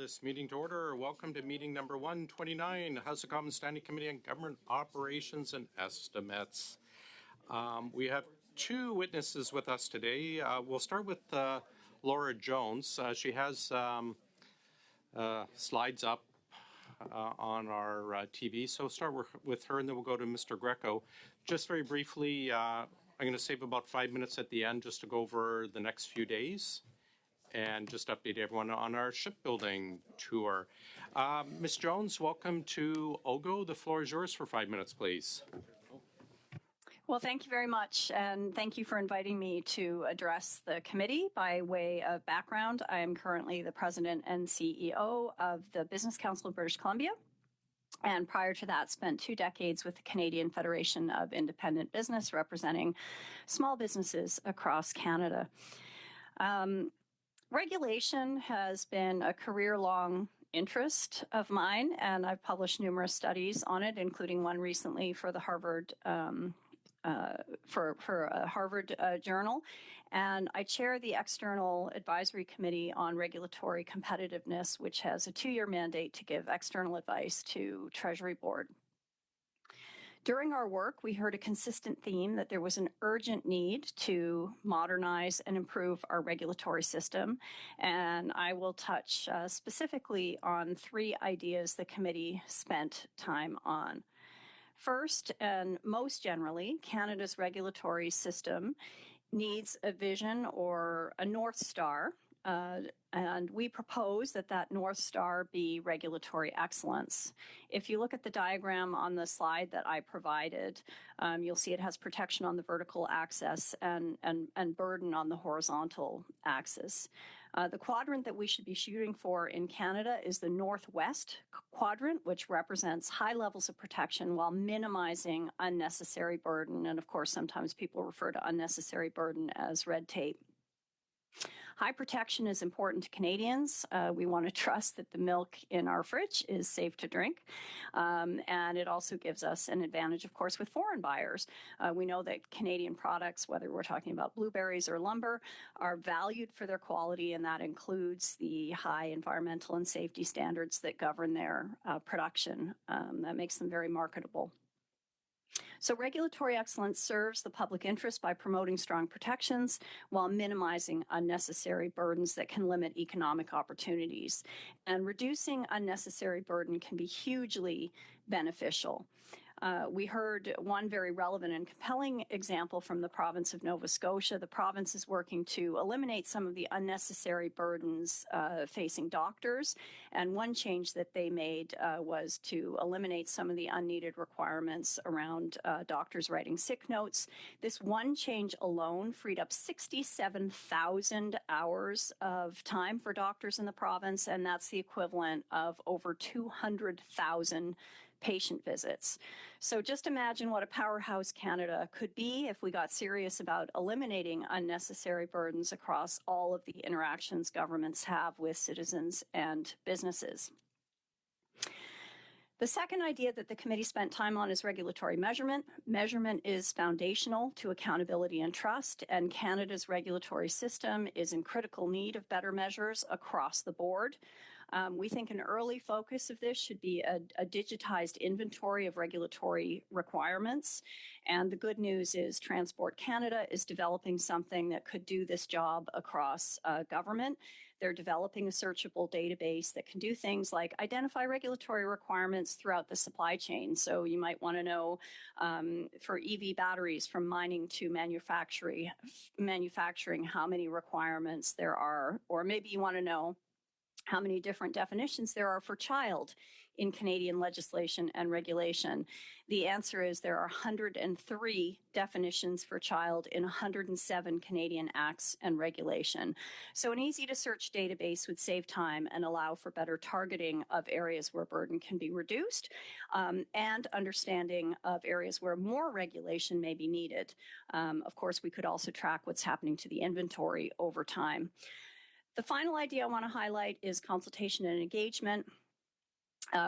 this meeting to order. Welcome to meeting number 129, House of Commons Standing Committee on Government Operations and Estimates. We have two witnesses with us today. We'll start with Laura Jones. She has slides up on our TV, so start with her and then we'll go to Mr. Greco. Just very briefly, I'm going to save about 5 minutes at the end just to go over the next few days and just update everyone on our shipbuilding tour. Ms. Jones, welcome to OGGO. The floor is yours for 5 minutes, please. Well, thank you very much, and thank you for inviting me to address the committee. By way of background, I am currently the president and CEO of the Business Council of British Columbia, and prior to that, spent 2 decades with the Canadian Federation of Independent Business, representing small businesses across Canada. Regulation has been a career-long interest of mine, and I've published numerous studies on it, including one recently for the Harvard for a Harvard journal. And I chair the External Advisory Committee on Regulatory Competitiveness, which has a 2-year mandate to give external advice to Treasury Board. During our work, we heard a consistent theme that there was an urgent need to modernize and improve our regulatory system, and I will touch specifically on 3 ideas the committee spent time on. First, and most generally, Canada's regulatory system needs a vision or a North Star, and we propose that that North Star be regulatory excellence. If you look at the diagram on the slide that I provided, you'll see it has protection on the vertical axis and burden on the horizontal axis. The quadrant that we should be shooting for in Canada is the northwest quadrant, which represents high levels of protection while minimizing unnecessary burden. And of course, sometimes people refer to unnecessary burden as red tape. High protection is important to Canadians. We want to trust that the milk in our fridge is safe to drink. And it also gives us an advantage, of course, with foreign buyers. We know that Canadian products, whether we're talking about blueberries or lumber, are valued for their quality, and that includes the high environmental and safety standards that govern their production. That makes them very marketable. So regulatory excellence serves the public interest by promoting strong protections while minimizing unnecessary burdens that can limit economic opportunities. And reducing unnecessary burden can be hugely beneficial. We heard one very relevant and compelling example from the province of Nova Scotia. The province is working to eliminate some of the unnecessary burdens facing doctors. And one change that they made was to eliminate some of the unneeded requirements around doctors writing sick notes. This one change alone freed up 67,000 hours of time for doctors in the province, and that's the equivalent of over 200,000 patient visits. So just imagine what a powerhouse Canada could be if we got serious about eliminating unnecessary burdens across all of the interactions governments have with citizens and businesses. The second idea that the committee spent time on is regulatory measurement. Measurement is foundational to accountability and trust, and Canada's regulatory system is in critical need of better measures across the board. We think an early focus of this should be a digitized inventory of regulatory requirements. And the good news is Transport Canada is developing something that could do this job across government. They're developing a searchable database that can do things like identify regulatory requirements throughout the supply chain. So you might want to know for EV batteries from mining to manufacturing how many requirements there are, or maybe you want to know how many different definitions there are for child in Canadian legislation and regulation. The answer is there are 103 definitions for child in 107 Canadian acts and regulation. So an easy-to-search database would save time and allow for better targeting of areas where burden can be reduced and understanding of areas where more regulation may be needed. Of course, we could also track what's happening to the inventory over time. The final idea I want to highlight is consultation and engagement.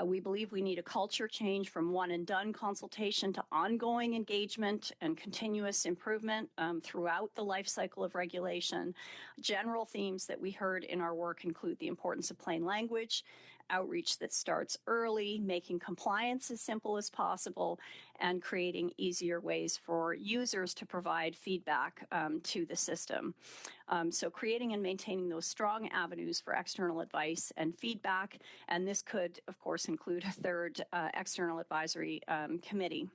We believe we need a culture change from one and done consultation to ongoing engagement and continuous improvement throughout the life cycle of regulation. General themes that we heard in our work include the importance of plain language, outreach that starts early, making compliance as simple as possible, and creating easier ways for users to provide feedback to the system. So creating and maintaining those strong avenues for external advice and feedback, and this could, of course, include a third external advisory committee.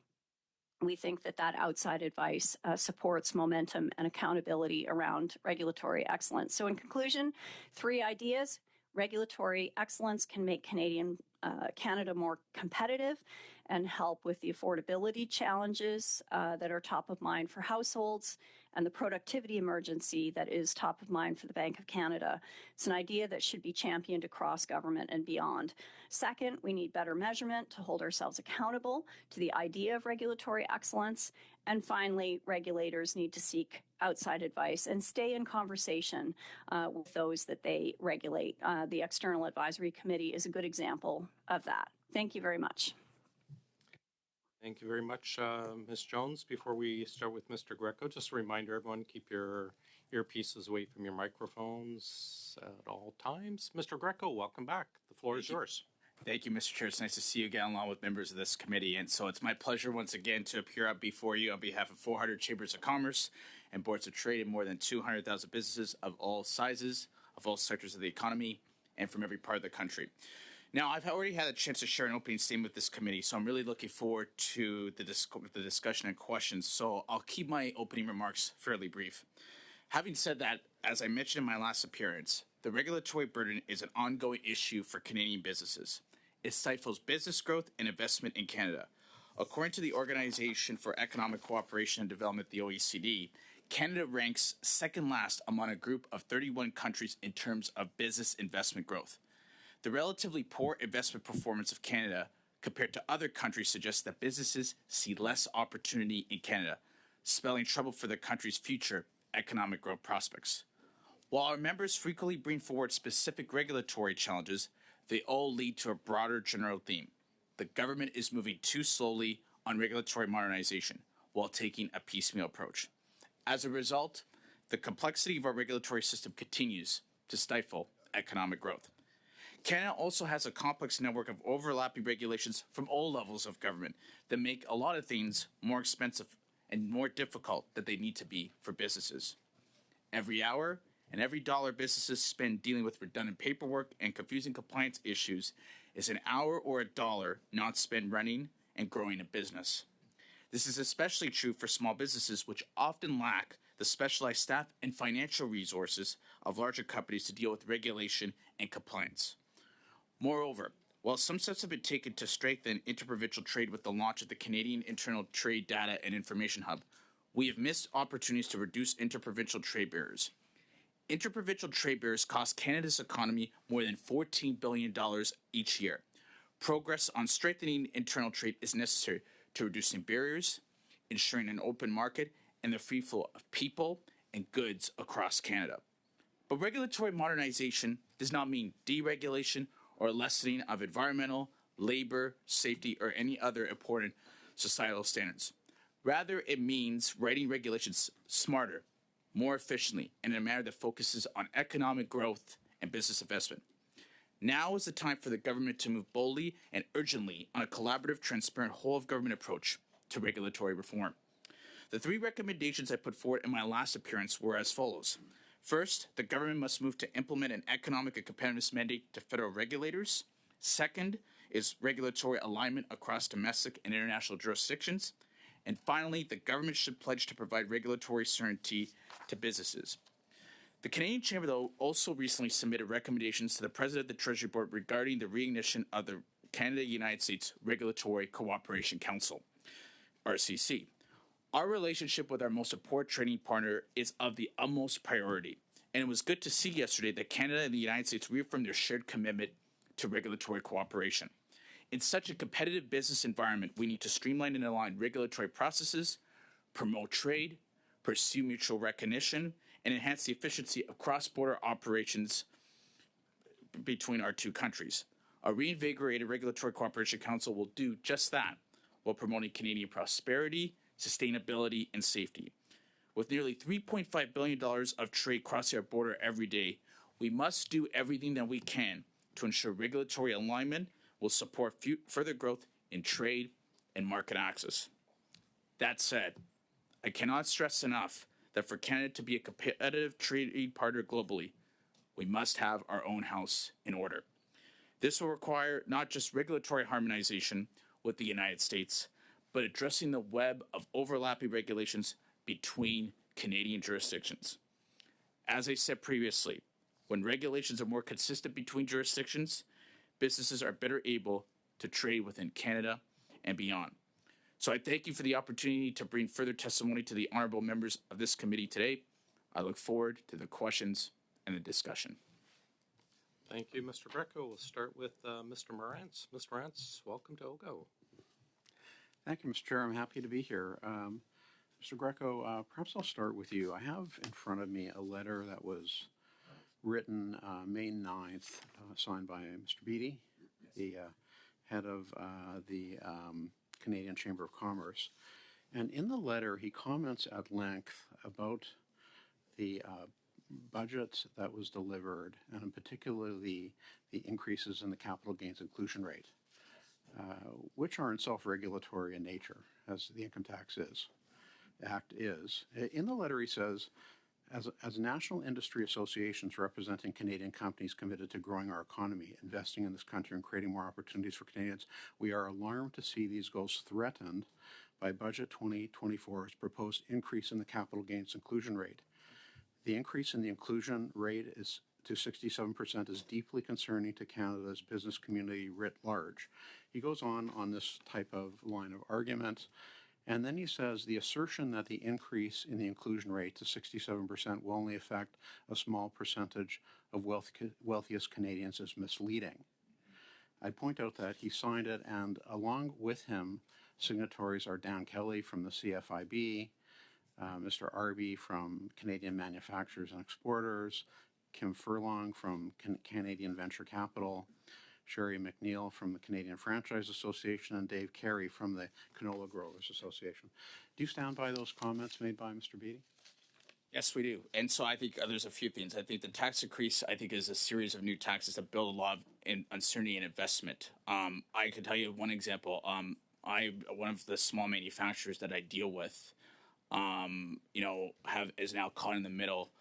We think that outside advice supports momentum and accountability around regulatory excellence. So in conclusion, 3 ideas. Regulatory excellence can make Canada more competitive and help with the affordability challenges that are top of mind for households and the productivity emergency that is top of mind for the Bank of Canada. It's an idea that should be championed across government and beyond. Second, we need better measurement to hold ourselves accountable to the idea of regulatory excellence. And finally, regulators need to seek outside advice and stay in conversation with those that they regulate. The External Advisory Committee is a good example of that. Thank you very much. Thank you very much, Ms. Jones. Before we start with Mr. Greco, just a reminder, everyone, keep your earpieces away from your microphones at all times. Mr. Greco, welcome back. The floor is yours. Thank you, Mr. Chair. It's nice to see you again along with members of this committee. And so it's my pleasure once again to appear up before you on behalf of 400 chambers of commerce and boards of trade and more than 200,000 businesses of all sizes, of all sectors of the economy, and from every part of the country. Now, I've already had a chance to share an opening statement with this committee, so I'm really looking forward to the discussion and questions. So I'll keep my opening remarks fairly brief. Having said that, as I mentioned in my last appearance, the regulatory burden is an ongoing issue for Canadian businesses. It stifles business growth and investment in Canada. According to the Organization for Economic Cooperation and Development, the OECD, Canada ranks second last among a group of 31 countries in terms of business investment growth. The relatively poor investment performance of Canada compared to other countries suggests that businesses see less opportunity in Canada, spelling trouble for the country's future economic growth prospects. While our members frequently bring forward specific regulatory challenges, they all lead to a broader general theme. The government is moving too slowly on regulatory modernization while taking a piecemeal approach. As a result, the complexity of our regulatory system continues to stifle economic growth. Canada also has a complex network of overlapping regulations from all levels of government that make a lot of things more expensive and more difficult than they need to be for businesses. Every hour and every dollar businesses spend dealing with redundant paperwork and confusing compliance issues is an hour or a dollar not spent running and growing a business. This is especially true for small businesses, which often lack the specialized staff and financial resources of larger companies to deal with regulation and compliance. Moreover, while some steps have been taken to strengthen interprovincial trade with the launch of the Canadian Internal Trade Data and Information Hub, we have missed opportunities to reduce interprovincial trade barriers. Interprovincial trade barriers cost Canada's economy more than $14 billion each year. Progress on strengthening internal trade is necessary to reducing barriers, ensuring an open market, and the free flow of people and goods across Canada. But regulatory modernization does not mean deregulation or lessening of environmental, labor, safety, or any other important societal standards. Rather, it means writing regulations smarter, more efficiently, and in a manner that focuses on economic growth and business investment. Now is the time for the government to move boldly and urgently on a collaborative, transparent, whole-of-government approach to regulatory reform. The 3 recommendations I put forward in my last appearance were as follows. First, the government must move to implement an economic and competitiveness mandate to federal regulators. Second is regulatory alignment across domestic and international jurisdictions. And finally, the government should pledge to provide regulatory certainty to businesses. The Canadian Chamber, though, also recently submitted recommendations to the President of the Treasury Board regarding the reignition of the Canada-United States Regulatory Cooperation Council, RCC. Our relationship with our most important trading partner is of the utmost priority, and it was good to see yesterday that Canada and the United States reaffirmed their shared commitment to regulatory cooperation. In such a competitive business environment, we need to streamline and align regulatory processes, promote trade, pursue mutual recognition, and enhance the efficiency of cross-border operations between our 2 countries. A reinvigorated Regulatory Cooperation Council will do just that while promoting Canadian prosperity, sustainability, and safety. With nearly $3.5 billion of trade crossing our border every day, we must do everything that we can to ensure regulatory alignment will support further growth in trade and market access. That said, I cannot stress enough that for Canada to be a competitive trade partner globally, we must have our own house in order. This will require not just regulatory harmonization with the United States, but addressing the web of overlapping regulations between Canadian jurisdictions. As I said previously, when regulations are more consistent between jurisdictions, businesses are better able to trade within Canada and beyond. So I thank you for the opportunity to bring further testimony to the honorable members of this committee today. I look forward to the questions and the discussion. Thank you, Mr. Greco. We'll start with Mr. Morantz. Mr. Morantz, welcome to OGGO. Thank you, Mr. Chair. I'm happy to be here. Mr. Greco, perhaps I'll start with you. I have in front of me a letter that was written May 9th, signed by Mr. Beattie, the head of the Canadian Chamber of Commerce. And in the letter, he comments at length about the budget that was delivered, and particularly the increases in the capital gains inclusion rate, which are in self-regulatory in nature, as the Income Tax Act is. In the letter, he says, as national industry associations representing Canadian companies committed to growing our economy, investing in this country, and creating more opportunities for Canadians, we are alarmed to see these goals threatened by Budget 2024's proposed increase in the capital gains inclusion rate. The increase in the inclusion rate is to 67% is deeply concerning to Canada's business community writ large. He goes on this type of line of argument, and then he says the assertion that the increase in the inclusion rate to 67% will only affect a small percentage of wealthiest Canadians is misleading. I point out that he signed it, and along with him, signatories are Dan Kelly from the CFIB, Mr. Arby from Canadian Manufacturers and Exporters, Kim Furlong from Canadian Venture Capital, Sherry McNeil from the Canadian Franchise Association, and Dave Carey from the Canola Growers Association. Do you stand by those comments made by Mr. Beattie? Yes, we do. And so I think there's a few things. I think the tax increase, I think, is a series of new taxes that build a lot of uncertainty and investment. I could tell you one example. One of the small manufacturers that I deal with, is now caught in the middle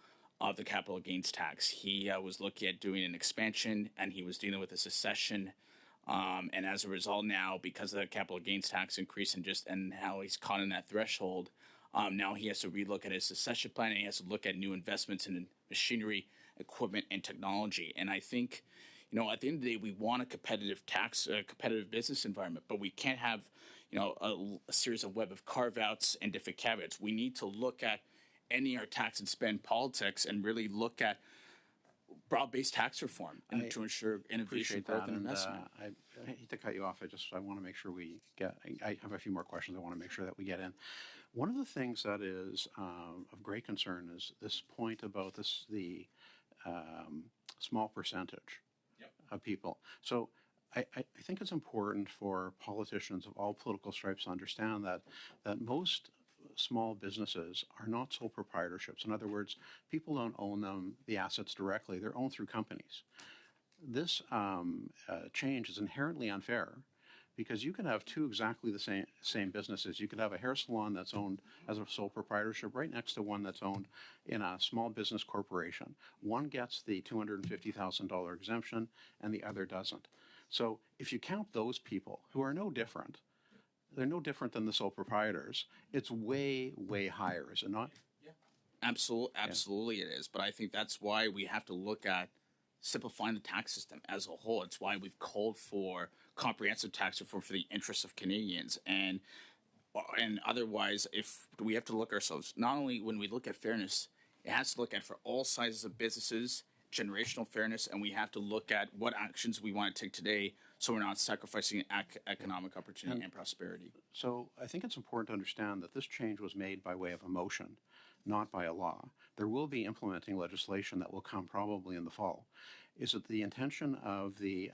of the capital gains tax. He was looking at doing an expansion, and he was dealing with a secession. And as a result now, because of the capital gains tax increase and how he's caught in that threshold, now he has to relook at his succession plan, and he has to look at new investments in machinery, equipment, and technology. And I think, at the end of the day, we want a competitive business environment, but we can't have, a series of web of carve-outs and different caveats. We need to look at ending our tax and spend politics and really look at broad-based tax reform and to ensure innovation, growth, and investment. I hate to cut you off. I want to make sure I have a few more questions I want to make sure that we get in. One of the things that is of great concern is this point about the small percentage of people. So I think it's important for politicians of all political stripes to understand that most small businesses are not sole proprietorships. In other words, people don't own the assets directly. They're owned through companies. This change is inherently unfair because you can have two exactly the same businesses. You could have a hair salon that's owned as a sole proprietorship right next to one that's owned in a small business corporation. One gets the $250,000 exemption and the other doesn't. So if you count those people who are no different, they're no different than the sole proprietors. It's way, way higher, is it not? Yeah. Absolutely it is. But I think that's why we have to look at simplifying the tax system as a whole. It's why we've called for comprehensive tax reform for the interests of Canadians. And otherwise, if we have to look ourselves, not only when we look at fairness, it has to look at for all sizes of businesses, generational fairness, and we have to look at what actions we want to take today so we're not sacrificing economic opportunity and prosperity. So I think it's important to understand that this change was made by way of a motion, not by a law. There will be implementing legislation that will come probably in the fall. Is it the intention of the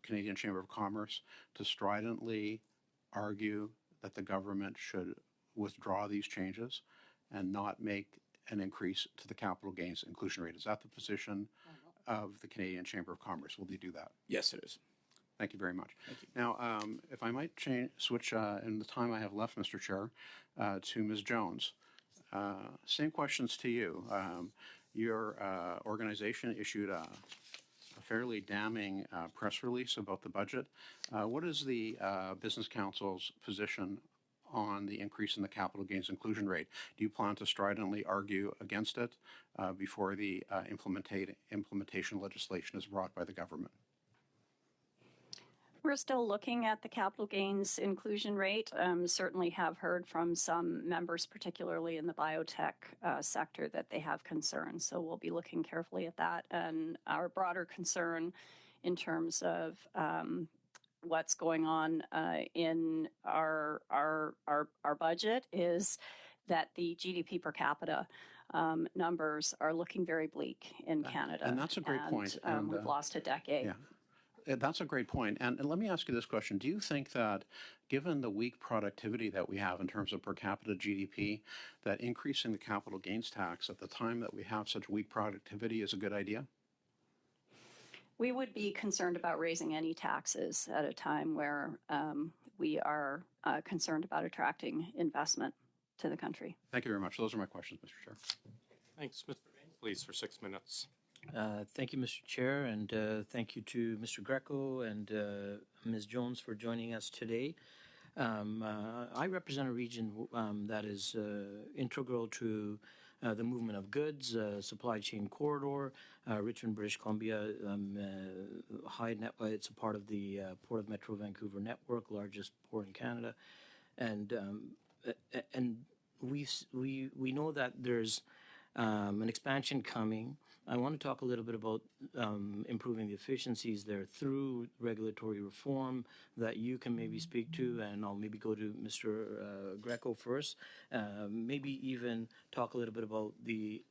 Canadian Chamber of Commerce to stridently argue that the government should withdraw these changes and not make an increase to the capital gains inclusion rate? Is that the position of the Canadian Chamber of Commerce? Will they do that? Yes, it is. Thank you very much. Now, if I might switch in the time I have left, Mr. Chair, to Ms. Jones. Same questions to you. Your organization issued a fairly damning press release about the budget. What is the Business Council's position on the increase in the capital gains inclusion rate? Do you plan to stridently argue against it before the implementation legislation is brought by the government? We're still looking at the capital gains inclusion rate. Certainly have heard from some members, particularly in the biotech sector, that they have concerns. So we'll be looking carefully at that. And our broader concern in terms of what's going on in our budget is that the GDP per capita numbers are looking very bleak in Canada. And that's a great point. We've lost a decade. Yeah. That's a great point. And let me ask you this question. Do you think that, given the weak productivity that we have in terms of per capita GDP, that increasing the capital gains tax at the time that we have such weak productivity is a good idea? We would be concerned about raising any taxes at a time where we are concerned about attracting investment to the country. Thank you very much. Those are my questions, Mr. Chair. Thanks. Mr. Bain, please, for 6 minutes. Thank you, Mr. Chair, and thank you to Mr. Greco and Ms. Jones for joining us today. I represent a region that is integral to the movement of goods, supply chain corridor, Richmond, British Columbia. It's a part of the Port of Metro Vancouver network, largest port in Canada, and we know that there's an expansion coming. I want to talk a little bit about improving the efficiencies there through regulatory reform that you can maybe speak to, and I'll maybe go to Mr. Greco first. Maybe even talk a little bit about the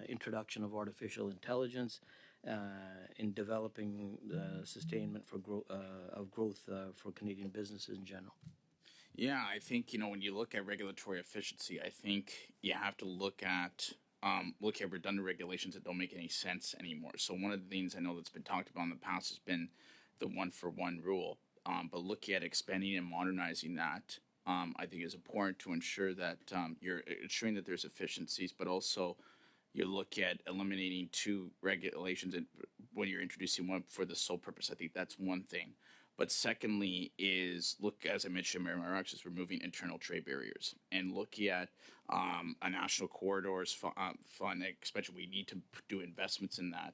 introduction of artificial intelligence in developing the sustainment for growth for Canadian businesses in general. Yeah, I think, when you look at regulatory efficiency, I think you have to look at redundant regulations that don't make any sense anymore. So one of the things I know that's been talked about in the past has been the one-for-one rule. But looking at expanding and modernizing that, I think is important to ensure that you're ensuring that there's efficiencies, but also you look at eliminating two regulations when you're introducing one for the sole purpose. I think that's one thing. But secondly is as I mentioned in my remarks, is removing internal trade barriers and looking at a national corridors fund expansion. We need to do investments in that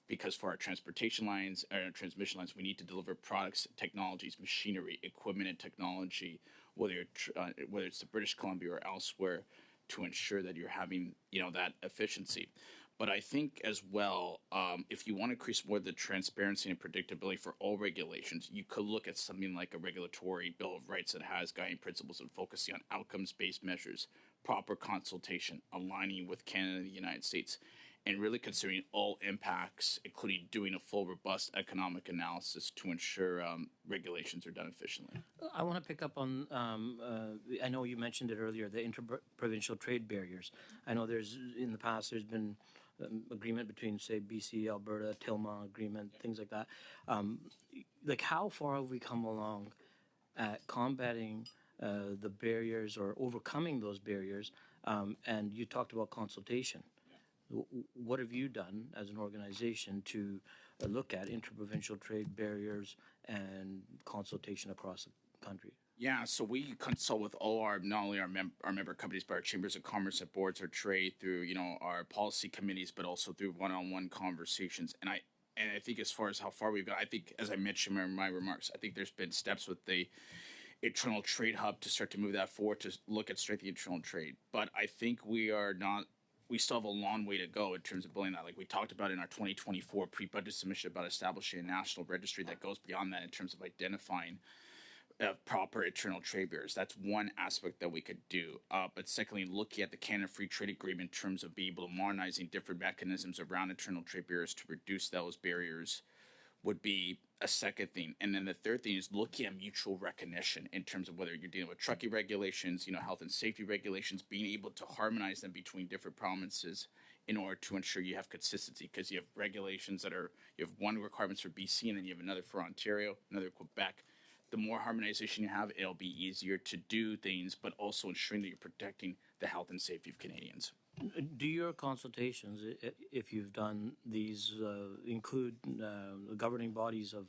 because for our transportation lines, our transmission lines, we need to deliver products, technologies, machinery, equipment, and technology, whether it's the British Columbia or elsewhere, to ensure that you're having that efficiency. But I think as well, if you want to increase more of the transparency and predictability for all regulations, you could look at something like a regulatory Bill of Rights that has guiding principles and focusing on outcomes-based measures, proper consultation, aligning with Canada and the United States, and really considering all impacts, including doing a full, robust economic analysis to ensure regulations are done efficiently. I want to pick up on, I know you mentioned it earlier, the interprovincial trade barriers. I know in the past there's been agreement between, say, BC, Alberta, Tilma agreement, things like that. How far have we come along at combating the barriers or overcoming those barriers? And you talked about consultation. What have you done as an organization to look at interprovincial trade barriers and consultation across the country? Yeah, so we consult with all not only our member companies, but our chambers of commerce and boards of trade through, our policy committees, but also through one-on-one conversations. And I think as far as how far we've got, I think, as I mentioned in my remarks, I think there's been steps with the internal trade hub to start to move that forward to look at strengthening internal trade. But I think we still have a long way to go in terms of building that. Like we talked about in our 2024 pre-budget submission about establishing a national registry that goes beyond that in terms of identifying proper internal trade barriers. That's one aspect that we could do. But secondly, looking at the Canada Free Trade Agreement in terms of being able to modernizing different mechanisms around internal trade barriers to reduce those barriers would be a second thing. And then the third thing is looking at mutual recognition in terms of whether you're dealing with trucking regulations, health and safety regulations, being able to harmonize them between different provinces in order to ensure you have consistency, because you have regulations you have one requirements for BC and then you have another for Ontario, another Quebec. The more harmonization you have, it'll be easier to do things, but also ensuring that you're protecting the health and safety of Canadians. Do your consultations, if you've done these, include governing bodies of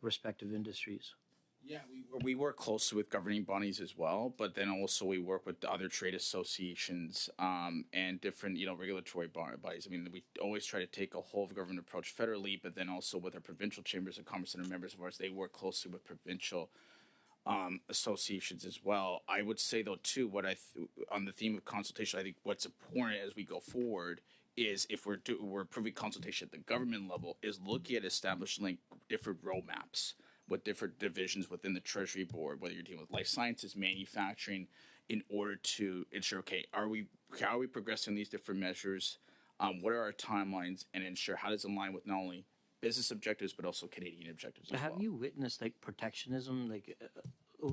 respective industries? Yeah, we work closely with governing bodies as well, but then also we work with the other trade associations and different, regulatory bodies. I mean, we always try to take a whole of government approach federally, but then also with our provincial chambers of commerce and our members of ours, they work closely with provincial associations as well. I would say though too, on the theme of consultation, I think what's important as we go forward is if we're approving consultation at the government level, is looking at establishing different roadmaps with different divisions within the Treasury Board, whether you're dealing with life sciences, manufacturing, in order to ensure, how are we progressing these different measures? What are our timelines, and ensure how does it align with not only business objectives but also Canadian objectives as well. Have you witnessed protectionism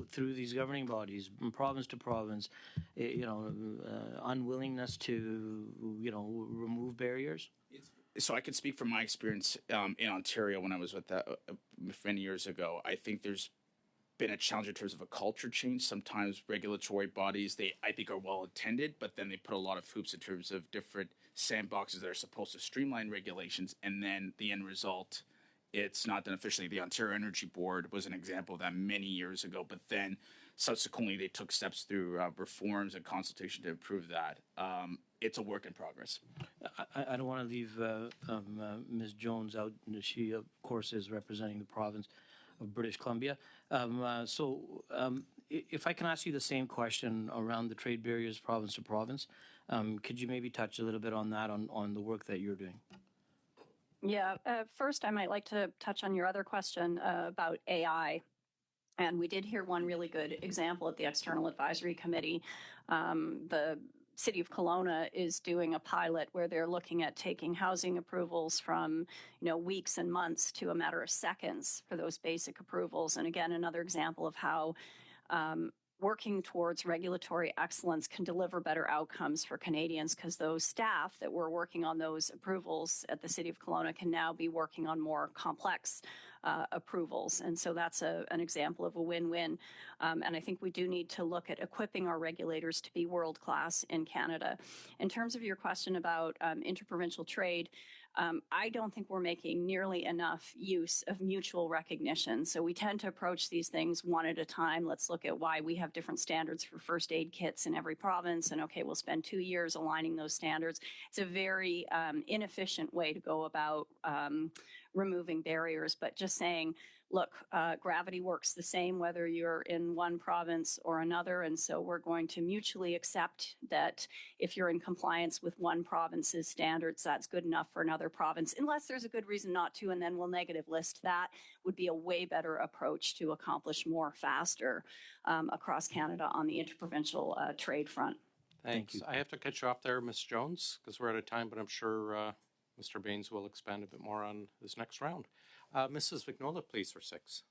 through these governing bodies, from province to province, unwillingness to remove barriers? So I can speak from my experience in Ontario when I was with that many years ago. I think there's been a challenge in terms of a culture change. Sometimes regulatory bodies, I think are well intended, but then they put a lot of hoops in terms of different sandboxes that are supposed to streamline regulations, and then the end result, it's not done efficiently. The Ontario Energy Board was an example of that many years ago, but then subsequently they took steps through reforms and consultation to improve that. It's a work in progress. I don't want to leave Ms. Jones out. She, of course, is representing the province of British Columbia. If I can ask you the same question around the trade barriers province to province, could you maybe touch a little bit on that, on the work that you're doing? Yeah, first I might like to touch on your other question about AI. And we did hear one really good example at the External Advisory Committee. The City of Kelowna is doing a pilot where they're looking at taking housing approvals from, weeks and months to a matter of seconds for those basic approvals. And again, another example of how working towards regulatory excellence can deliver better outcomes for Canadians, because those staff that were working on those approvals at the City of Kelowna can now be working on more complex approvals. And so that's an example of a win-win. And I think we do need to look at equipping our regulators to be world-class in Canada. In terms of your question about interprovincial trade, I don't think we're making nearly enough use of mutual recognition. So we tend to approach these things one at a time. Let's look at why we have different standards for first aid kits in every province. And we'll spend 2 years aligning those standards. It's a very inefficient way to go about removing barriers, but just saying, look, gravity works the same whether you're in one province or another, and so we're going to mutually accept that if you're in compliance with one province's standards, that's good enough for another province, unless there's a good reason not to, and then we'll negative list that. Would be a way better approach to accomplish more faster across Canada on the interprovincial trade front. Thanks. I have to cut you off there, Ms. Jones, because we're out of time, but I'm sure Mr. Baines will expand a bit more on this next round. Mrs. Vignola, please, for 6.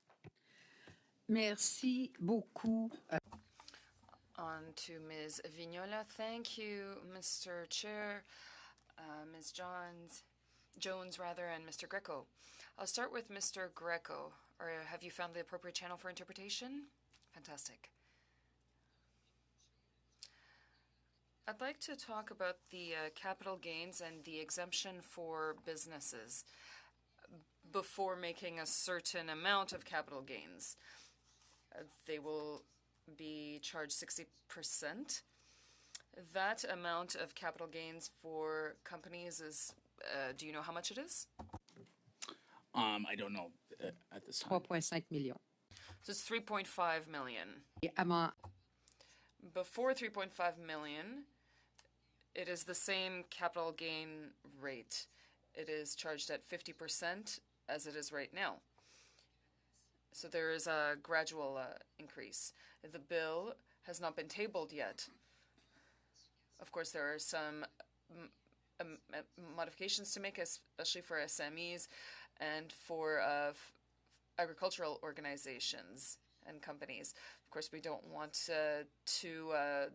Merci beaucoup. On to Ms. Vignola. Thank you, Mr. Chair, Ms. Jones, and Mr. Greco. I'll start with Mr. Greco. Have you found the appropriate channel for interpretation? Fantastic. I'd like to talk about the capital gains and the exemption for businesses before making a certain amount of capital gains. They will be charged 60%. That amount of capital gains for companies is, do you know how much it is? I don't know at this time. 3,5 millions. So it's 3.5 million. Before 3.5 million, it is the same capital gain rate. It is charged at 50% as it is right now. So there is a gradual increase. The bill has not been tabled yet. Of course, there are some modifications to make, especially for SMEs and for agricultural organizations and companies. Of course, we don't want to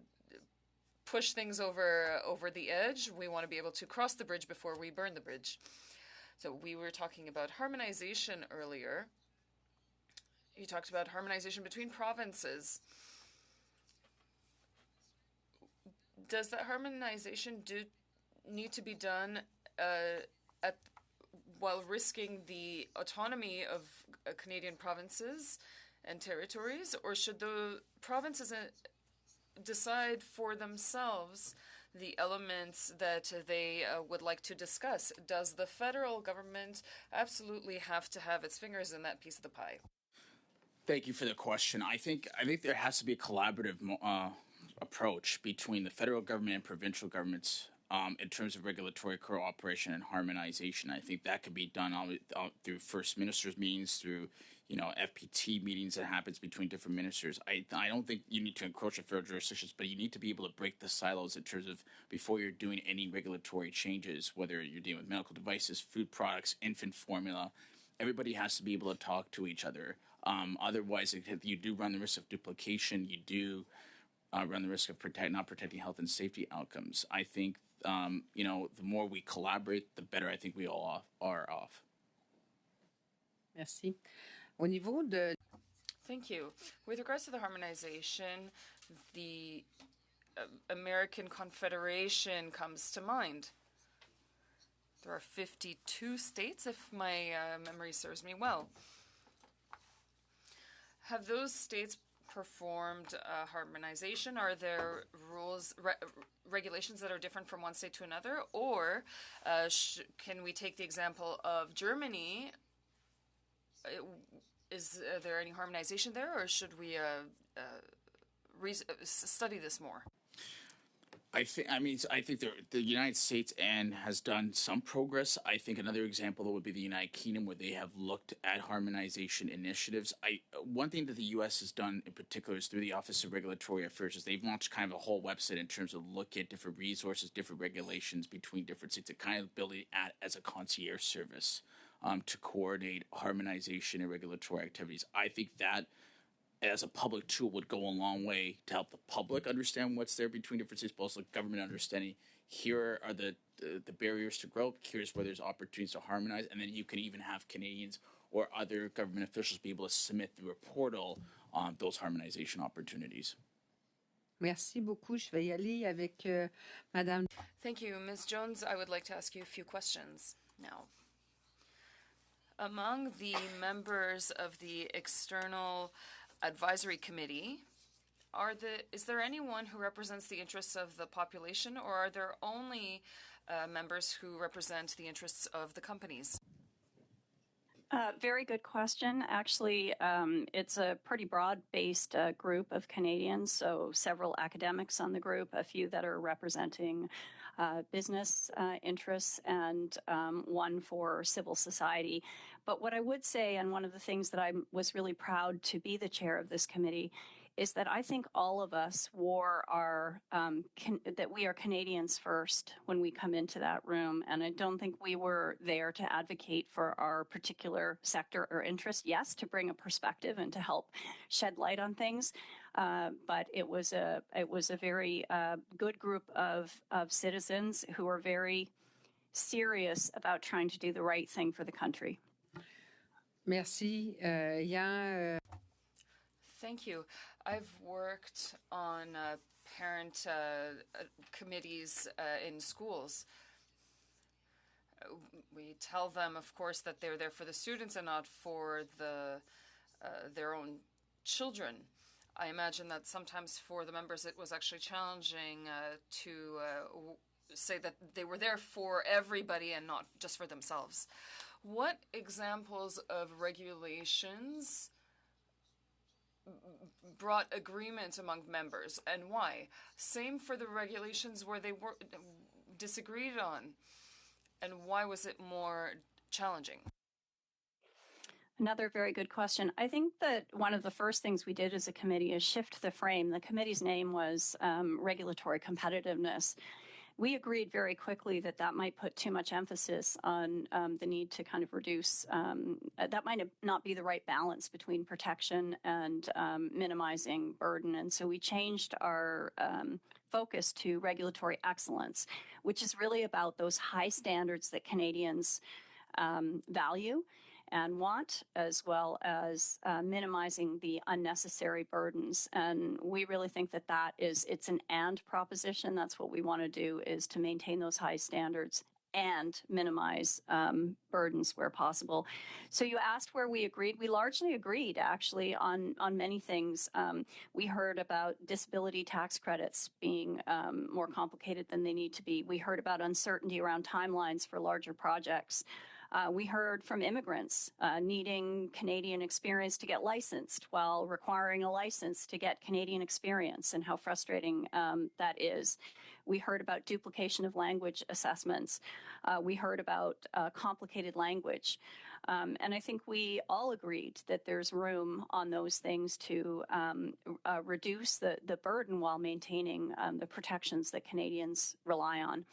push things over the edge. We want to be able to cross the bridge before we burn the bridge. So we were talking about harmonization earlier. You talked about harmonization between provinces. Does that harmonization need to be done while risking the autonomy of Canadian provinces and territories, or should the provinces decide for themselves the elements that they would like to discuss? Does the federal government absolutely have to have its fingers in that piece of the pie? Thank you for the question. I think there has to be a collaborative approach between the federal government and provincial governments in terms of regulatory cooperation and harmonization. I think that could be done through First Ministers meetings, through FPT meetings that happens between different ministers. I don't think you need to encroach on federal jurisdictions, but you need to be able to break the silos in terms of before you're doing any regulatory changes, whether you're dealing with medical devices, food products, infant formula. Everybody has to be able to talk to each other. Otherwise, you do run the risk of duplication. You do run the risk of not protecting health and safety outcomes. I think the more we collaborate, the better I think we all are off. Merci. Au niveau de... Thank you. With regards to the harmonization, the American Confederation comes to mind. There are 52 states, if my memory serves me well. Have those states performed harmonization? Are there rules, regulations that are different from one state to another? Or can we take the example of Germany? Is there any harmonization there, or should we study this more? I think the United States has done some progress. I think another example would be the United Kingdom, where they have looked at harmonization initiatives. One thing that the U.S. has done in particular is through the Office of Regulatory Affairs is they've launched kind of a whole website in terms of look at different resources, different regulations between different states, to kind of build it as a concierge service to coordinate harmonization and regulatory activities. I think that as a public tool would go a long way to help the public understand what's there between different states, but also government understanding. Here are the barriers to growth. Here's where there's opportunities to harmonize. And then you can even have Canadians or other government officials be able to submit through a portal those harmonization opportunities. Merci beaucoup. Je vais y aller avec Madame. Thank you. Ms. Jones, I would like to ask you a few questions now. Among the members of the External Advisory Committee, is there anyone who represents the interests of the population, or are there only members who represent the interests of the companies? Very good question. Actually, it's a pretty broad-based group of Canadians, so several academics on the group, a few that are representing business interests, and one for civil society. But what I would say, and one of the things that I was really proud to be the chair of this committee, is that I think all of us wore that we are Canadians first when we come into that room. And I don't think we were there to advocate for our particular sector or interest. Yes, to bring a perspective and to help shed light on things. But it was a very good group of citizens who are very serious about trying to do the right thing for the country. Merci. Thank you. I've worked on parent committees in schools. We tell them, of course, that they're there for the students and not for their own children. I imagine that sometimes for the members it was actually challenging to say that they were there for everybody and not just for themselves. What examples of regulations brought agreement among members, and why? Same for the regulations where they were disagreed on, and why was it more challenging? Another very good question. I think that one of the first things we did as a committee is shift the frame. The committee's name was regulatory competitiveness. We agreed very quickly that that might put too much emphasis on the need to kind of reduce, that might not be the right balance between protection and minimizing burden. And so we changed our focus to regulatory excellence, which is really about those high standards that Canadians value and want, as well as minimizing the unnecessary burdens. And we really think that it's an and proposition. That's what we want to do, is to maintain those high standards and minimize burdens where possible. So you asked where we agreed. We largely agreed, actually, on many things. We heard about disability tax credits being more complicated than they need to be. We heard about uncertainty around timelines for larger projects. We heard from immigrants needing Canadian experience to get licensed while requiring a license to get Canadian experience, and how frustrating that is. We heard about duplication of language assessments. We heard about complicated language. And I think we all agreed that there's room on those things to reduce the burden while maintaining the protections that Canadians rely on.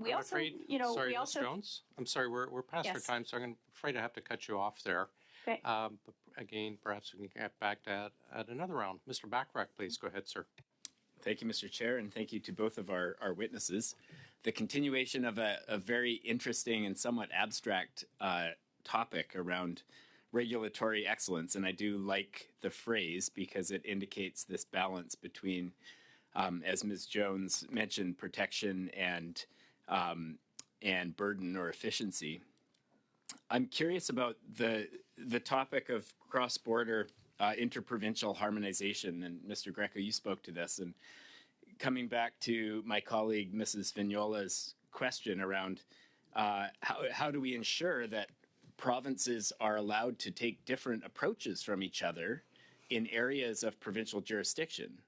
We I'm also, afraid, sorry, Ms. Jones. I'm sorry, we're past our Yes. time, so I'm afraid I have to cut you off there. Okay. But again, perhaps we can get back to that at another round. Mr. Backrack, please go ahead, sir. Thank you, Mr. Chair, and thank you to both of our witnesses. The continuation of a very interesting and somewhat abstract topic around regulatory excellence, and I do like the phrase because it indicates this balance between, as Ms. Jones mentioned, protection and burden or efficiency. I'm curious about the topic of cross-border interprovincial harmonization, and Mr. Greco, you spoke to this, and coming back to my colleague Mrs. Vignola's question around how do we ensure that provinces are allowed to take different approaches from each other in areas of provincial jurisdiction,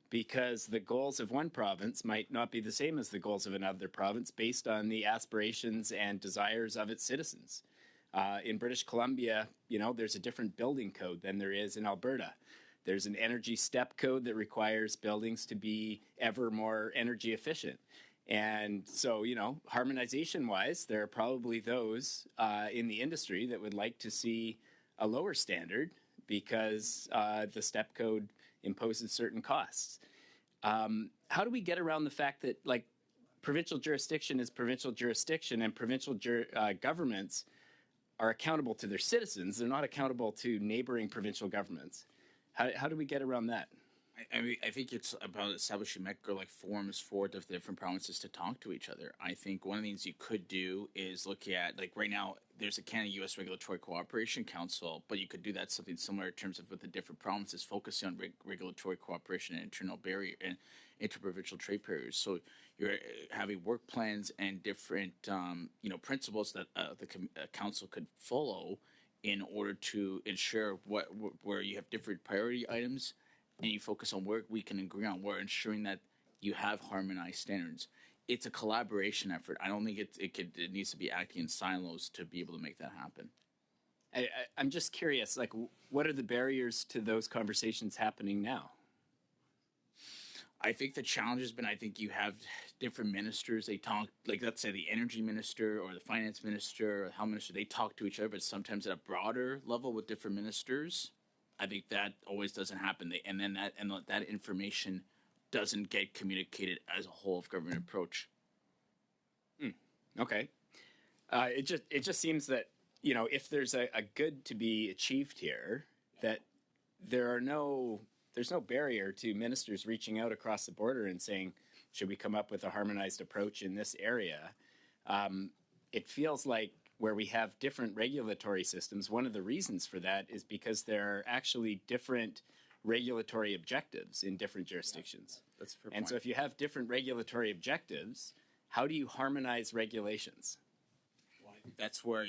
because the goals of one province might not be the same as the goals of another province based on the aspirations and desires of its citizens. In British Columbia, there's a different building code than there is in Alberta. There's an energy step code that requires buildings to be ever more energy efficient. And so, harmonization-wise, there are probably those in the industry that would like to see a lower standard because the step code imposes certain costs. How do we get around the fact that, provincial jurisdiction is provincial jurisdiction, and provincial governments are accountable to their citizens? They're not accountable to neighboring provincial governments. How do we get around that? I think it's about establishing forums for the different provinces to talk to each other. I think one of the things you could do is look at, right now, there's a Canada-U.S. Regulatory Cooperation Council, but you could do that something similar in terms of with the different provinces focusing on regulatory cooperation and internal barrier and interprovincial trade barriers. So you're having work plans and different, principles that the council could follow in order to ensure where you have different priority items, and you focus on where we can agree on. We're ensuring that you have harmonized standards. It's a collaboration effort. I don't think it needs to be acting in silos to be able to make that happen. I'm just curious, what are the barriers to those conversations happening now? I think the challenge has been, I think you have different ministers. They talk, let's say the energy minister or the finance minister or the health minister, they talk to each other, but sometimes at a broader level with different ministers. I think that always doesn't happen. That information doesn't get communicated as a whole of government approach. Okay. It just seems that, if there's a good to be achieved here, that there's no barrier to ministers reaching out across the border and saying, should we come up with a harmonized approach in this area? It feels like where we have different regulatory systems, one of the reasons for that is because there are actually different regulatory objectives in different jurisdictions. That's a fair And point. so if you have different regulatory objectives, how do you harmonize regulations? That's where,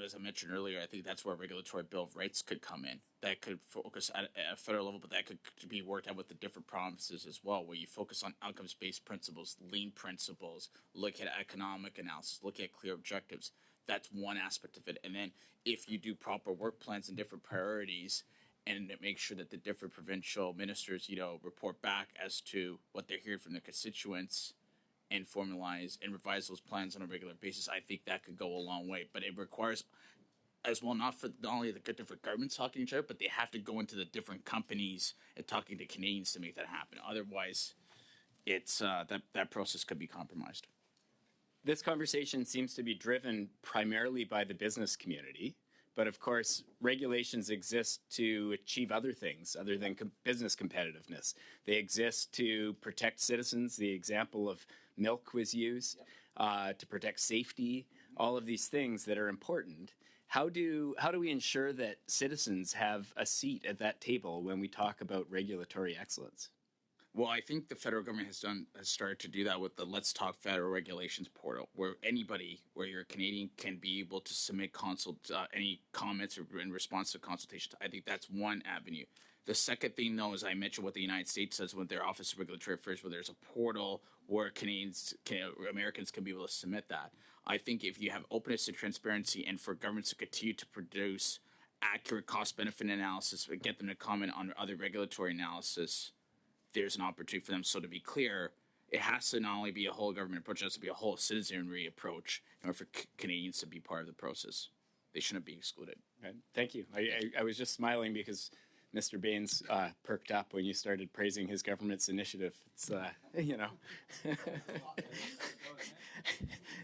as I mentioned earlier, I think that's where regulatory bill of rights could come in. That could focus at a federal level, but that could be worked out with the different provinces as well, where you focus on outcomes-based principles, lean principles, look at economic analysis, look at clear objectives. That's one aspect of it. And then if you do proper work plans and different priorities, and make sure that the different provincial ministers, report back as to what they're hearing from their constituents, and formalize and revise those plans on a regular basis, I think that could go a long way. But it requires as well, not only the different governments talking to each other, but they have to go into the different companies and talking to Canadians to make that happen. Otherwise, it's that process could be compromised. This conversation seems to be driven primarily by the business community, but of course, regulations exist to achieve other things other than business competitiveness. They exist to protect citizens. The example of milk was used to protect safety. All of these things that are important. How do we ensure that citizens have a seat at that table when we talk about regulatory excellence? Well, I think the federal government has started to do that with the Let's Talk Federal Regulations portal, where anybody, where you're a Canadian, can be able to submit any comments or in response to consultations. I think that's one avenue. The second thing, though, as I mentioned, what the United States does with their Office of Regulatory Affairs, where there's a portal where Americans can be able to submit that. I think if you have openness and transparency, and for governments to continue to produce accurate cost-benefit analysis, but get them to comment on other regulatory analysis, there's an opportunity for them. So to be clear, it has to not only be a whole government approach, it has to be a whole citizenry approach in order for Canadians to be part of the process. They shouldn't be excluded. Okay. Thank you. I was just smiling because Mr. Baines perked up when you started praising his government's initiative. It's,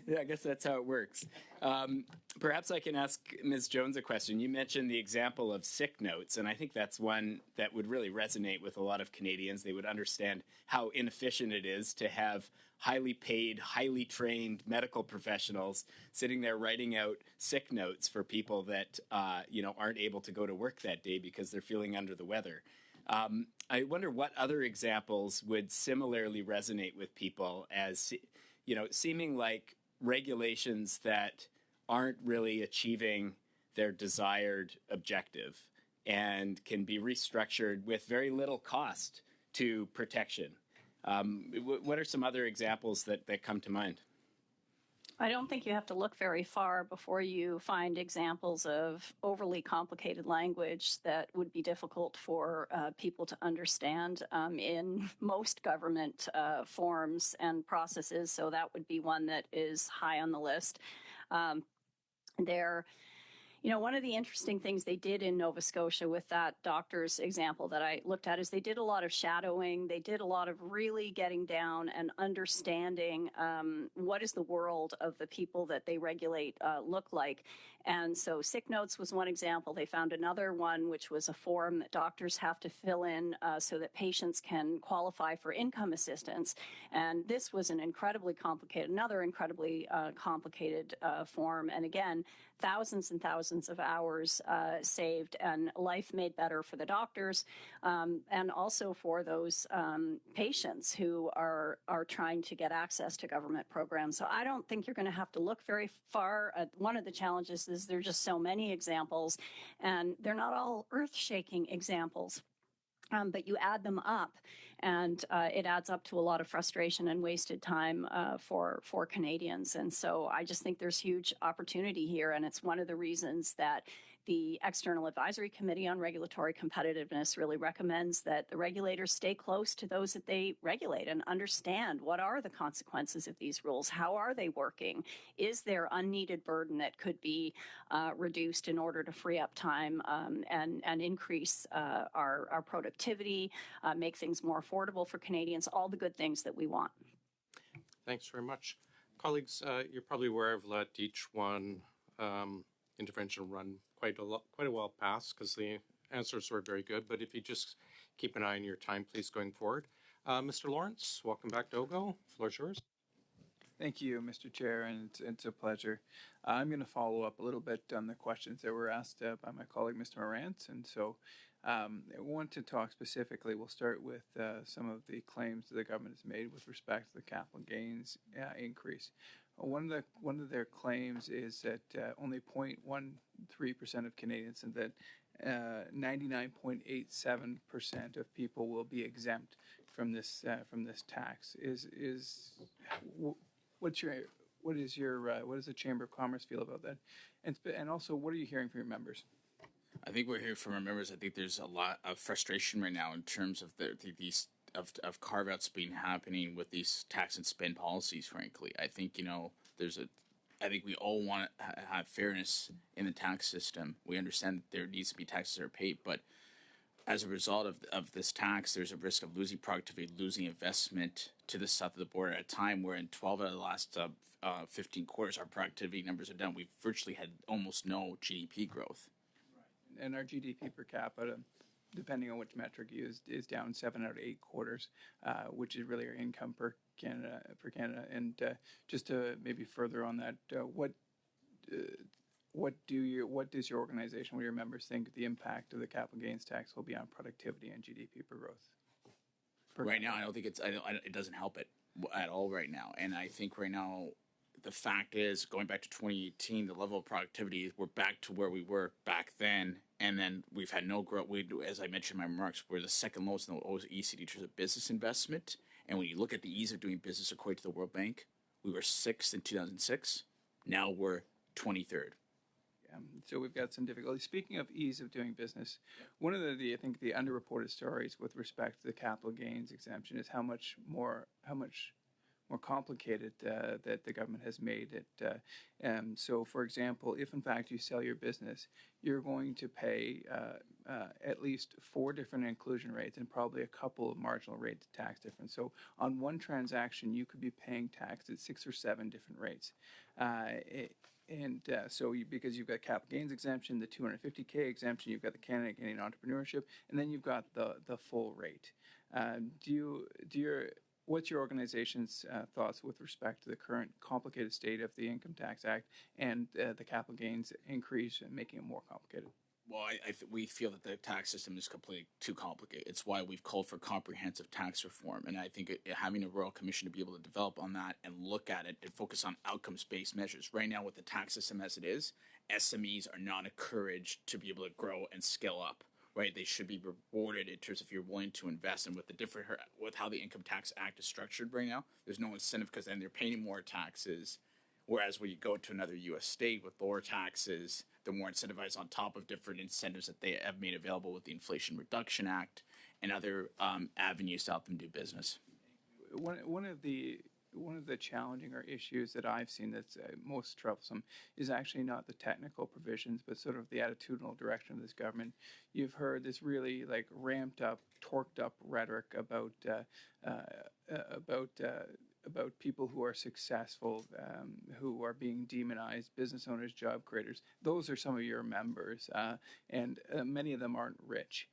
yeah, I guess that's how it works. Perhaps I can ask Ms. Jones a question. You mentioned the example of sick notes, and I think that's one that would really resonate with a lot of Canadians. They would understand how inefficient it is to have highly paid, highly trained medical professionals sitting there writing out sick notes for people that aren't able to go to work that day because they're feeling under the weather. I wonder what other examples would similarly resonate with people as, seeming like regulations that aren't really achieving their desired objective and can be restructured with very little cost to protection. What are some other examples that come to mind? I don't think you have to look very far before you find examples of overly complicated language that would be difficult for people to understand in most government forms and processes. So that would be one that is high on the list. One of the interesting things they did in Nova Scotia with that doctor's example that I looked at is they did a lot of shadowing. They did a lot of really getting down and understanding what is the world of the people that they regulate look like. And so sick notes was one example. They found another one, which was a form that doctors have to fill in so that patients can qualify for income assistance. And this was another incredibly complicated form. And again, thousands and thousands of hours saved and life made better for the doctors and also for those patients who are trying to get access to government programs. So I don't think you're going to have to look very far. One of the challenges is there are just so many examples, and they're not all earth-shaking examples. But you add them up, and it adds up to a lot of frustration and wasted time for Canadians. And so I just think there's huge opportunity here, and it's one of the reasons that the External Advisory Committee on Regulatory Competitiveness really recommends that the regulators stay close to those that they regulate and understand what are the consequences of these rules, how are they working, is there unneeded burden that could be reduced in order to free up time and increase our productivity, make things more affordable for Canadians, all the good things that we want. Thanks very much. Colleagues, you're probably aware I've let each one intervention run quite a while past because the answers were very good. But if you just keep an eye on your time, please, going forward. Mr. Lawrence, welcome back to OGGO. The floor is yours. Thank you, Mr. Chair, and it's a pleasure. I'm going to follow up a little bit on the questions that were asked by my colleague, Mr. Morantz. And so I want to talk specifically, we'll start with some of the claims that the government has made with respect to the capital gains increase. One of their claims is that only 0.13% of Canadians and that 99.87% of people will be exempt from this tax. What's your what is your what does the Chamber of Commerce feel about that? And also, what are you hearing from your members? I think we're hearing from our members. I think there's a lot of frustration right now in terms of these of carve outs being happening with these tax and spend policies. Frankly, I think I think we all want to have fairness in the tax system. We understand that there needs to be taxes that are paid, but as a result of this tax, there's a risk of losing productivity, losing investment to the south of the border at a time where in 12 out of the last 15 quarters, our productivity numbers are down. We've virtually had almost no GDP growth. And our GDP per capita, depending on which metric you use, is down 7 out of 8 quarters, which is really our income per Canada. And just to maybe further on that, what does your organization, what do your members think the impact of the capital gains tax will be on productivity and GDP per growth? Right now, I don't think it doesn't help it at all right now. And I think right now, the fact is, going back to 2018, the level of productivity, we're back to where we were back then. And then we've had no growth. As I mentioned in my remarks, we're the second lowest in the OECD in terms of business investment. And when you look at the ease of doing business according to the World Bank, we were 6th in 2006. Now we're 23rd. So we've got some difficulty. Speaking of ease of doing business, one of I think the underreported stories with respect to the capital gains exemption is how much more complicated that the government has made it. So, for example, if in fact you sell your business, you're going to pay at least 4 different inclusion rates and probably a couple of marginal rates of tax difference. So, on one transaction, you could be paying tax at 6 or 7 different rates. Because you've got capital gains exemption, the 250K exemption, you've got the Canadian entrepreneurship, and then you've got the full rate. What's your organization's thoughts with respect to the current complicated state of the Income Tax Act and the capital gains increase and making it more complicated? Well, we feel that the tax system is completely too complicated. It's why we've called for comprehensive tax reform. And I think having a Royal Commission to be able to develop on that and look at it and focus on outcomes-based measures. Right now, with the tax system as it is, SMEs are not encouraged to be able to grow and scale up. Right, they should be rewarded in terms of if you're willing to invest. And with how the Income Tax Act is structured right now, there's no incentive because then they're paying more taxes. Whereas when you go to another U.S. state with lower taxes, they're more incentivized on top of different incentives that they have made available with the Inflation Reduction Act and other avenues to help them do business. One of the challenging or issues that I've seen that's most troublesome is actually not the technical provisions, but sort of the attitudinal direction of this government. You've heard this really ramped up, torqued up rhetoric about people who are successful, who are being demonized, business owners, job creators. Those are some of your members, and many of them aren't rich.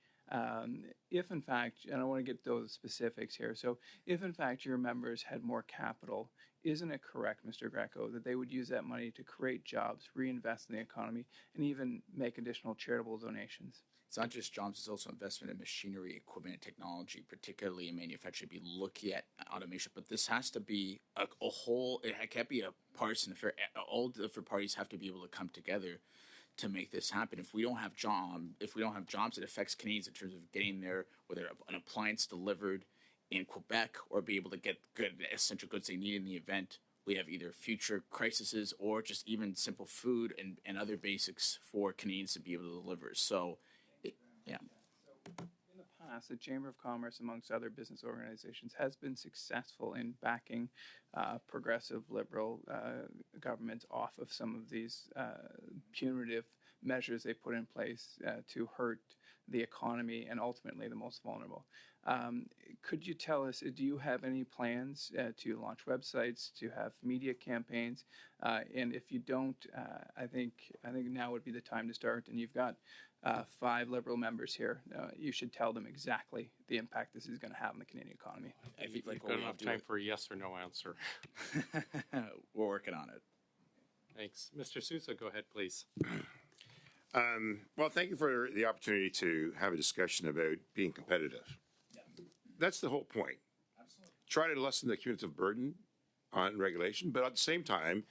If in fact, and I want to get those specifics here, so if in fact your members had more capital, isn't it correct, Mr. Greco, that they would use that money to create jobs, reinvest in the economy, and even make additional charitable donations? It's not just jobs, it's also investment in machinery, equipment, and technology, particularly in manufacturing, be looking at automation. But this has to be a whole, it can't be a partisan affair. All different parties have to be able to come together to make this happen. If we don't have jobs, it affects Canadians in terms of getting there, whether an appliance delivered in Quebec or be able to get good essential goods they need in the event we have either future crises or just even simple food and other basics for Canadians to be able to deliver. So, yeah. In the past, the Chamber of Commerce, amongst other business organizations, has been successful in backing progressive liberal governments off of some of these punitive measures they put in place to hurt the economy and ultimately the most vulnerable. Could you tell us, do you have any plans to launch websites, to have media campaigns? And if you don't, I think now would be the time to start. And you've got 5 Liberal members here. You should tell them exactly the impact this is going to have on the Canadian economy. I think You've got enough time for a yes or no answer. We're working on it. Thanks. Mr. Sousa, go ahead, please. Well, thank you for the opportunity to have a discussion about being competitive. That's the whole point. Absolutely. Try to lessen the cumulative burden on regulation, but at the same time,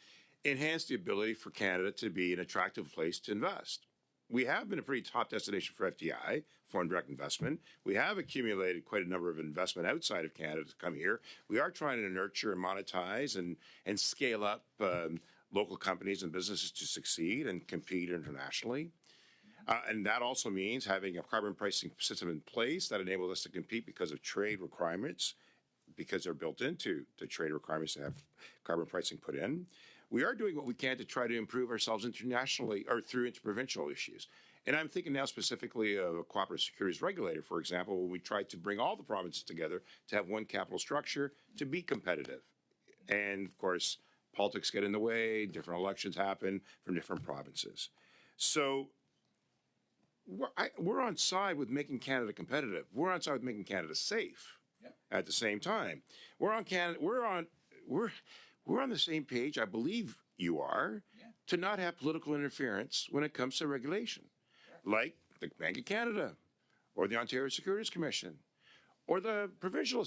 enhance the ability for Canada to be an attractive place to invest. we have been a pretty top destination for FDI, foreign direct investment. We have accumulated quite a number of investment outside of Canada to come here. We are trying to nurture and monetize and scale up local companies and businesses to succeed and compete internationally. And that also means having a carbon pricing system in place that enables us to compete because of trade requirements, because they're built into the trade requirements to have carbon pricing put in. We are doing what we can to try to improve ourselves internationally or through interprovincial issues. And I'm thinking now specifically of a cooperative securities regulator, for example, when we tried to bring all the provinces together to have one capital structure to be competitive. And of course, politics get in the way, different elections happen from different provinces. So we're on side with making Canada competitive. We're on side with making Canada safe. Yep. At the same time. We're on the same page, I believe you are, to not have political interference when it comes to regulation, like the Bank of Canada or the Ontario Securities Commission or the provincial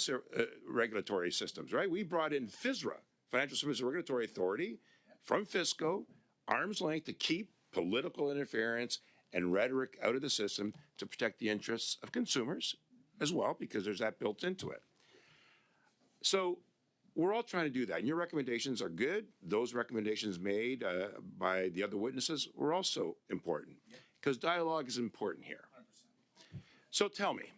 regulatory systems, right? We brought in FSRA, Financial Services Regulatory Authority, from FSCO, arm's length to keep political interference and rhetoric out of the system to protect the interests of consumers as well, because there's that built into it. So we're all trying to do that. And your recommendations are good. Those recommendations made by the other witnesses were also important, because dialogue is important here. 100%. So tell me,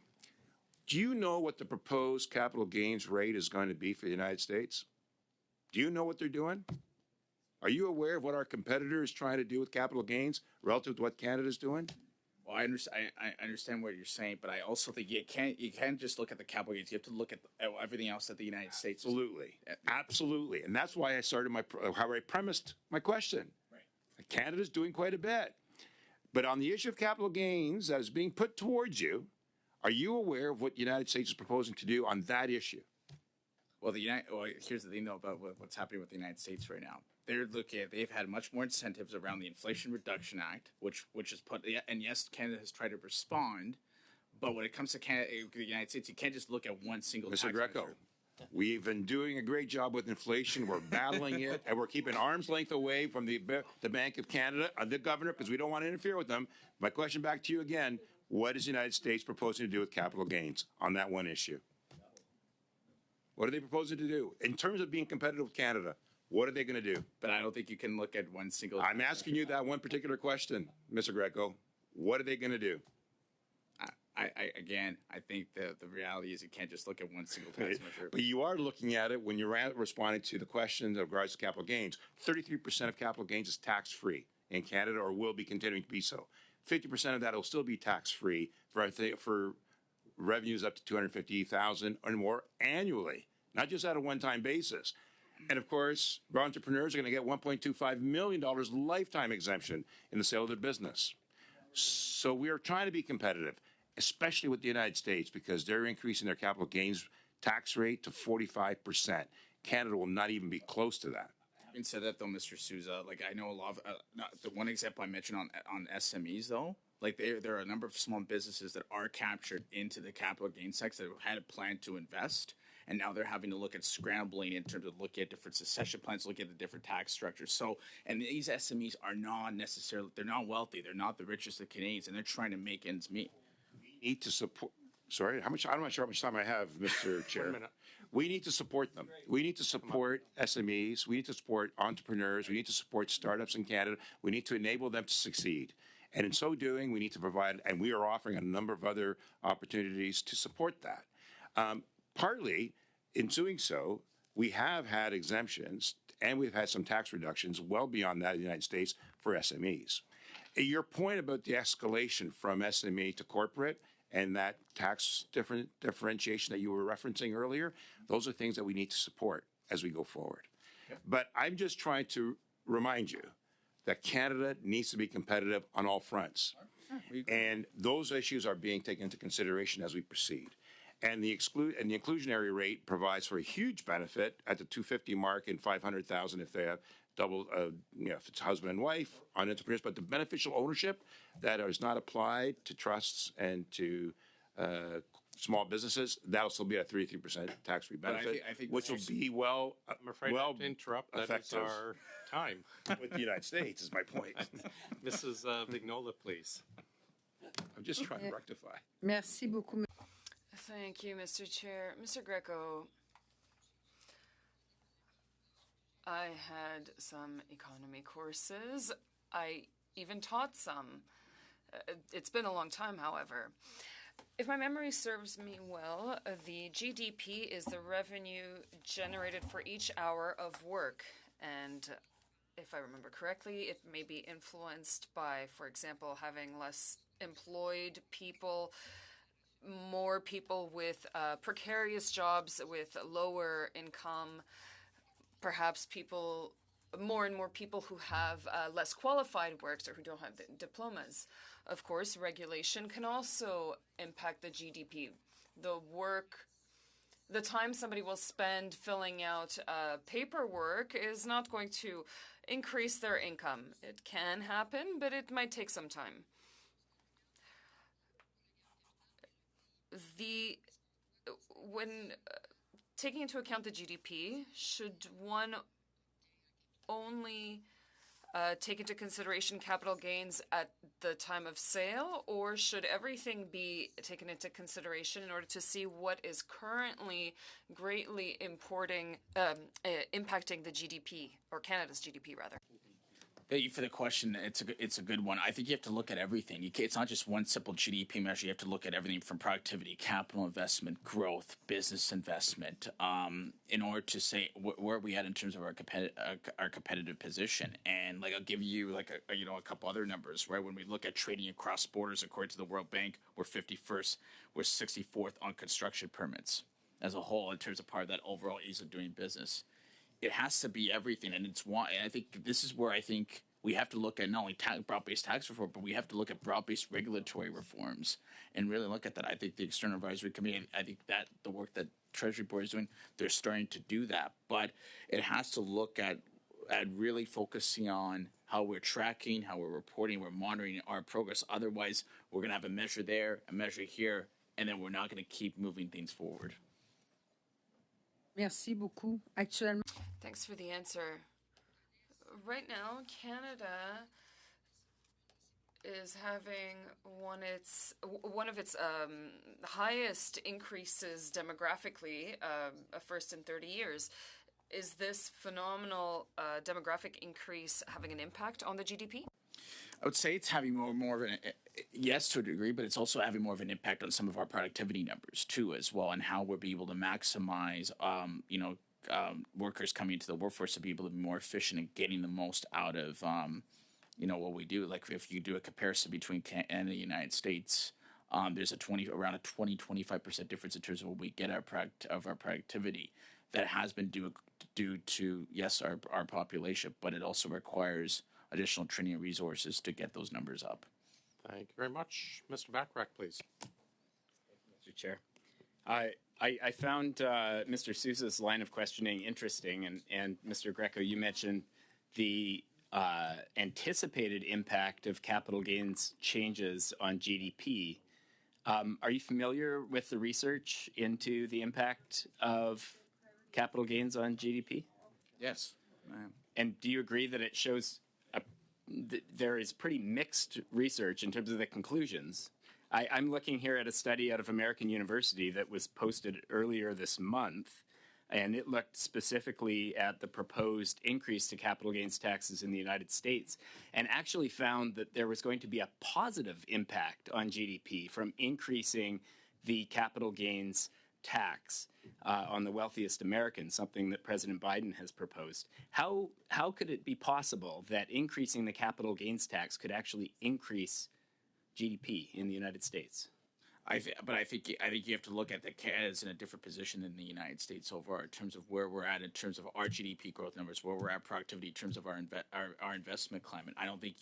do you know what the proposed capital gains rate is going to be for the United States? Do you know what they're doing? Are you aware of what our competitor is trying to do with capital gains relative to what Canada's doing? Well, I understand what you're saying, but I also think you can't just look at the capital gains. You have to look at everything else that the United States. Absolutely, and that's why I started how I premised my question. Right. Canada's doing quite a bit, but on the issue of capital gains that is being put towards you, are you aware of what the United States is proposing to do on that issue? Well, here's the thing though about what's happening with the United States right now. They've had much more incentives around the Inflation Reduction Act, which is put, and yes, Canada has tried to respond, but when it comes to the United States, you can't just look at one single tax measure. We've been doing a great job with inflation. We're battling it, and we're keeping arm's length away from the Bank of Canada, the governor, because we don't want to interfere with them. My question back to you again, what is the United States proposing to do with capital gains on that one issue? What are they proposing to do? In terms of being competitive with Canada, what are they going to do? But I don't think you can look at one single... I'm asking you that one particular question, Mr. Greco. What are they going to do? I think the reality is you can't just look at one single tax measure. But you are looking at it when you're responding to the questions of regards to capital gains. 33% of capital gains is tax-free in Canada, or will be continuing to be so. 50% of that will still be tax-free for revenues up to $250,000 or more annually, not just at a one-time basis. And of course, entrepreneurs are going to get $1.25 million lifetime exemption in the sale of their business. So we are trying to be competitive, especially with the United States, because they're increasing their capital gains tax rate to 45%. Canada will not even be close to that. Having said that, though, Mr. Souza, I know a lot of the one example I mentioned on SMEs, though, there are a number of small businesses that are captured into the capital gains tax that had a plan to invest. And now they're having to look at scrambling in terms of looking at different succession plans, looking at the different tax structures. So, and these SMEs are not necessarily, they're not wealthy. They're not the richest of Canadians, and they're trying to make ends meet. We need to support, sorry, I'm not sure how much time I have, Mr. Chair. 1 minute. We need to support them. We need to support SMEs. We need to support entrepreneurs. We need to support startups in Canada. We need to enable them to succeed. And in so doing, we need to provide, and we are offering a number of other opportunities to support that. Partly, in doing so, we have had exemptions and we've had some tax reductions well beyond that in the United States for SMEs. Your point about the escalation from SME to corporate and that tax differentiation that you were referencing earlier, those are things that we need to support as we go forward. Okay. But I'm just trying to remind you that Canada needs to be competitive on all fronts. And those issues are being taken into consideration as we proceed. And the inclusionary rate provides for a huge benefit at the 250 mark and 500,000 if they have double, if it's husband and wife on entrepreneurs. But the beneficial ownership that is not applied to trusts and to small businesses, that'll still be a 33% tax-free But I benefit, think- I think which will actually- be well, I'm afraid I well have to interrupt. That is effective our time. with the United States, is my point. Mrs. Vignola, please. I'm just trying to rectify. Merci beaucoup. Thank you, Mr. Chair. Mr. Greco, I had some economy courses. I even taught some. It's been a long time, however. If my memory serves me well, the GDP is the revenue generated for each hour of work. And if I remember correctly, it may be influenced by, for example, having less employed people, more people with precarious jobs with lower income, perhaps more and more people who have less qualified works or who don't have diplomas. Of course, regulation can also impact the GDP. The time somebody will spend filling out paperwork is not going to increase their income. It can happen, but it might take some time. When taking into account the GDP, should one only take into consideration capital gains at the time of sale, or should everything be taken into consideration in order to see what is currently greatly impacting the GDP, or Canada's GDP rather? Thank you for the question. It's a good one. I think you have to look at everything. It's not just one simple GDP measure. You have to look at everything from productivity, capital investment, growth, business investment, in order to say where are we at in terms of our competitive position. And like I'll give you like a couple other numbers. Right, when we look at trading across borders, according to the World Bank, we're 51st. We're 64th on construction permits as a whole in terms of part of that overall ease of doing business. It has to be everything, and it's why I think this is where I think we have to look at not only broad-based tax reform, but we have to look at broad-based regulatory reforms and really look at that. I think the External Advisory Committee, I think that the work that Treasury Board is doing, they're starting to do that, but it has to look at really focusing on how we're tracking, how we're reporting, we're monitoring our progress. Otherwise, we're going to have a measure there, a measure here, and then we're not going to keep moving things forward. Merci beaucoup. Actuellement. Thanks for the answer. Right now, Canada is having one of its highest increases demographically, first in 30 years. Is this phenomenal demographic increase having an impact on the GDP? I would say it's having more of an yes to a degree, but it's also having more of an impact on some of our productivity numbers too, as well, and how we'll be able to maximize, workers coming into the workforce to be able to be more efficient and getting the most out of, what we do. Like if you do a comparison between Canada and the United States, there's around a 20-25% difference in terms of what we get our productivity. That has been due to yes our population, but it also requires additional training and resources to get those numbers up. Thank you very much. Mr. Bachrach, please. Mr. Chair. I found Mr. Sousa's line of questioning interesting, and Mr. Greco, you mentioned the anticipated impact of capital gains changes on GDP. Are you familiar with the research into the impact of capital gains on GDP? Yes. And do you agree that it shows there is pretty mixed research in terms of the conclusions? I'm looking here at a study out of American University that was posted earlier this month, and it looked specifically at the proposed increase to capital gains taxes in the United States and actually found that there was going to be a positive impact on GDP from increasing the capital gains tax on the wealthiest Americans, something that President Biden has proposed. How could it be possible that increasing the capital gains tax could actually increase GDP in the United States? I think you have to look at that Canada's in a different position than the United States overall in terms of where we're at in terms of our GDP growth numbers, where we're at productivity in terms of our investment climate. I don't think,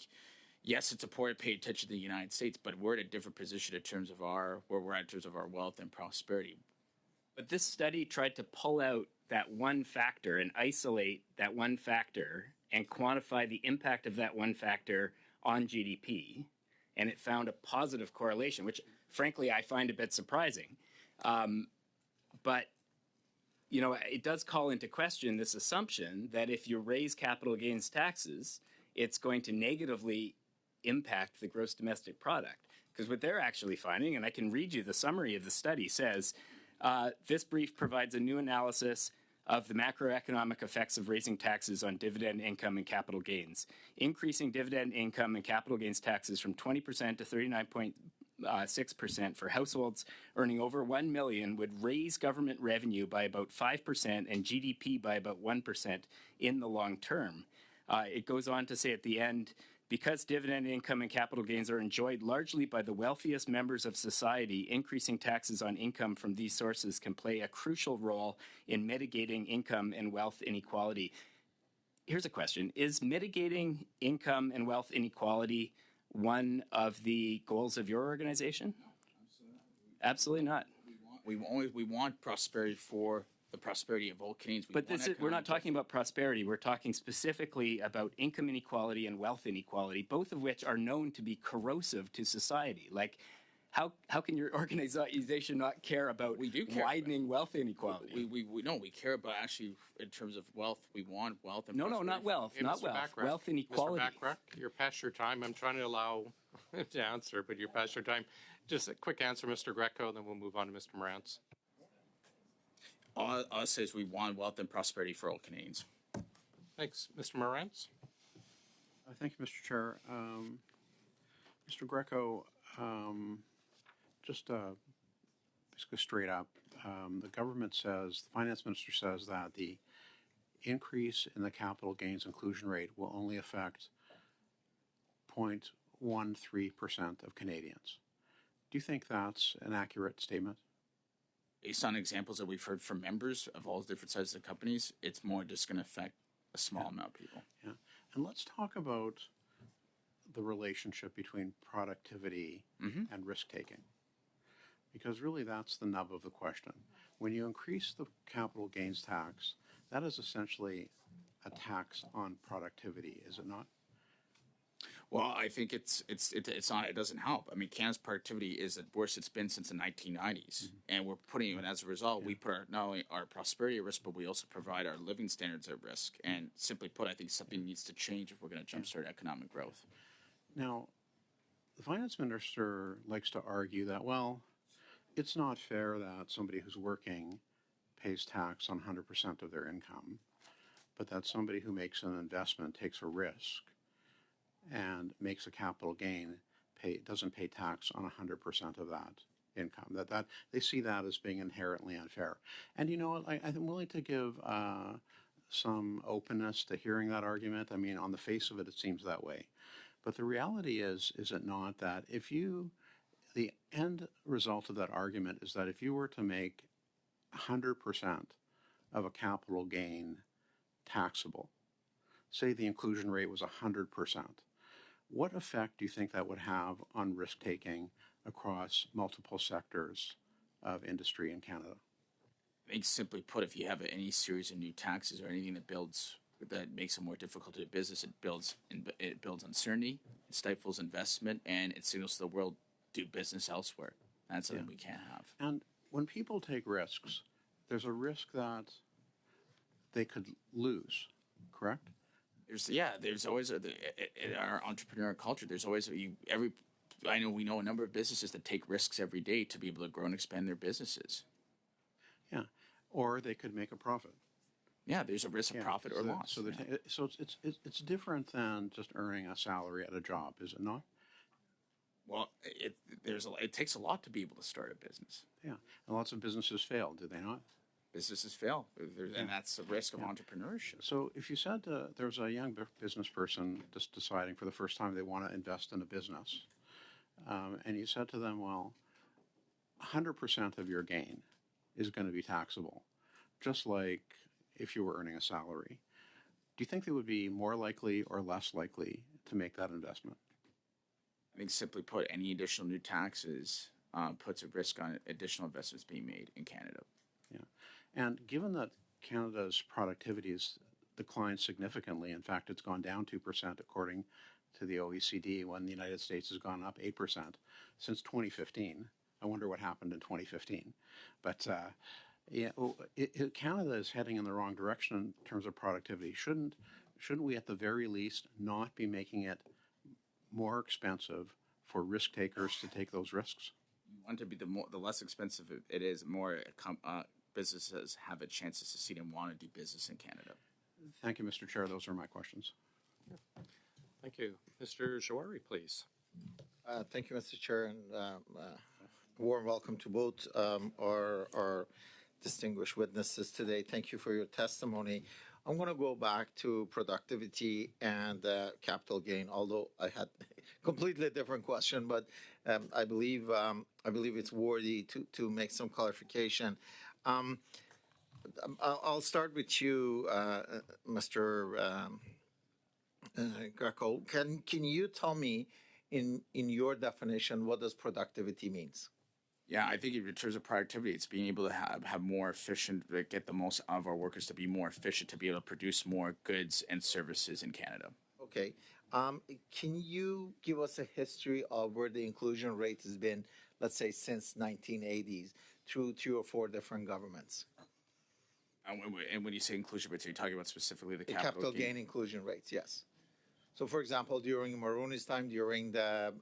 yes, it's important to pay attention to the United States, but we're in a different position in terms of where we're at in terms of our wealth and prosperity. But this study tried to pull out that one factor and isolate that one factor and quantify the impact of that one factor on GDP. And it found a positive correlation, which frankly I find a bit surprising. But you know, it does call into question this assumption that if you raise capital gains taxes, it's going to negatively impact the gross domestic product. Because what they're actually finding, and I can read you the summary of the study, says this brief provides a new analysis of the macroeconomic effects of raising taxes on dividend income and capital gains. Increasing dividend income and capital gains taxes from 20% to 39.6% for households earning over $1 million would raise government revenue by about 5% and GDP by about 1% in the long term. It goes on to say at the end, because dividend income and capital gains are enjoyed largely by the wealthiest members of society, increasing taxes on income from these sources can play a crucial role in mitigating income and wealth inequality. Here's a question. Is mitigating income and wealth inequality one of the goals of your organization? Absolutely not. We want prosperity for the prosperity of all Canadians. But we're not talking about prosperity. We're talking specifically about income inequality and wealth inequality, both of which are known to be corrosive to society. Like, how can your organization not care about widening wealth inequality? We care about actually in terms of wealth. We want wealth and no, not wealth, Hey, not Mr. wealth. Bachrach, Wealth inequality. Mr. Bachrach, you're past your time. I'm trying to allow to answer, but you're past your time. Just a quick answer, Mr. Greco, then we'll move on to Mr. Morantz. All I say is we want wealth and prosperity for all Canadians. Thanks. Mr. Morantz? Thank you, Mr. Chair. Mr. Greco, just basically straight up, the government says, the finance minister says that the increase in the capital gains inclusion rate will only affect 0.13% of Canadians. Do you think that's an accurate statement? Based on examples that we've heard from members of all different sizes of companies, it's more just going to affect a small amount of people. Yeah. And let's talk about the relationship between productivity and risk-taking. Because really that's the nub of the question. When you increase the capital gains tax, that is essentially a tax on productivity, is it not? Well, I think it's not. It doesn't help. I mean, Canada's productivity is the worst it's been since the 1990s, and we're putting, and as a result, we put not only our prosperity at risk, but we also provide our living standards at risk. And simply put, I think something needs to change if we're going to jumpstart economic growth. Now, the finance minister likes to argue that, well, it's not fair that somebody who's working pays tax on 100% of their income, but that somebody who makes an investment takes a risk and makes a capital gain doesn't pay tax on 100% of that income. That they see that as being inherently unfair. And you know what? I'm willing to give some openness to hearing that argument. I mean, on the face of it, it seems that way. But the reality is it not that the end result of that argument is that if you were to make 100% of a capital gain taxable, say the inclusion rate was 100%, what effect do you think that would have on risk-taking across multiple sectors of industry in Canada? I think simply put, if you have any series of new taxes or anything that makes it more difficult to do business, it builds uncertainty, it stifles investment, and it signals to the world do business elsewhere. That's something we can't have. And when people take risks, there's a risk that they could lose, correct? There's always in our entrepreneurial culture. There's always we know a number of businesses that take risks every day to be able to grow and expand their businesses. Yeah, or they could make a profit. Yeah, there's a risk of profit or loss. So it's different than just earning a salary at a job, is it not? Well, it takes a lot to be able to start a business. Yeah, and lots of businesses fail, do they not? Businesses fail, and that's the risk of entrepreneurship. So if you said there's a young business person just deciding for the first time they want to invest in a business, and you said to them, well, 100% of your gain is going to be taxable, just like if you were earning a salary. Do you think they would be more likely or less likely to make that investment? I think simply put, any additional new taxes puts a risk on additional investments being made in Canada. Yeah. And given that Canada's productivity has declined significantly, in fact, it's gone down 2% according to the OECD, when the United States has gone up 8% since 2015. I wonder what happened in 2015. But yeah, Canada is heading in the wrong direction in terms of productivity. Shouldn't we at the very least not be making it more expensive for risk takers to take those risks? You want to be the less expensive it is, more businesses have a chance to succeed and want to do business in Canada. Thank you, Mr. Chair. Those are my questions. Thank you. Mr. Jawari, please. Thank you, Mr. Chair, and warm welcome to both our distinguished witnesses today. Thank you for your testimony. I'm going to go back to productivity and capital gain, although I had a completely different question, but I believe it's worthy to make some clarification. I'll start with you, Mr. Greco. Can you tell me, in your definition, what does productivity means? Yeah, I think in terms of productivity, it's being able to have more efficient, get the most out of our workers to be more efficient, to be able to produce more goods and services in Canada. Okay. Can you give us a history of where the inclusion rate has been, let's say, since 1980s, through 3 or 4 different governments? And when you say inclusion rates, are you talking about specifically the capital gain inclusion rates? Yes. So, for example, during Mulroney's time, during the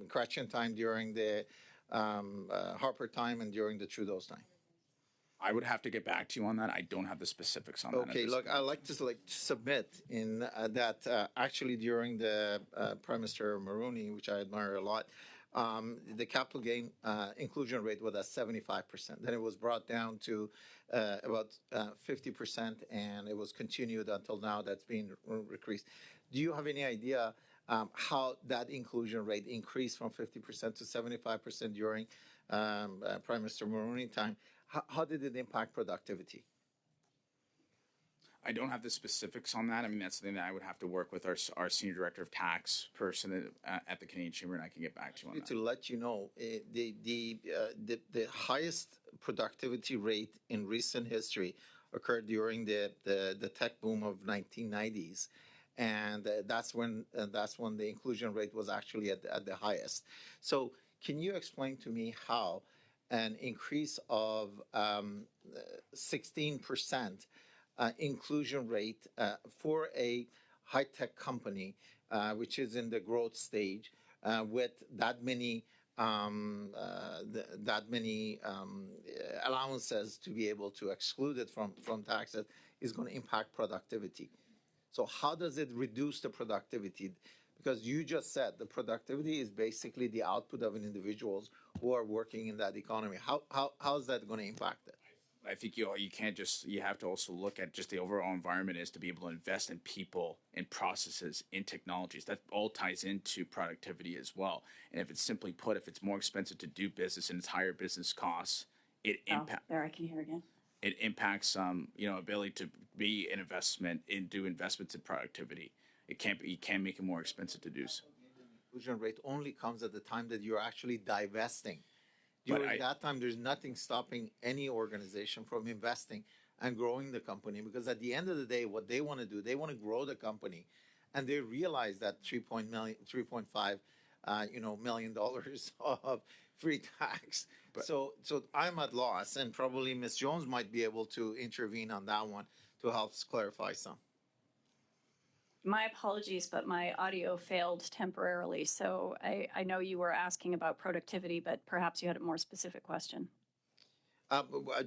Chrétien time, during the Harper time, and during the Trudeau's time. I would have to get back to you on that. I don't have the specifics on that. Okay, look, I'd like to submit in that actually during the Prime Minister Mulroney, which I admire a lot, the capital gain inclusion rate was at 75%. Then it was brought down to about 50%, and it was continued until now. That's been increased. Do you have any idea how that inclusion rate increased from 50% to 75% during Prime Minister Mulroney time? How did it impact productivity? I don't have the specifics on that. I mean, that's something that I would have to work with our senior director of tax person at the Canadian Chamber, and I can get back to you on that. To let you know, the highest productivity rate in recent history occurred during the tech boom of 1990s. And that's when the inclusion rate was actually at the highest. So can you explain to me how an increase of 16% inclusion rate for a high-tech company, which is in the growth stage, with that many allowances to be able to exclude it from taxes, is going to impact productivity? So how does it reduce the productivity? Because you just said the productivity is basically the output of an individuals who are working in that economy. How is that going to impact it? I think you have to also look at just the overall environment is to be able to invest in people, in processes, in technologies. That all ties into productivity as well. And if it's simply put, if it's more expensive to do business and it's higher business costs, it impacts. There, I can hear again. It impacts ability to be an investment and do investments in productivity. You can't make it more expensive to do so. Inclusion rate only comes at the time that you're actually divesting. During that time, there's nothing stopping any organization from investing and growing the company, because at the end of the day, what they want to do, they want to grow the company, and they realize that $3.5 million of free tax. So I'm at loss, and probably Ms. Jones might be able to intervene on that one to help clarify some. My apologies, but my audio failed temporarily. So I know you were asking about productivity, but perhaps you had a more specific question.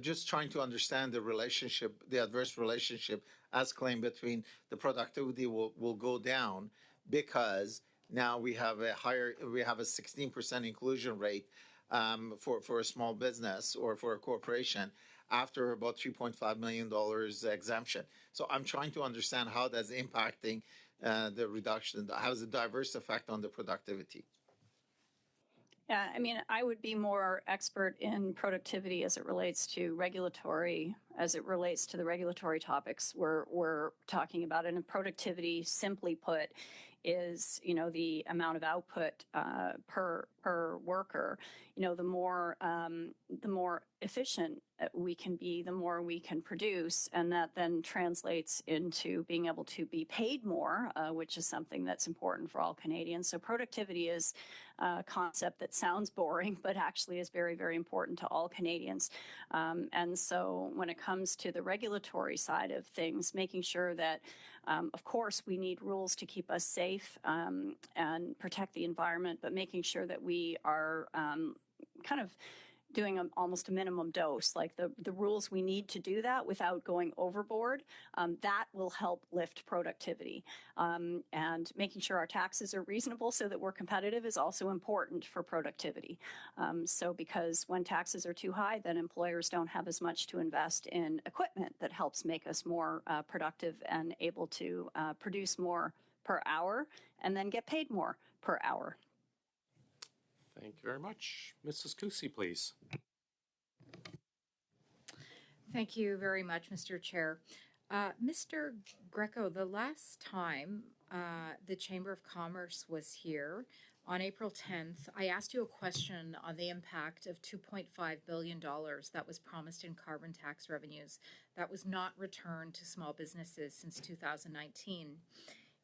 Just trying to understand the relationship, the adverse relationship as claimed between the productivity will go down because now we have a 16% inclusion rate for a small business or for a corporation after about $3.5 million exemption. So I'm trying to understand how that's impacting the reduction. How is the diverse effect on the productivity? Yeah, I mean, I would be more expert in productivity as it relates to regulatory as it relates to the regulatory topics we're talking about. And productivity, simply put, is, you know, the amount of output per worker. You know, the more efficient we can be, the more we can produce, and that then translates into being able to be paid more, which is something that's important for all Canadians. So productivity is a concept that sounds boring, but actually is very, very important to all Canadians. And so when it comes to the regulatory side of things, making sure that, of course, we need rules to keep us safe and protect the environment, but making sure that we are kind of doing almost a minimum dose, like the rules we need to do that without going overboard, that will help lift productivity. And making sure our taxes are reasonable so that we're competitive is also important for productivity. So because when taxes are too high, then employers don't have as much to invest in equipment that helps make us more productive and able to produce more per hour and then get paid more per hour. Thank you very much. Mrs. Kusi, please. Thank you very much, Mr. Chair. Mr. Greco, the last time the Chamber of Commerce was here, on April 10th, I asked you a question on the impact of $2.5 billion that was promised in carbon tax revenues that was not returned to small businesses since 2019.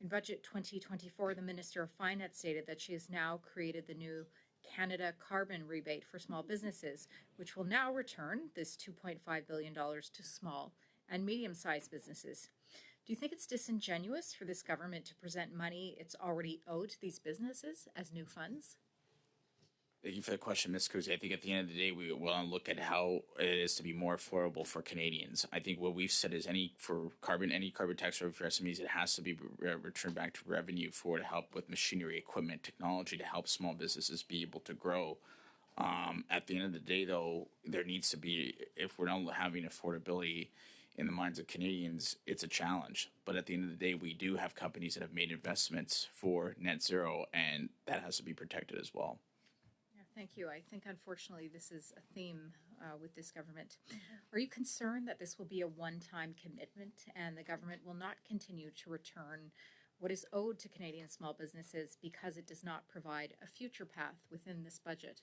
In Budget 2024, the Minister of Finance stated that she has now created the new Canada Carbon Rebate for small businesses, which will now return this $2.5 billion to small and medium-sized businesses. Do you think it's disingenuous for this government to present money it's already owed to these businesses as new funds? Thank you for the question, Ms. Kuzi. I think at the end of the day, we want to look at how it is to be more affordable for Canadians. I think what we've said is any carbon tax revenue for SMEs, it has to be returned back to revenue to help with machinery, equipment, technology to help small businesses be able to grow. At the end of the day, though, there needs to be, if we're not having affordability in the minds of Canadians, it's a challenge. But at the end of the day, we do have companies that have made investments for net zero, and that has to be protected as well. Thank you. I think, unfortunately, this is a theme with this government. Are you concerned that this will be a one-time commitment and the government will not continue to return what is owed to Canadian small businesses because it does not provide a future path within this budget?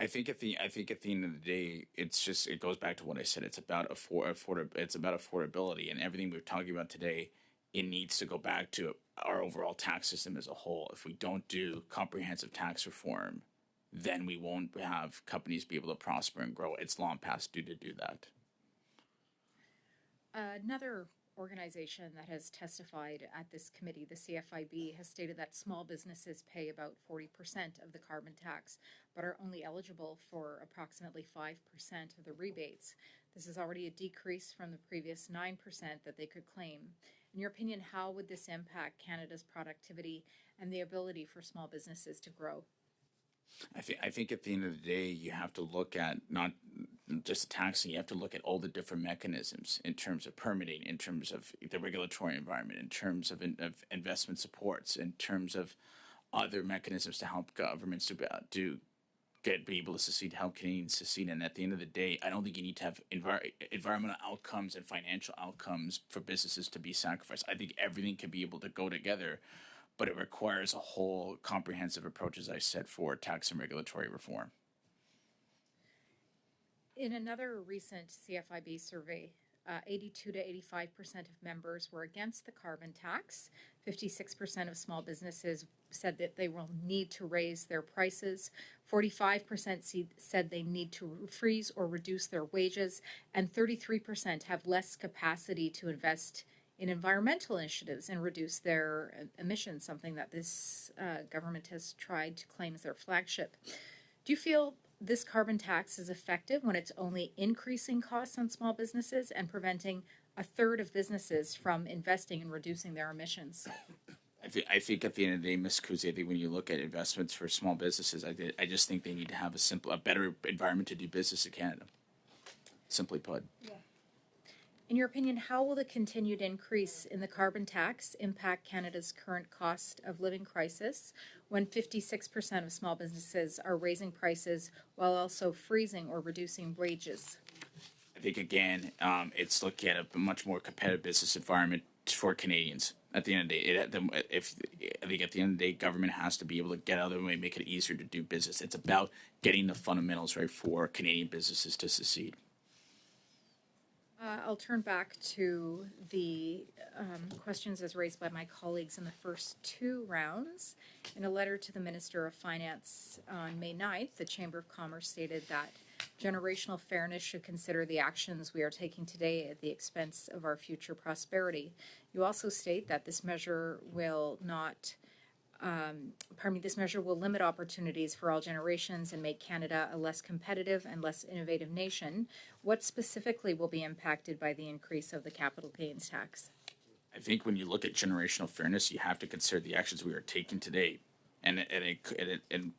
I think at the end of the day, it goes back to what I said. It's about affordability, and everything we're talking about today. It needs to go back to our overall tax system as a whole. If we don't do comprehensive tax reform, then we won't have companies be able to prosper and grow. It's long past due to do that. Another organization that has testified at this committee, the CFIB, has stated that small businesses pay about 40% of the carbon tax, but are only eligible for approximately 5% of the rebates. This is already a decrease from the previous 9% that they could claim. In your opinion, how would this impact Canada's productivity and the ability for small businesses to grow? I think at the end of the day, you have to look at not just taxing, you have to look at all the different mechanisms in terms of permitting, in terms of the regulatory environment, in terms of investment supports, in terms of other mechanisms to help governments be able to succeed, help Canadians succeed. And at the end of the day, I don't think you need to have environmental outcomes and financial outcomes for businesses to be sacrificed. I think everything can be able to go together, but it requires a whole comprehensive approach, as I said, for tax and regulatory reform. In another recent CFIB survey, 82 to 85% of members were against the carbon tax. 56% of small businesses said that they will need to raise their prices. 45% said they need to freeze or reduce their wages. And 33% have less capacity to invest in environmental initiatives and reduce their emissions, something that this government has tried to claim as their flagship. Do you feel this carbon tax is effective when it's only increasing costs on small businesses and preventing a third of businesses from investing and reducing their emissions? I think at the end of the day, Ms. Kuzi, I think when you look at investments for small businesses, I just think they need to have a better environment to do business in Canada, simply put. Yeah. In your opinion, how will the continued increase in the carbon tax impact Canada's current cost of living crisis when 56% of small businesses are raising prices while also freezing or reducing wages? I think again, it's looking at a much more competitive business environment for Canadians. At the end of the day, I think at the end of the day, government has to be able to get out of the way, make it easier to do business. It's about getting the fundamentals right for Canadian businesses to succeed. I'll turn back to the questions as raised by my colleagues in the first two rounds. In a letter to the Minister of Finance on May 9th, the Chamber of Commerce stated that generational fairness should consider the actions we are taking today at the expense of our future prosperity. You also state that this measure will not this measure will limit opportunities for all generations and make Canada a less competitive and less innovative nation. What specifically will be impacted by the increase of the capital gains tax? I think when you look at generational fairness, you have to consider the actions we are taking today. And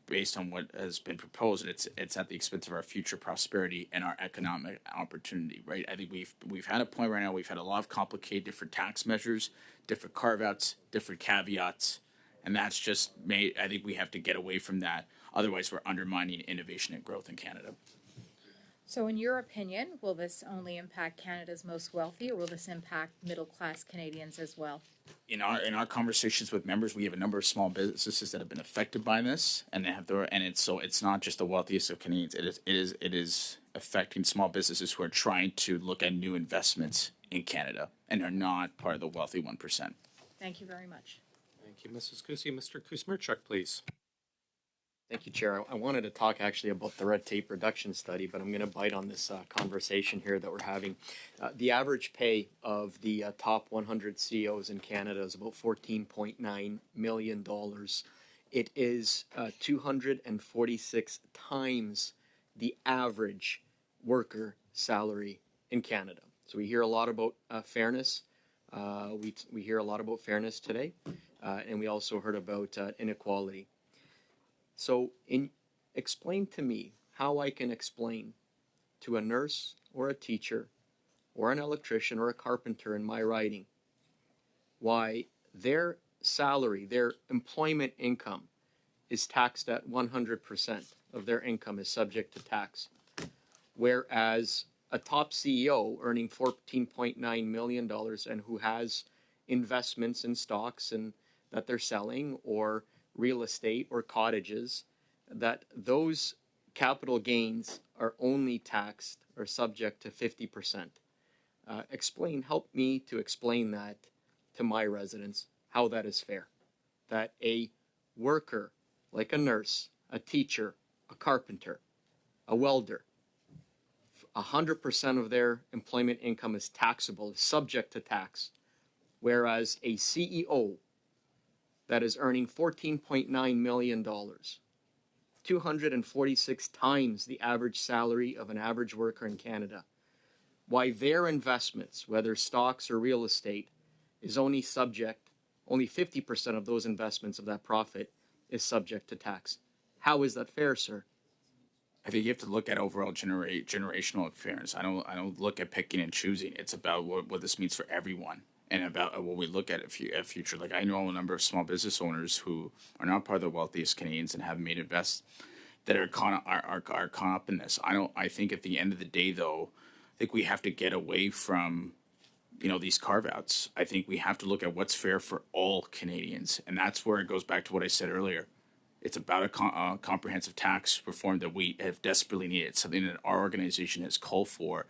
based on what has been proposed, it's at the expense of our future prosperity and our economic opportunity, right? I think we've had a point right now. We've had a lot of complicated different tax measures, different carve-outs, different caveats, and that's just made. I think we have to get away from that. Otherwise, we're undermining innovation and growth in Canada. So, in your opinion, will this only impact Canada's most wealthy, or will this impact middle-class Canadians as well? In our conversations with members, we have a number of small businesses that have been affected by this, and it's not just the wealthiest of Canadians. It is affecting small businesses who are trying to look at new investments in Canada and are not part of the wealthy 1%. Thank you very much. Thank you, Mrs. Kusi. Mr. Kuzmirchuk, please. Thank you, Chair. I wanted to talk actually about the red tape reduction study, but I'm going to bite on this conversation here that we're having. The average pay of the top 100 CEOs in Canada is about $14.9 million. It is 246 times the average worker salary in Canada. So we hear a lot about fairness. We hear a lot about fairness today, and we also heard about inequality. So explain to me how I can explain to a nurse or a teacher or an electrician or a carpenter in my riding why their salary, their employment income is taxed at 100% of their income is subject to tax, whereas a top CEO earning $14.9 million and who has investments in stocks and that they're selling or real estate or cottages, that those capital gains are only taxed or subject to 50%. Help me to explain that to my residents, how that is fair. That a worker, like a nurse, a teacher, a carpenter, a welder, 100% of their employment income is taxable, is subject to tax, whereas a CEO that is earning $14.9 million, 246 times the average salary of an average worker in Canada, why their investments, whether stocks or real estate, is only 50% of those investments of that profit is subject to tax. How is that fair, sir? I think you have to look at overall generational fairness. I don't look at picking and choosing. It's about what this means for everyone. And about what we look at a future. Like I know a number of small business owners who are not part of the wealthiest Canadians and have made investments that are caught up in this. I think at the end of the day, though, I think we have to get away from, these carve-outs. I think we have to look at what's fair for all Canadians, and that's where it goes back to what I said earlier. It's about a comprehensive tax reform that we have desperately needed. Something that our organization has called for,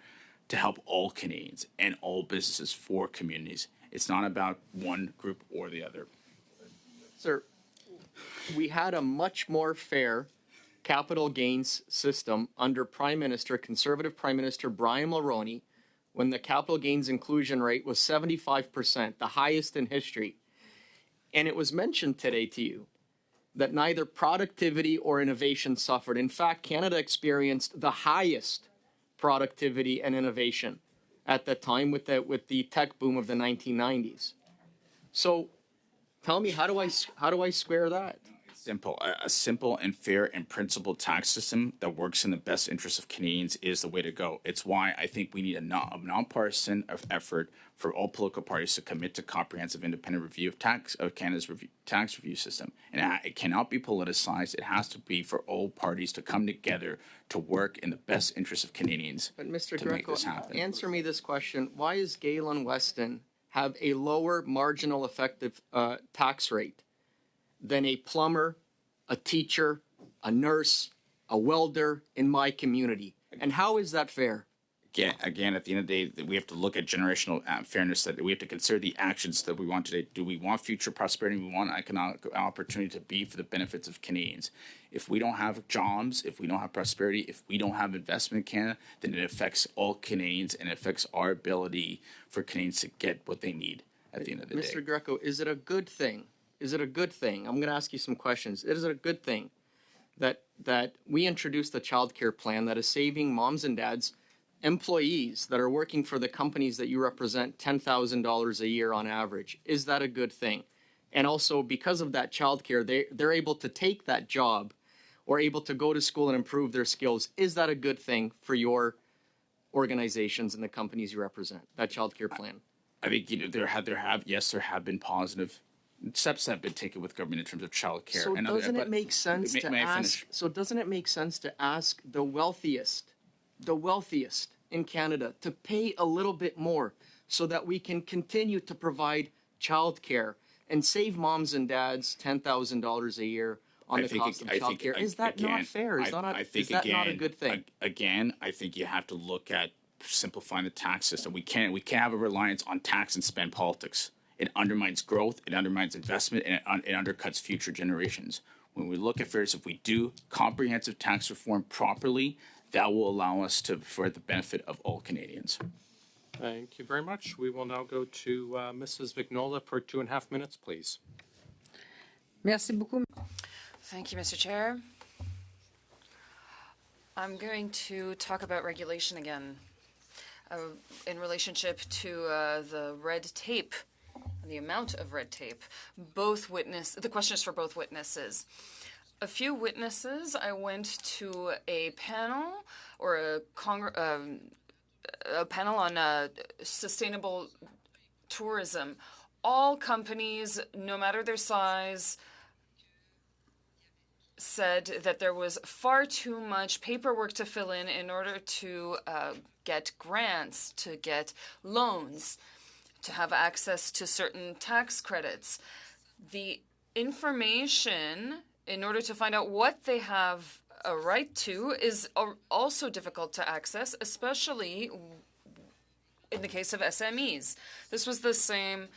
to help all Canadians and all businesses for communities. It's not about one group or the other. Sir, we had a much more fair capital gains system under Conservative Prime Minister Brian Mulroney, when the capital gains inclusion rate was 75%, the highest in history. And it was mentioned today to you that neither productivity or innovation suffered. In fact, Canada experienced the highest productivity and innovation at that time with the tech boom of the 1990s. So tell me, how do I square that? Simple. A simple and fair and principled tax system that works in the best interest of Canadians is the way to go. It's why I think we need a nonpartisan effort for all political parties to commit to comprehensive independent review of Canada's tax review system. And it cannot be politicized. It has to be for all parties to come together to work in the best interest of Canadians. But Mr. to make Greco, this happen. answer me this question. Why is Galen Weston have a lower marginal effective tax rate than a plumber, a teacher, a nurse, a welder in my community? And how is that fair? Again, at the end of the day, we have to look at generational fairness, that we have to consider the actions that we want today. Do we want future prosperity? We want economic opportunity to be for the benefits of Canadians. If we don't have jobs, if we don't have prosperity, if we don't have investment in Canada, then it affects all Canadians and it affects our ability for Canadians to get what they need at the end of the day. Mr. Greco, is it a good thing? Is it a good thing? I'm going to ask you some questions. Is it a good thing that we introduced the child care plan that is saving moms and dads, employees that are working for the companies that you represent, $10,000 a year on average? Is that a good thing? And also, because of that child care, they're able to take that job or able to go to school and improve their skills. Is that a good thing for your organizations and the companies you represent, that child care plan? I think there have been positive steps that have been taken with government in terms of child care. So doesn't it make sense to ask? So doesn't it make sense to ask the wealthiest in Canada to pay a little bit more so that we can continue to provide child care and save moms and dads $10,000 a year on the cost of child care? Is that not fair? Is that not a good thing? Again, I think you have to look at simplifying the tax system. We can't have a reliance on tax and spend politics. It undermines growth, it undermines investment, and it undercuts future generations. When we look at fairness, if we do comprehensive tax reform properly, that will allow us to for the benefit of all Canadians. Thank you very much. We will now go to Mrs. Vignola for 2.5 minutes, please. Merci beaucoup. Thank you, Mr. Chair. I'm going to talk about regulation again in relationship to the red tape, the amount of red tape. The question is for both witnesses. A few witnesses, I went to a panel or a panel on sustainable tourism. All companies, no matter their size, said that there was far too much paperwork to fill in order to get grants, to get loans, to have access to certain tax credits. The information in order to find out what they have a right to is also difficult to access, especially in the case of SMEs. This was the same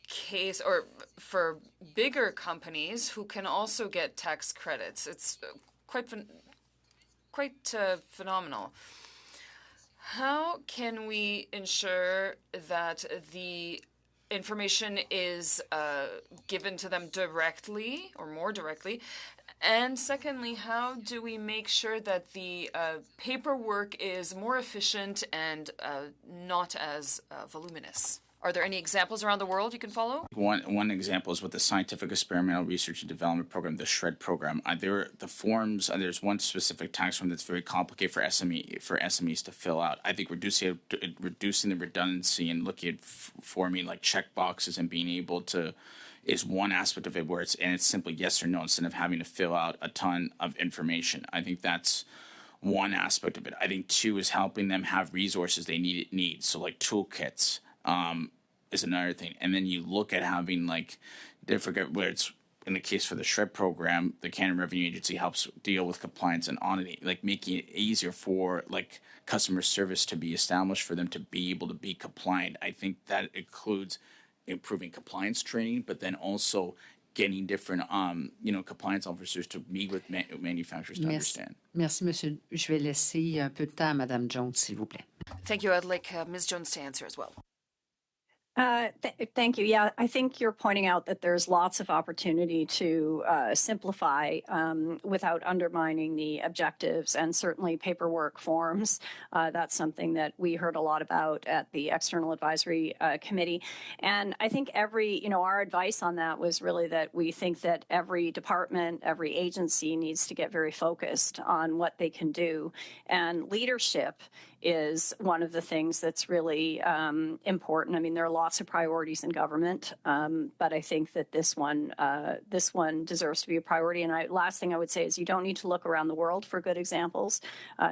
case, or for bigger companies who can also get tax credits. It's quite phenomenal. How can we ensure that the information is given to them directly or more directly? And secondly, how do we make sure that the paperwork is more efficient and not as voluminous? Are there any examples around the world you can follow? One example is with the Scientific Experimental Research and Development Program, the SHRED program. There's one specific tax form that's very complicated for SMEs to fill out. I think reducing the redundancy and looking at forming like check boxes and being able to is one aspect of it where it's simply yes or no instead of having to fill out a ton of information. I think that's one aspect of it. I think two is helping them have resources they need. So like toolkits. Is another thing. And then you look at having different, where it's in the case for the SHRED program, the Canada Revenue Agency helps deal with compliance and auditing, making it easier for customer service to be established for them to be able to be compliant. I think that includes improving compliance training, but then also getting different, compliance officers to meet with manufacturers to understand. Merci, monsieur. Je vais laisser un peu de temps à Madame Jones, s'il vous plaît. Thank you. I'd like Ms. Jones to answer as well. Thank you. Yeah, I think you're pointing out that there's lots of opportunity to simplify without undermining the objectives, and certainly paperwork forms. That's something that we heard a lot about at the External Advisory Committee. And I think our advice on that was really that we think that every department, every agency needs to get very focused on what they can do. And leadership is one of the things that's really important. I mean, there are lots of priorities in government, but I think that this one deserves to be a priority. And last thing I would say is you don't need to look around the world for good examples.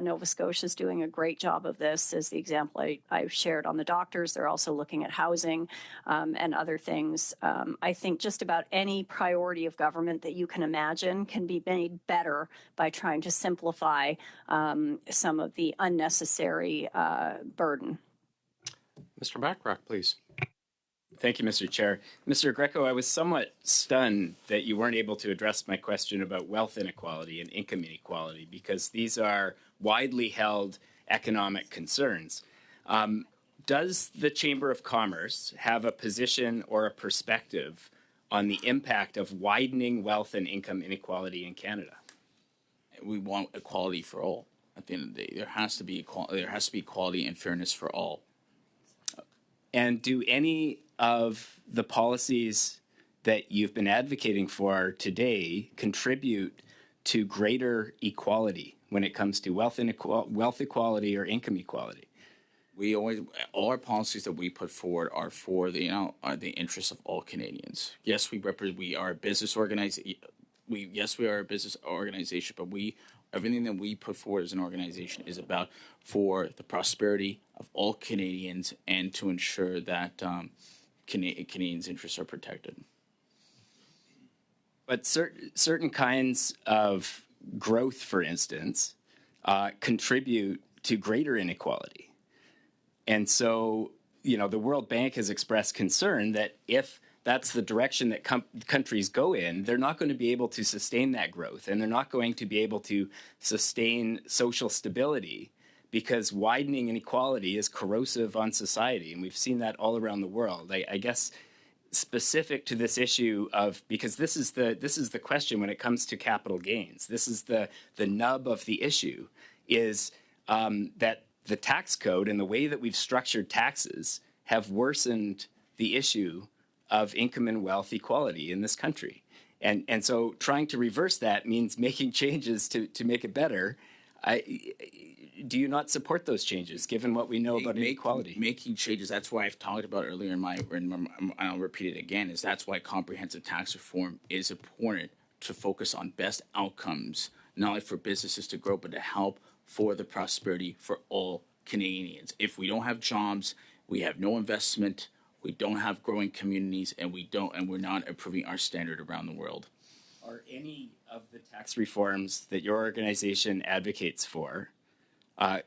Nova Scotia is doing a great job of this, as the example I've shared on the doctors. They're also looking at housing and other things. I think just about any priority of government that you can imagine can be made better by trying to simplify some of the unnecessary burden. Mr. Bachrach, please. Thank you, Mr. Chair. Mr. Greco, I was somewhat stunned that you weren't able to address my question about wealth inequality and income inequality, because these are widely held economic concerns. Does the Chamber of Commerce have a position or a perspective on the impact of widening wealth and income inequality in Canada? We want equality for all. At the end of the day, there has to be equality and fairness for all. And do any of the policies that you've been advocating for today contribute to greater equality when it comes to wealth equality or income equality? All our policies that we put forward are for the interests of all Canadians. Yes, we are a business organization. We are a business organization, but everything that we put forward as an organization is about for the prosperity of all Canadians and to ensure that Canadians' interests are protected. But certain kinds of growth, for instance, contribute to greater inequality. And so, the World Bank has expressed concern that if that's the direction that countries go in, they're not going to be able to sustain that growth, and they're not going to be able to sustain social stability, because widening inequality is corrosive on society, and we've seen that all around the world. I guess specific to this issue of, because this is the question when it comes to capital gains. This is the nub of the issue, is that the tax code and the way that we've structured taxes have worsened the issue of income and wealth equality in this country. And so trying to reverse that means making changes to make it better. Do you not support those changes, given what we know about inequality? Making changes, that's why I've talked about earlier and I'll repeat it again, is that's why comprehensive tax reform is important, to focus on best outcomes, not only for businesses to grow, but to help for the prosperity for all Canadians. If we don't have jobs, we have no investment, we don't have growing communities, and we're not improving our standard around the world. Are any of the tax reforms that your organization advocates for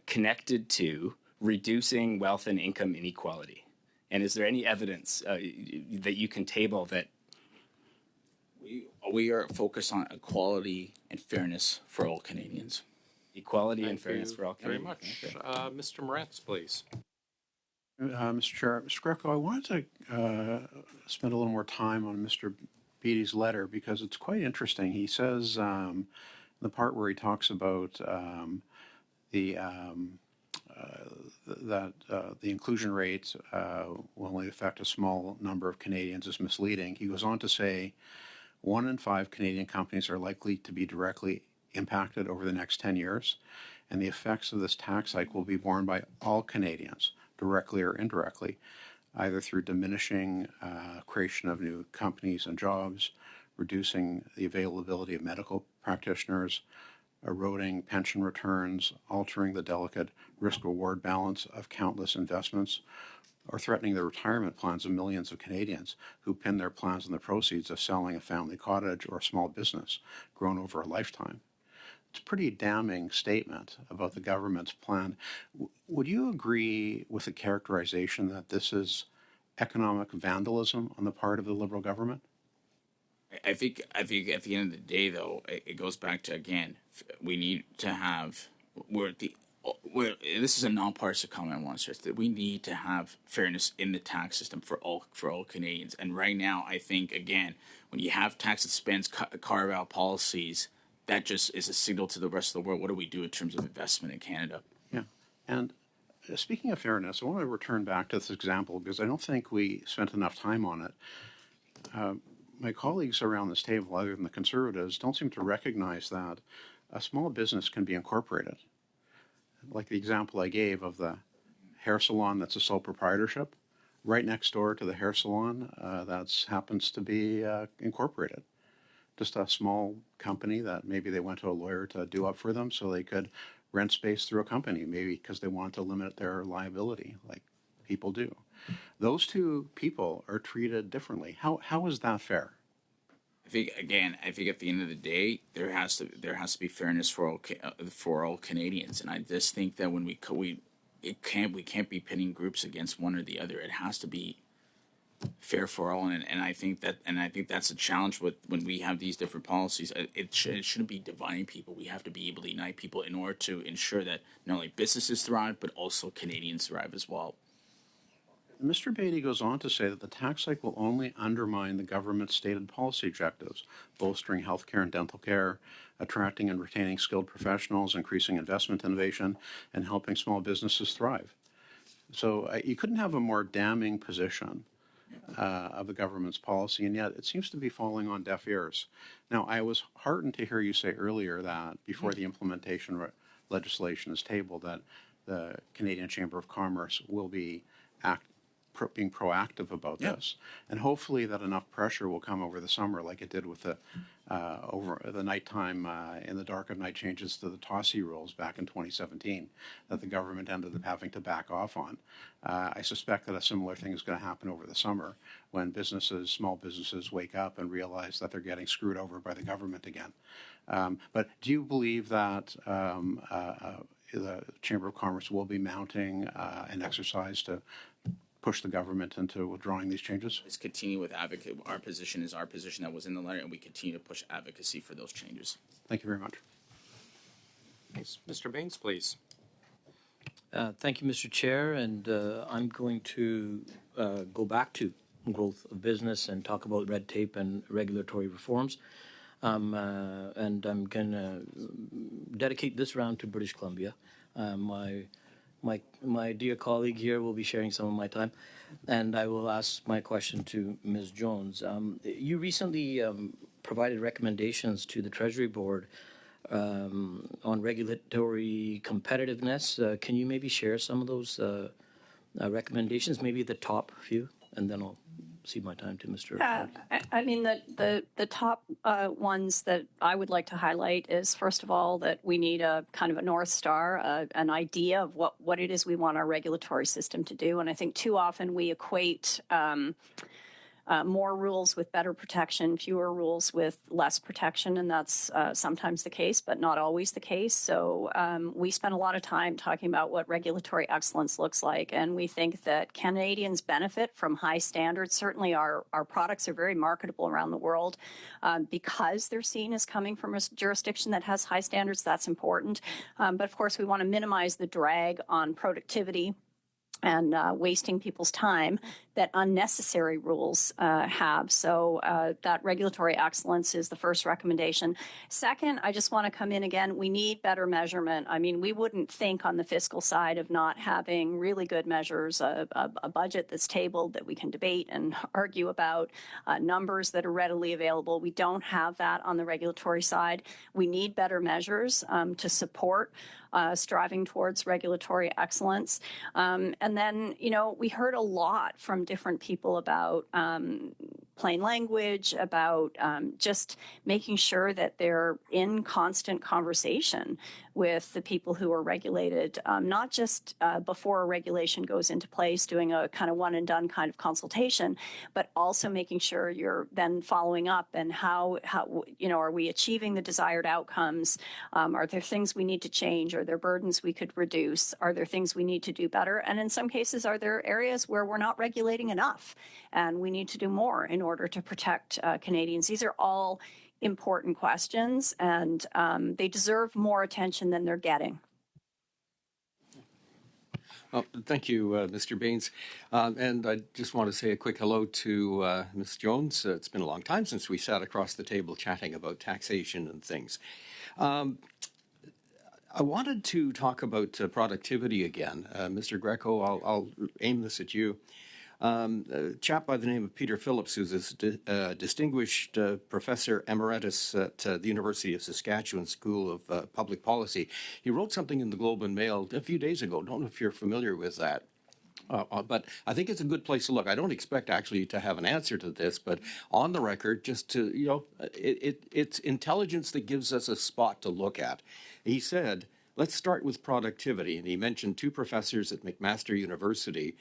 connected to reducing wealth and income inequality? And is there any evidence that you can table that? We are focused on equality and fairness for all Canadians. Equality and fairness for all Canadians. Very much. Mr. Morantz, please. Mr. Chair, Mr. Greco, I wanted to spend a little more time on Mr. Beatty's letter, because it's quite interesting. He says the part where he talks about that the inclusion rate will only affect a small number of Canadians is misleading. He goes on to say 1 in 5 Canadian companies are likely to be directly impacted over the next 10 years, and the effects of this tax hike will be borne by all Canadians, directly or indirectly, either through diminishing creation of new companies and jobs, reducing the availability of medical practitioners, eroding pension returns, altering the delicate risk-reward balance of countless investments, or threatening the retirement plans of millions of Canadians who pin their plans on the proceeds of selling a family cottage or a small business grown over a lifetime. It's a pretty damning statement about the government's plan. Would you agree with the characterization that this is economic vandalism on the part of the Liberal government? I think at the end of the day, though, it goes back to, again, we need to have, well, this is a nonpartisan comment I want to stress that we need to have fairness in the tax system for all Canadians. And right now, I think again, when you have tax expense carve out policies, that just is a signal to the rest of the world. What do we do in terms of investment in Canada? Yeah. And speaking of fairness, I want to return back to this example because I don't think we spent enough time on it. My colleagues around this table, other than the Conservatives, don't seem to recognize that a small business can be incorporated. Like the example I gave of the hair salon that's a sole proprietorship, right next door to the hair salon that happens to be incorporated. Just a small company that maybe they went to a lawyer to do up for them so they could rent space through a company, maybe because they want to limit their liability like people do. Those two people are treated differently. How is that fair? I think at the end of the day, there has to be fairness for all Canadians, and I just think that when we can't be pitting groups against one or the other. It has to be fair for all, and I think that's a challenge with when we have these different policies. It shouldn't be dividing people. We have to be able to unite people in order to ensure that not only businesses thrive but also Canadians thrive as well. Mr. Beatty goes on to say that the tax hike will only undermine the government's stated policy objectives, bolstering healthcare and dental care, attracting and retaining skilled professionals, increasing investment innovation, and helping small businesses thrive. So you couldn't have a more damning position of the government's policy, and yet it seems to be falling on deaf ears. Now, I was heartened to hear you say earlier that before the implementation legislation is tabled, that the Canadian Chamber of Commerce will be being proactive about this, and hopefully that enough pressure will come over the summer, like it did with the over the nighttime in the dark of night changes to the TOSI rules back in 2017, that the government ended up having to back off on. I suspect that a similar thing is going to happen over the summer when small businesses wake up and realize that they're getting screwed over by the government again. But do you believe that the Chamber of Commerce will be mounting an exercise to push the government into withdrawing these changes? Let's continue with advocate. Our position is our position that was in the letter, and we continue to push advocacy for those changes. Thank you very much. Thanks. Mr. Baines, please. Thank you, Mr. Chair, and I'm going to go back to growth of business and talk about red tape and regulatory reforms. And I'm going to dedicate this round to British Columbia. My dear colleague here will be sharing some of my time, and I will ask my question to Ms. Jones. You recently provided recommendations to the Treasury Board on regulatory competitiveness. Can you maybe share some of those recommendations, maybe the top few, and then I'll cede my time to Mr. I mean, the top ones that I would like to highlight is, first of all, that we need a kind of a North Star, an idea of what it is we want our regulatory system to do. And I think too often we equate more rules with better protection, fewer rules with less protection, and that's sometimes the case, but not always the case. So we spend a lot of time talking about what regulatory excellence looks like, and we think that Canadians benefit from high standards. Certainly our products are very marketable around the world because they're seen as coming from a jurisdiction that has high standards. That's important. But of course, we want to minimize the drag on productivity and wasting people's time that unnecessary rules have. So that regulatory excellence is the first recommendation. Second, I just want to come in again, we need better measurement. I mean, we wouldn't think on the fiscal side of not having really good measures, a budget that's tabled that we can debate and argue about, numbers that are readily available. We don't have that on the regulatory side. We need better measures to support striving towards regulatory excellence. And then, we heard a lot from different people about plain language, about just making sure that they're in constant conversation with the people who are regulated, not just before a regulation goes into place, doing a kind of one and done kind of consultation, but also making sure you're then following up and how are we achieving the desired outcomes? Are there things we need to change? Are there burdens we could reduce? Are there things we need to do better? And in some cases, are there areas where we're not regulating enough and we need to do more in order to protect Canadians? These are all important questions, and they deserve more attention than they're getting. Oh, thank you, Mr. Baines. And I just want to say a quick hello to Ms. Jones. It's been a long time since we sat across the table chatting about taxation and things. I wanted to talk about productivity again. Mr. Greco, I'll aim this at you. A chap by the name of Peter Phillips, who's a distinguished professor emeritus at the University of Saskatchewan School of Public Policy. He wrote something in the Globe and Mail a few days ago. Don't know if you're familiar with that. But I think it's a good place to look. I don't expect actually to have an answer to this, but on the record, just to, it's intelligence that gives us a spot to look at. He said, let's start with productivity. And he mentioned two professors at McMaster University.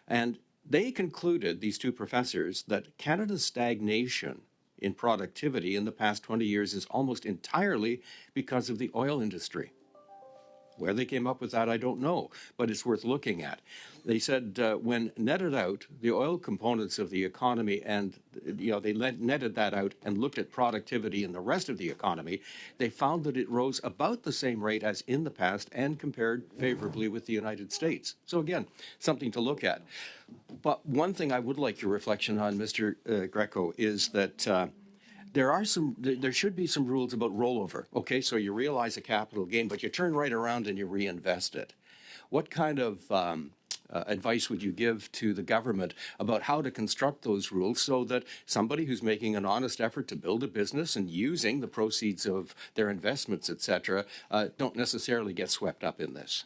And they concluded, these two professors, that Canada's stagnation in productivity in the past 20 years is almost entirely because of the oil industry. Where they came up with that, I don't know, but it's worth looking at. They said when netted out, the oil components of the economy, and they netted that out and looked at productivity in the rest of the economy, they found that it rose about the same rate as in the past and compared favorably with the United States. So again, something to look at. But one thing I would like your reflection on, Mr. Greco, is that there should be some rules about rollover. Okay, so you realize a capital gain, but you turn right around and you reinvest it. What kind of advice would you give to the government about how to construct those rules so that somebody who's making an honest effort to build a business and using the proceeds of their investments, et cetera, don't necessarily get swept up in this?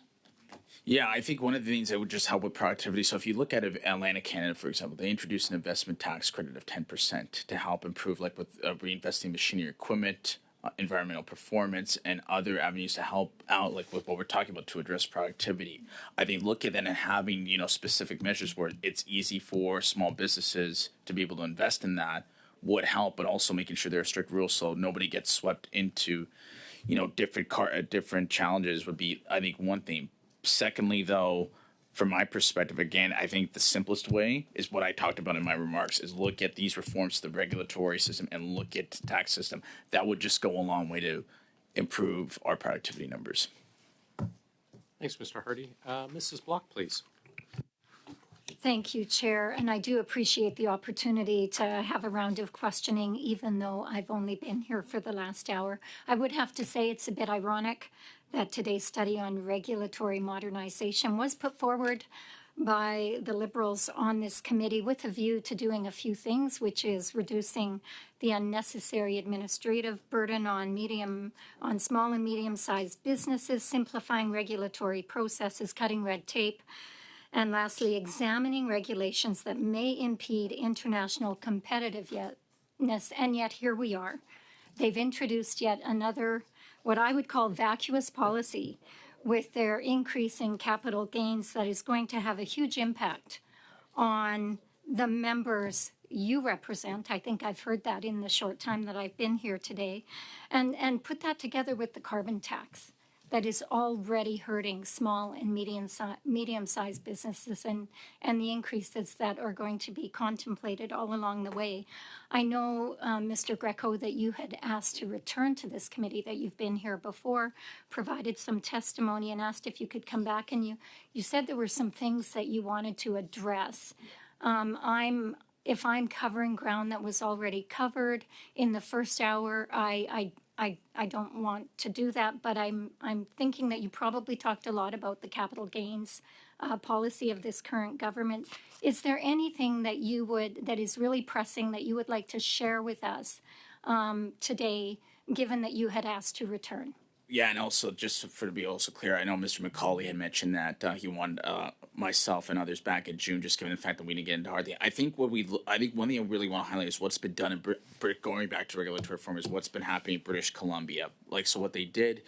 Yeah, I think one of the things that would just help with productivity. So if you look at Atlantic Canada, for example, they introduced an investment tax credit of 10% to help improve, like with reinvesting machinery equipment, environmental performance, and other avenues to help out, like with what we're talking about to address productivity. I think look at that and having, specific measures where it's easy for small businesses to be able to invest in that would help, but also making sure there are strict rules so nobody gets swept into, different challenges would be, I think, one thing. Secondly, though, from my perspective, again, I think the simplest way is what I talked about in my remarks, is look at these reforms to the regulatory system and look at the tax system. That would just go a long way to improve our productivity numbers. Thanks, Mr. Hardy. Mrs. Block, please. Thank you, Chair, and I do appreciate the opportunity to have a round of questioning, even though I've only been here for the last hour. I would have to say it's a bit ironic that today's study on regulatory modernization was put forward by the Liberals on this committee with a view to doing a few things, which is reducing the unnecessary administrative burden on small and medium-sized businesses, simplifying regulatory processes, cutting red tape, and lastly, examining regulations that may impede international competitiveness. And yet here we are. They've introduced yet another, what I would call vacuous policy, with their increase in capital gains that is going to have a huge impact on the members you represent. I think I've heard that in the short time that I've been here today. And put that together with the carbon tax that is already hurting small and medium-sized businesses and the increases that are going to be contemplated all along the way. I know, Mr. Greco, that you had asked to return to this committee, that you've been here before, provided some testimony and asked if you could come back, and you said there were some things that you wanted to address. If I'm covering ground that was already covered in the first hour, I don't want to do that, but I'm thinking that you probably talked a lot about the capital gains policy of this current government. Is there anything that that is really pressing that you would like to share with us today, given that you had asked to return? Yeah, and also just to be also clear, I know Mr. McCauley had mentioned that he wanted myself and others back in June, just given the fact that we didn't get into hardly. I think one thing I really want to highlight is what's been done in going back to regulatory reform is what's been happening in British Columbia. So what they did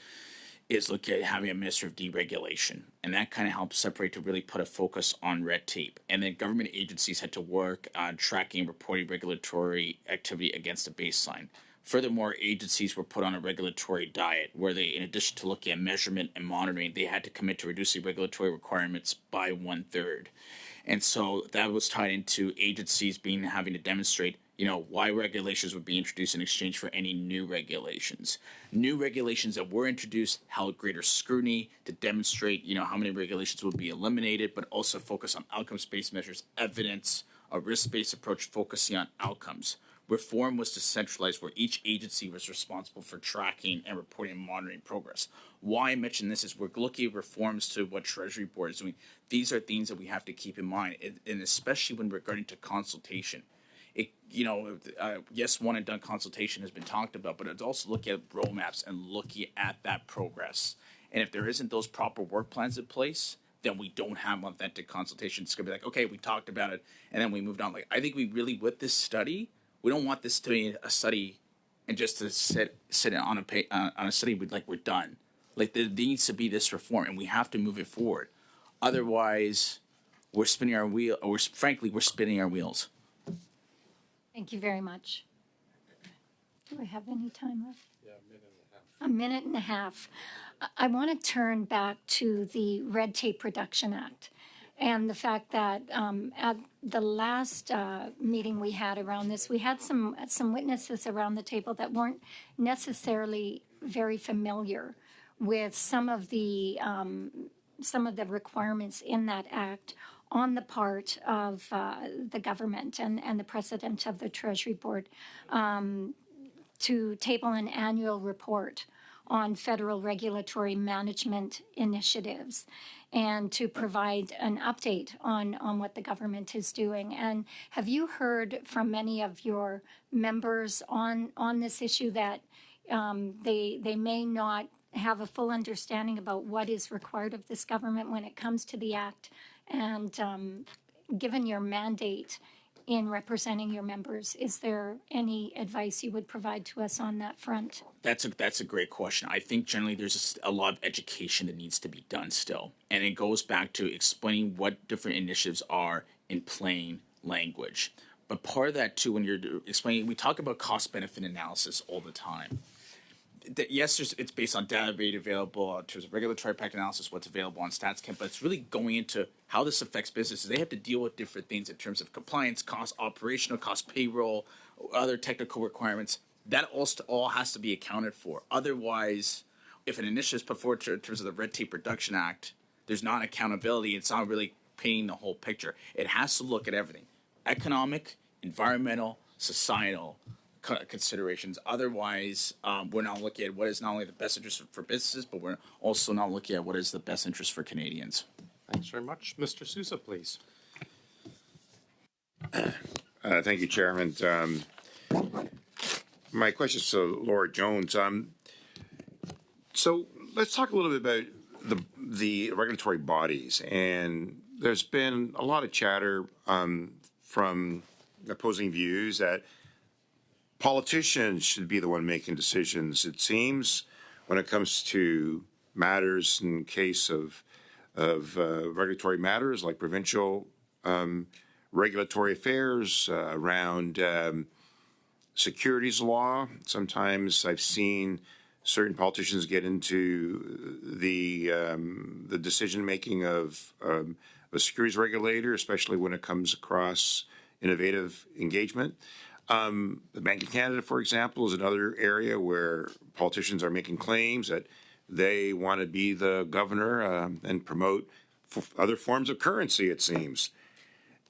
is look at having a minister of deregulation, and that kind of helped separate to really put a focus on red tape. And then government agencies had to work on tracking and reporting regulatory activity against a baseline. Furthermore, agencies were put on a regulatory diet where they, in addition to looking at measurement and monitoring, they had to commit to reducing regulatory requirements by 1/3. And so that was tied into agencies having to demonstrate why regulations would be introduced in exchange for any new regulations. New regulations that were introduced held greater scrutiny to demonstrate, how many regulations would be eliminated, but also focus on outcomes-based measures, evidence, a risk-based approach focusing on outcomes. Reform was decentralized where each agency was responsible for tracking and reporting and monitoring progress. Why I mention this is we're looking at reforms to what Treasury Board is doing. These are things that we have to keep in mind, and especially when regarding to consultation. Yes, one and done consultation has been talked about, but it's also looking at roadmaps and looking at that progress. And if there isn't those proper work plans in place, then we don't have authentic consultation. It's gonna be like, okay, we talked about it, and then we moved on. Like, I think we really, with this study, we don't want this to be a study and just to sit on a study with like we're done. Like there needs to be this reform, and we have to move it forward. Otherwise, we're spinning our wheel. Or we're spinning our wheels. Thank you very much. Do I have any time left? Yeah, a minute and a half. I want to turn back to the Red Tape Reduction Act and the fact that at the last meeting we had around this, we had some witnesses around the table that weren't necessarily very familiar with some of the requirements in that act on the part of the government and the president of the Treasury Board to table an annual report on federal regulatory management initiatives and to provide an update on what the government is doing. And have you heard from many of your members on this issue that they may not have a full understanding about what is required of this government when it comes to the act? And given your mandate in representing your members, is there any advice you would provide to us on that front? That's a great question. I think generally there's a lot of education that needs to be done still. And it goes back to explaining what different initiatives are in plain language. But part of that too, when you're explaining, we talk about cost-benefit analysis all the time. Yes, it's based on data made available in terms of regulatory impact analysis, what's available on StatsCan, but it's really going into how this affects businesses. They have to deal with different things in terms of compliance, cost, operational cost, payroll, other technical requirements. That all has to be accounted for. Otherwise, if an initiative is put forward in terms of the Red Tape Reduction Act, there's not accountability. It's not really painting the whole picture. It has to look at everything: economic, environmental, societal considerations. Otherwise, we're not looking at what is not only the best interest for businesses, but we're also not looking at what is the best interest for Canadians. Thanks very much. Mr. Sousa, please. Thank you, Chairman. My question is to Laura Jones. So let's talk a little bit about the regulatory bodies. And there's been a lot of chatter from opposing views that politicians should be the one making decisions. It seems when it comes to matters in case of regulatory matters like provincial regulatory affairs around securities law. Sometimes I've seen certain politicians get into the decision making of a securities regulator, especially when it comes across innovative engagement. The Bank of Canada, for example, is another area where politicians are making claims that they want to be the governor and promote other forms of currency, it seems.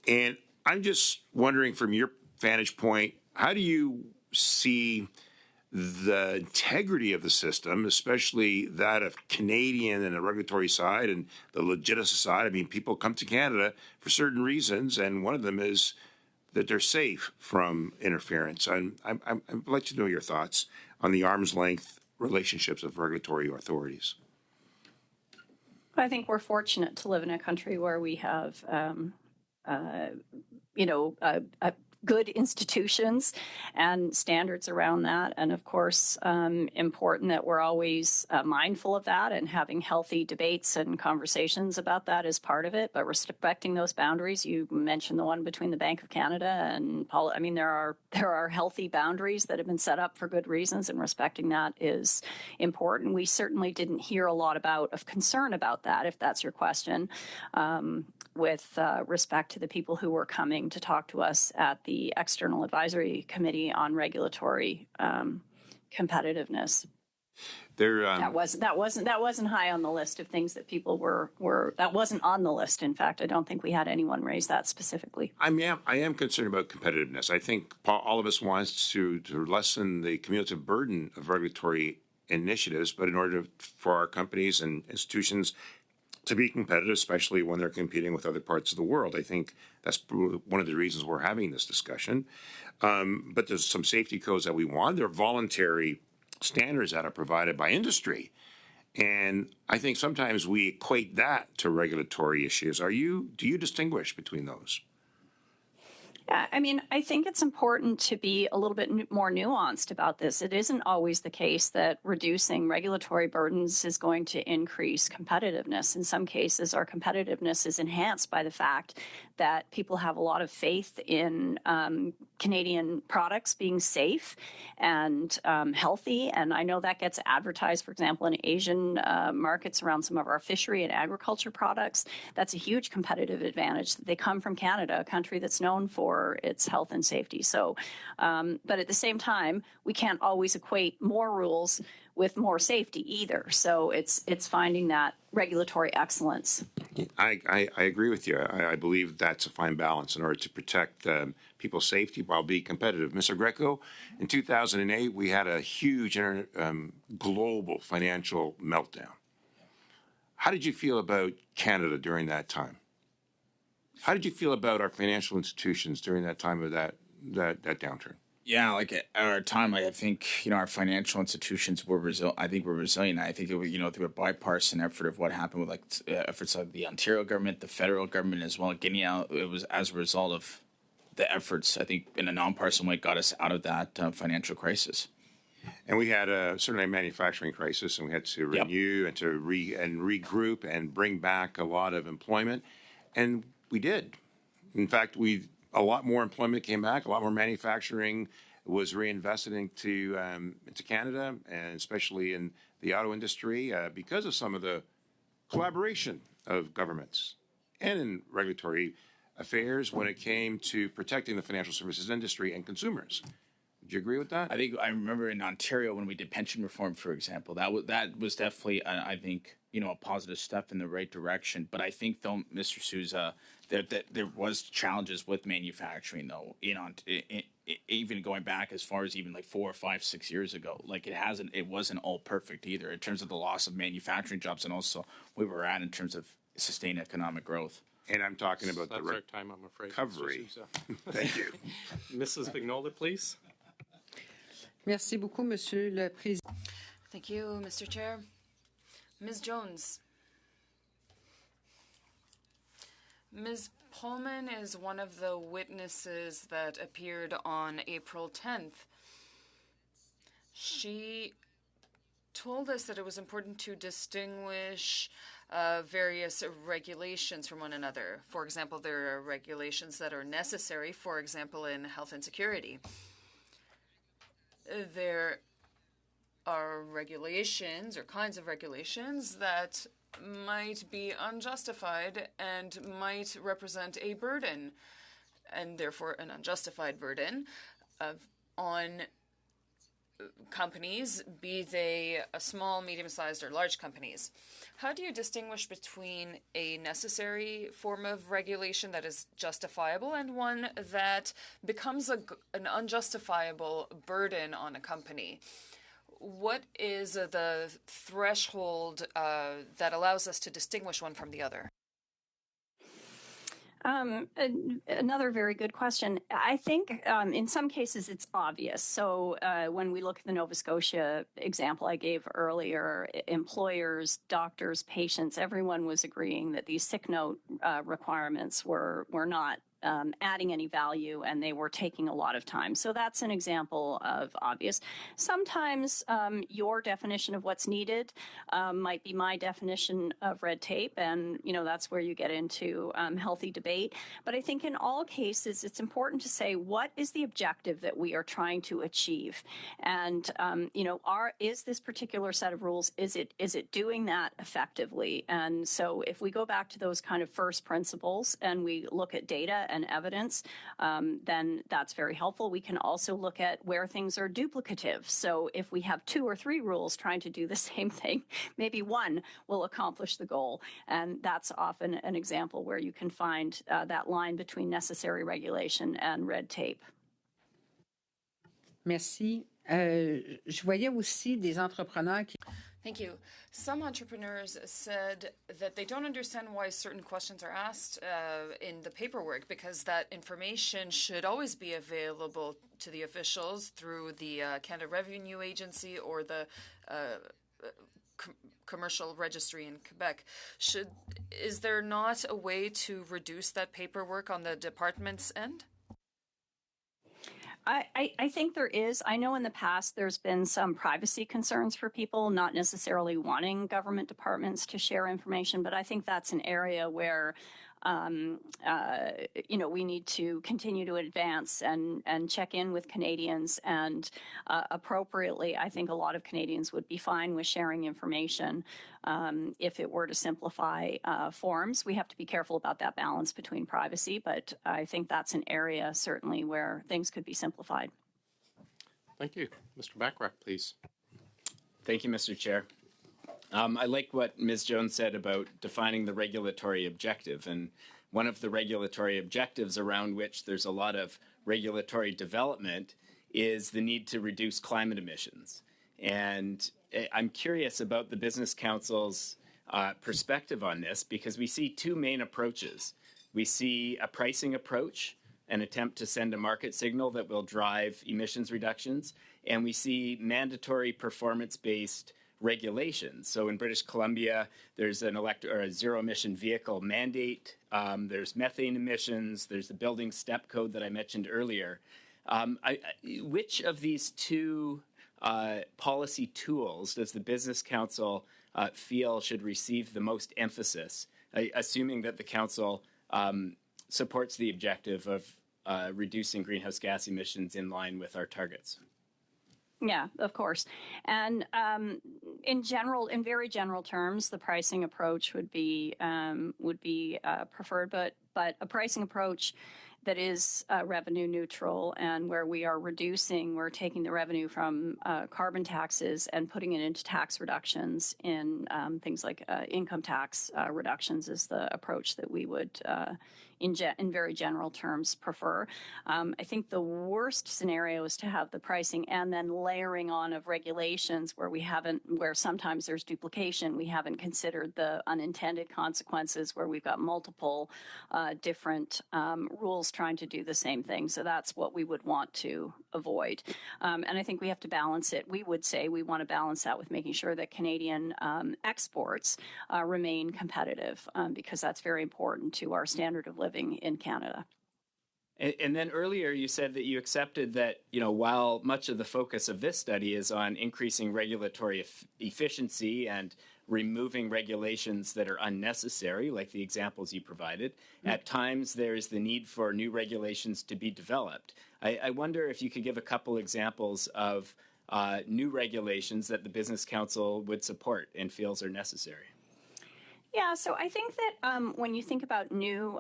And I'm just wondering, from your vantage point, how do you see the integrity of the system, especially that of Canadian and the regulatory side and the legitimate side? I mean, people come to Canada for certain reasons, and one of them is that they're safe from interference. I'd like to know your thoughts on the arm's length relationships of regulatory authorities. I think we're fortunate to live in a country where we have, good institutions and standards around that. And of course, important that we're always mindful of that and having healthy debates and conversations about that is part of it, but respecting those boundaries. You mentioned the one between the Bank of Canada and there are healthy boundaries that have been set up for good reasons, and respecting that is important. We certainly didn't hear a lot of concern about that, if that's your question, with respect to the people who were coming to talk to us at the the External Advisory Committee on Regulatory Competitiveness. That wasn't high on the list of things that people were that wasn't on the list. In fact, I don't think we had anyone raise that specifically. I am concerned about competitiveness. I think all of us wants to lessen the cumulative burden of regulatory initiatives, but in order for our companies and institutions to be competitive, especially when they're competing with other parts of the world, I think that's one of the reasons we're having this discussion. But there's some safety codes that we want. They're voluntary standards that are provided by industry. And I think sometimes we equate that to regulatory issues. Do you distinguish between those? Yeah, I mean, I think it's important to be a little bit more nuanced about this. It isn't always the case that reducing regulatory burdens is going to increase competitiveness. In some cases, our competitiveness is enhanced by the fact that people have a lot of faith in Canadian products being safe and healthy. And I know that gets advertised, for example, in Asian markets around some of our fishery and agriculture products. That's a huge competitive advantage that they come from Canada, a country that's known for its health and safety. So, but at the same time, we can't always equate more rules with more safety either. So it's finding that regulatory excellence. I agree with you. I believe that's a fine balance in order to protect people's safety while being competitive. Mr. Greco, in 2008, we had a huge global financial meltdown. How did you feel about Canada during that time? How did you feel about our financial institutions during that time of that downturn? Yeah, like at our time, I think our financial institutions were resilient. I think we're resilient. I think it was through a bipartisan effort of what happened with efforts of the Ontario government, the federal government as well. Getting out, it was as a result of the efforts. I think in a nonpartisan way, got us out of that financial crisis. And we had certainly a manufacturing crisis, and we had to renew and to regroup and bring back a lot of employment, and we did. In fact, a lot more employment came back, a lot more manufacturing was reinvested into Canada, and especially in the auto industry, because of some of the collaboration of governments and in regulatory affairs when it came to protecting the financial services industry and consumers. Would you agree with that? I remember in Ontario when we did pension reform, for example, that was definitely I think a positive step in the right direction. But I think though, Mr. Souza, that there was challenges with manufacturing though. Even going back as far as even like 4 or 5, 6 years ago, like it wasn't all perfect either in terms of the loss of manufacturing jobs and also where we're at in terms of sustained economic growth. And I'm talking about That's our time, I'm afraid. Recovery. Thank you. Mrs. Vignola, please. Merci beaucoup, Monsieur le Président. Thank you, Mr. Chair. Ms. Jones. Ms. Pullman is one of the witnesses that appeared on April 10th. She told us that it was important to distinguish various regulations from one another. For example, there are regulations that are necessary, for example, in health and security. There are regulations or kinds of regulations that might be unjustified and might represent a burden, and therefore an unjustified burden on companies, be they small, medium-sized, or large companies. How do you distinguish between a necessary form of regulation that is justifiable and one that becomes an unjustifiable burden on a company? What is the threshold that allows us to distinguish one from the other? Another very good question. I think in some cases it's obvious. So when we look at the Nova Scotia example I gave earlier, employers, doctors, patients, everyone was agreeing that these sick note requirements were not adding any value, and they were taking a lot of time. So that's an example of obvious. Sometimes your definition of what's needed might be my definition of red tape, and that's where you get into healthy debate. But I think in all cases, it's important to say, what is the objective that we are trying to achieve? And is this particular set of rules, is it doing that effectively? And so if we go back to those kind of first principles and we look at data and evidence, then that's very helpful. We can also look at where things are duplicative. So if we have 2 or 3 rules trying to do the same thing, maybe one will accomplish the goal. And that's often an example where you can find that line between necessary regulation and red tape. Merci. Je voyais aussi des entrepreneurs qui... Thank you. Some entrepreneurs said that they don't understand why certain questions are asked in the paperwork, because that information should always be available to the officials through the Canada Revenue Agency or the commercial registry in Quebec. Is there not a way to reduce that paperwork on the department's end? I think there is. I know in the past there's been some privacy concerns for people, not necessarily wanting government departments to share information, but I think that's an area where we need to continue to advance and check in with Canadians, and appropriately, I think a lot of Canadians would be fine with sharing information if it were to simplify forms. We have to be careful about that balance between privacy, but I think that's an area certainly where things could be simplified. Thank you. Mr. Bachrach, please. Thank you, Mr. Chair. I like what Ms. Jones said about defining the regulatory objective. And one of the regulatory objectives around which there's a lot of regulatory development is the need to reduce climate emissions. And I'm curious about the Business Council's perspective on this, because we see 2 main approaches. We see a pricing approach, an attempt to send a market signal that will drive emissions reductions, and we see mandatory performance-based regulations. So in British Columbia, there's an a zero-emission vehicle mandate. There's methane emissions. There's the building step code that I mentioned earlier. Which of these 2 policy tools does the Business Council feel should receive the most emphasis, assuming that the Council supports the objective of reducing greenhouse gas emissions in line with our targets? Yeah, of course. And in very general terms, the pricing approach would be preferred, but a pricing approach that is revenue neutral and where we're taking the revenue from carbon taxes and putting it into tax reductions in things like income tax reductions is the approach that we would in very general terms prefer. I think the worst scenario is to have the pricing and then layering on of regulations where sometimes there's duplication. We haven't considered the unintended consequences where we've got multiple different rules trying to do the same thing. So that's what we would want to avoid. And I think we have to balance it. We would say we want to balance that with making sure that Canadian exports remain competitive because that's very important to our standard of living in Canada. And then earlier you said that you accepted that, while much of the focus of this study is on increasing regulatory efficiency and removing regulations that are unnecessary, like the examples you provided, at times there is the need for new regulations to be developed. I wonder if you could give a couple examples of new regulations that the Business Council would support and feels are necessary. Yeah, so I think that when you think about new,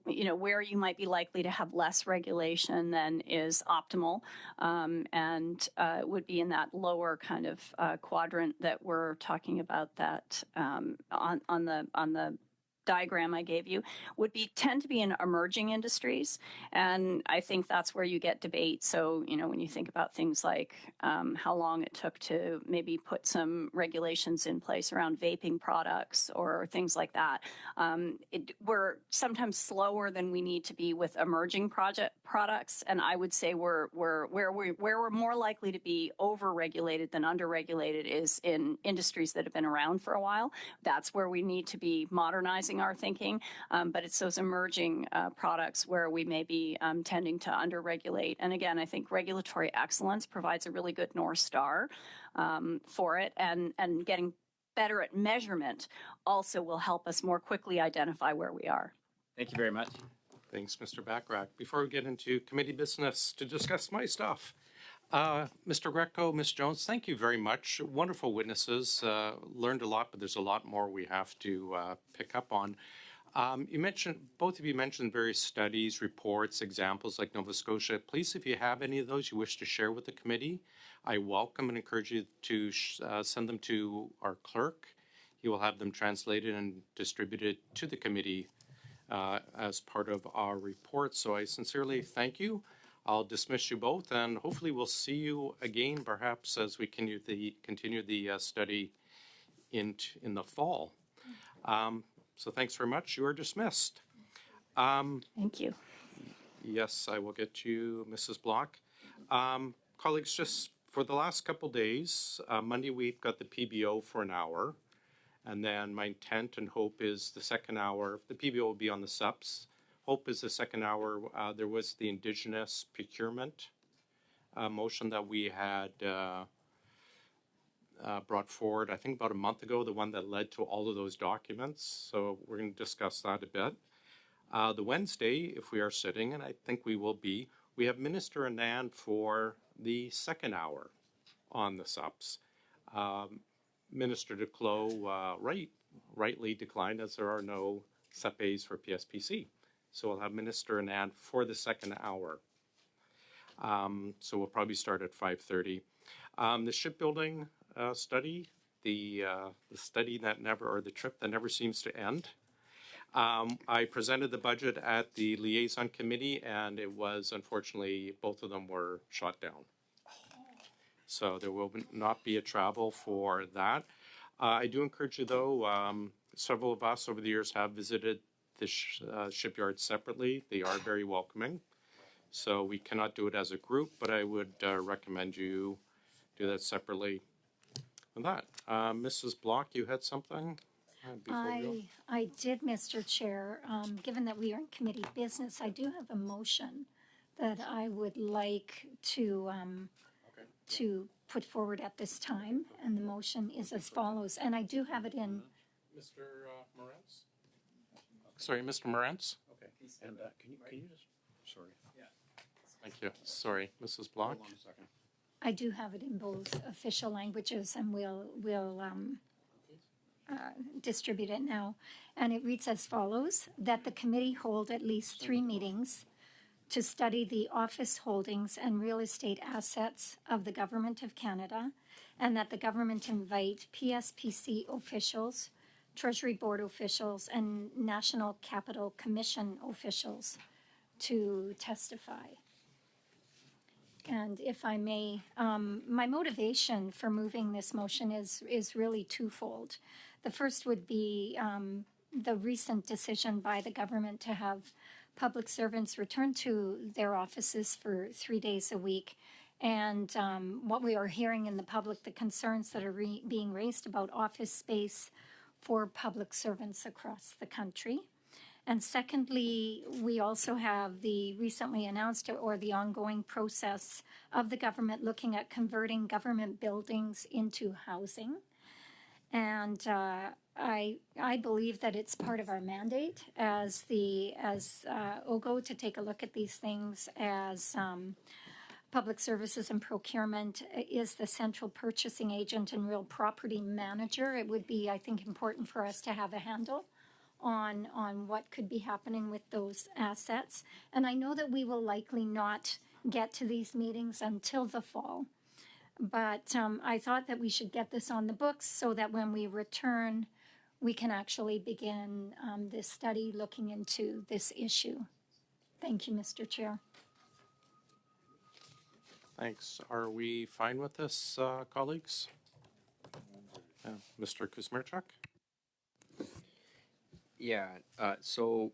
where you might be likely to have less regulation than is optimal, and would be in that lower kind of quadrant that we're talking about, that on the diagram I gave you, tend to be in emerging industries. And I think that's where you get debate. So, when you think about things like how long it took to maybe put some regulations in place around vaping products or things like that, we're sometimes slower than we need to be with emerging products. And I would say where we're more likely to be over-regulated than under-regulated is in industries that have been around for a while. That's where we need to be modernizing our thinking, but it's those emerging products where we may be tending to under-regulate. And again, I think regulatory excellence provides a really good North Star for it, and getting better at measurement also will help us more quickly identify where we are. Thank you very much. Thanks, Mr. Bachrach. Before we get into committee business to discuss my stuff, Mr. Greco, Ms. Jones, thank you very much. Wonderful witnesses. Learned a lot, but there's a lot more we have to pick up on. Both of you mentioned various studies, reports, examples like Nova Scotia. Please, if you have any of those you wish to share with the committee, I welcome and encourage you to send them to our clerk. He will have them translated and distributed to the committee as part of our report. So I sincerely thank you. I'll dismiss you both, and hopefully we'll see you again, perhaps as we continue the study in the fall. So thanks very much. You are dismissed. Thank you. Yes, I will get you, Mrs. Block. Colleagues, just for the last couple days, Monday we've got the PBO for an hour. And then my intent and hope is the second hour, the PBO will be on the SUPs. Hope is the second hour. There was the Indigenous procurement motion that we had brought forward, I think about a month ago, the one that led to all of those documents. So we're going to discuss that a bit. The Wednesday, if we are sitting, and I think we will be, we have Minister Anand for the second hour on the SUPs. Minister Duclos rightly declined as there are no SUPs for PSPC. So we'll have Minister Anand for the second hour. So we'll probably start at 5:30. The shipbuilding study, the study that never, or the trip that never seems to end. I presented the budget at the liaison committee, and it was, unfortunately, both of them were shot down. So there will not be a travel for that. I do encourage you, though, several of us over the years have visited the shipyard separately. They are very welcoming. So we cannot do it as a group, but I would recommend you do that separately. And that, Mrs. Block, you had something? I did, Mr. Chair. Given that we are in committee business, I do have a motion that I would like to put forward at this time, and the motion is as follows. And I do have it in. Mr. Morantz? Sorry, Mr. Morantz? Okay. And can you just, sorry. Yeah. Thank you. Sorry, Mrs. Block. Hold on a second. I do have it in both official languages, and we'll distribute it now. And it reads as follows: that the committee hold at least 3 meetings to study the office holdings and real estate assets of the Government of Canada, and that the government invite PSPC officials, Treasury Board officials, and National Capital Commission officials to testify. And if I may, my motivation for moving this motion is really twofold. The first would be the recent decision by the government to have public servants return to their offices for 3 days a week. And what we are hearing in the public, the concerns that are being raised about office space for public servants across the country. And secondly, we also have the recently announced or the ongoing process of the government looking at converting government buildings into housing. And I believe that it's part of our mandate as OGGO to take a look at these things as Public Services and Procurement is the central purchasing agent and real property manager. It would be, I think, important for us to have a handle on what could be happening with those assets. And I know that we will likely not get to these meetings until the fall. But I thought that we should get this on the books so that when we return, we can actually begin this study looking into this issue. Thank you, Mr. Chair. Thanks. Are we fine with this, colleagues? Mr. Kuzmirchuk? Yeah, so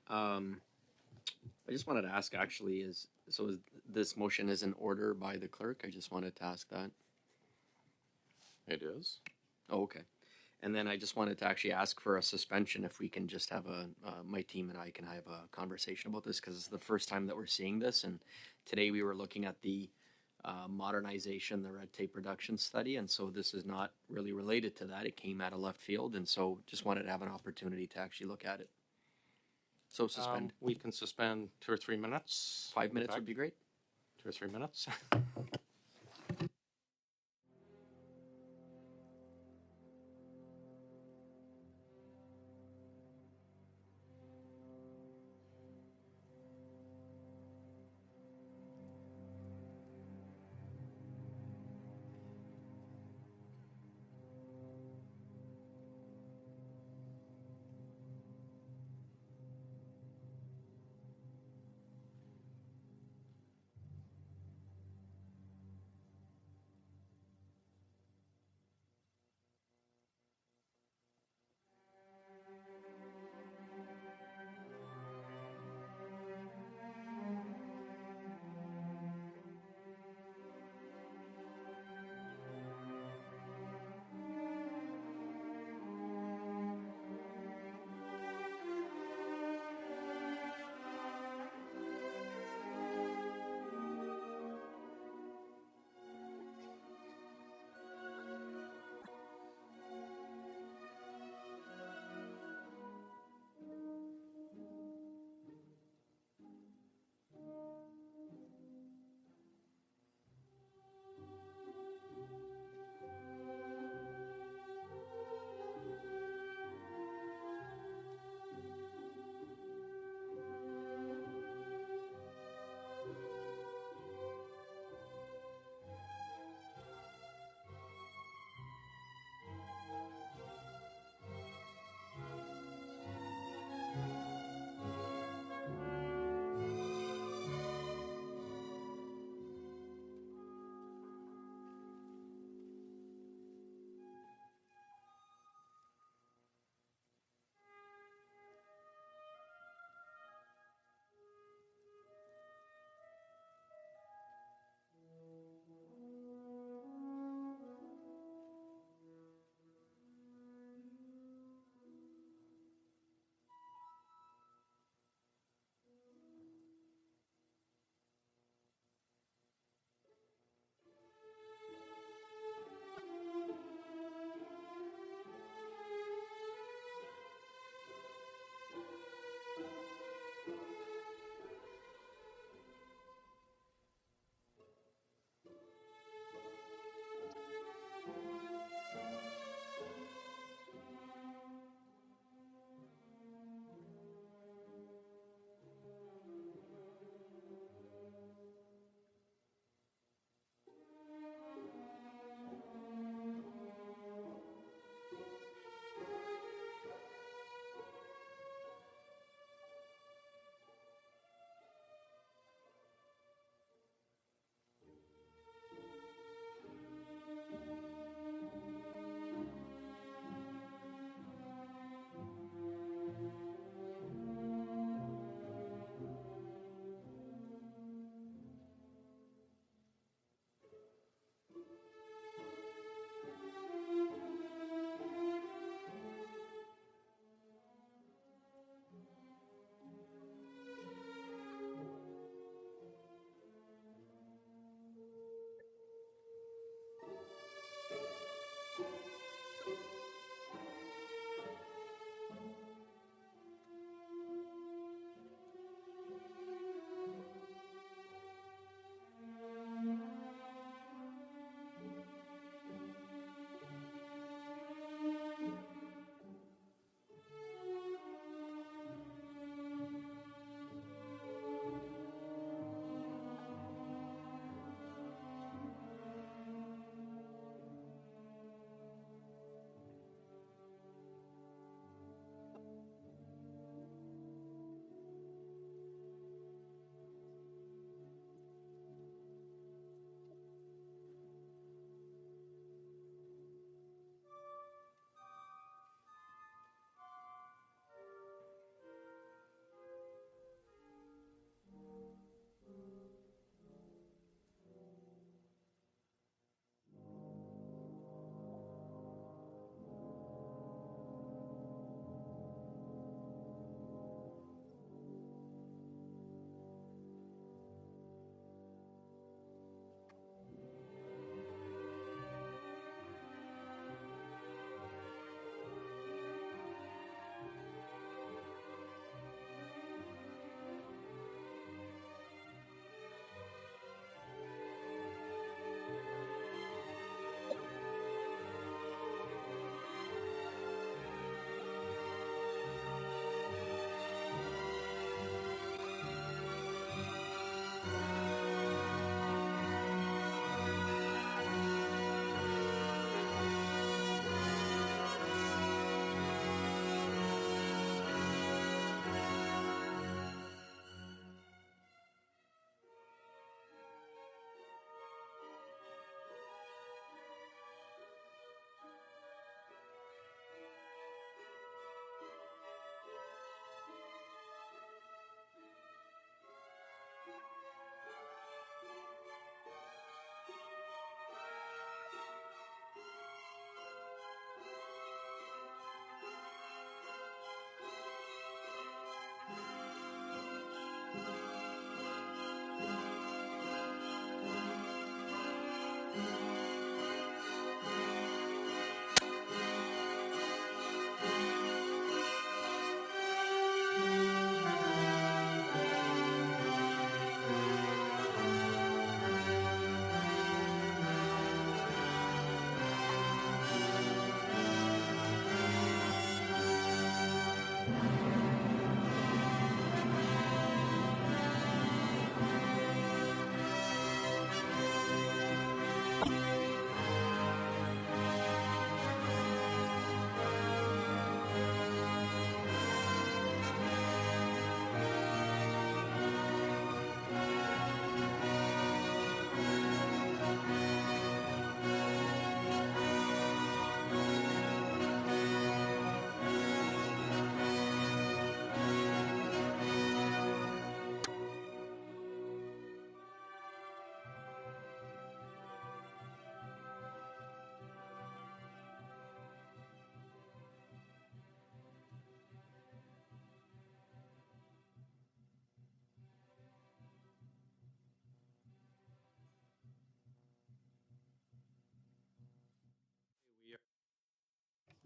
I just wanted to ask actually is this motion is in order by the clerk? I just wanted to ask that. It is. Oh, okay. And then I just wanted to actually ask for a suspension if we can just have my team and I can have a conversation about this because it's the first time that we're seeing this. And today we were looking at the modernization, the red tape reduction study. And so this is not really related to that. It came out of left field. And so just wanted to have an opportunity to actually look at it. So suspend. We can suspend 2 or 3 minutes. 5 minutes would be great. 2 or 3 minutes.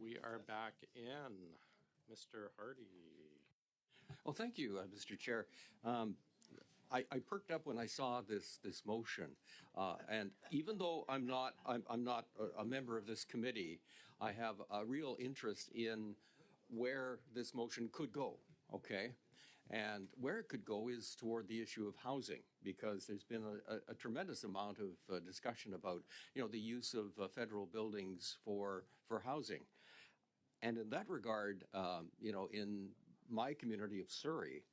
We are back in. Mr. Hardy. Well, thank you, Mr. Chair. I perked up when I saw this motion, and even though I'm not a member of this committee, I have a real interest in where this motion could go. Okay, and where it could go is toward the issue of housing, because there's been a tremendous amount of discussion about the use of federal buildings for housing. And in that regard, in my community of Surrey,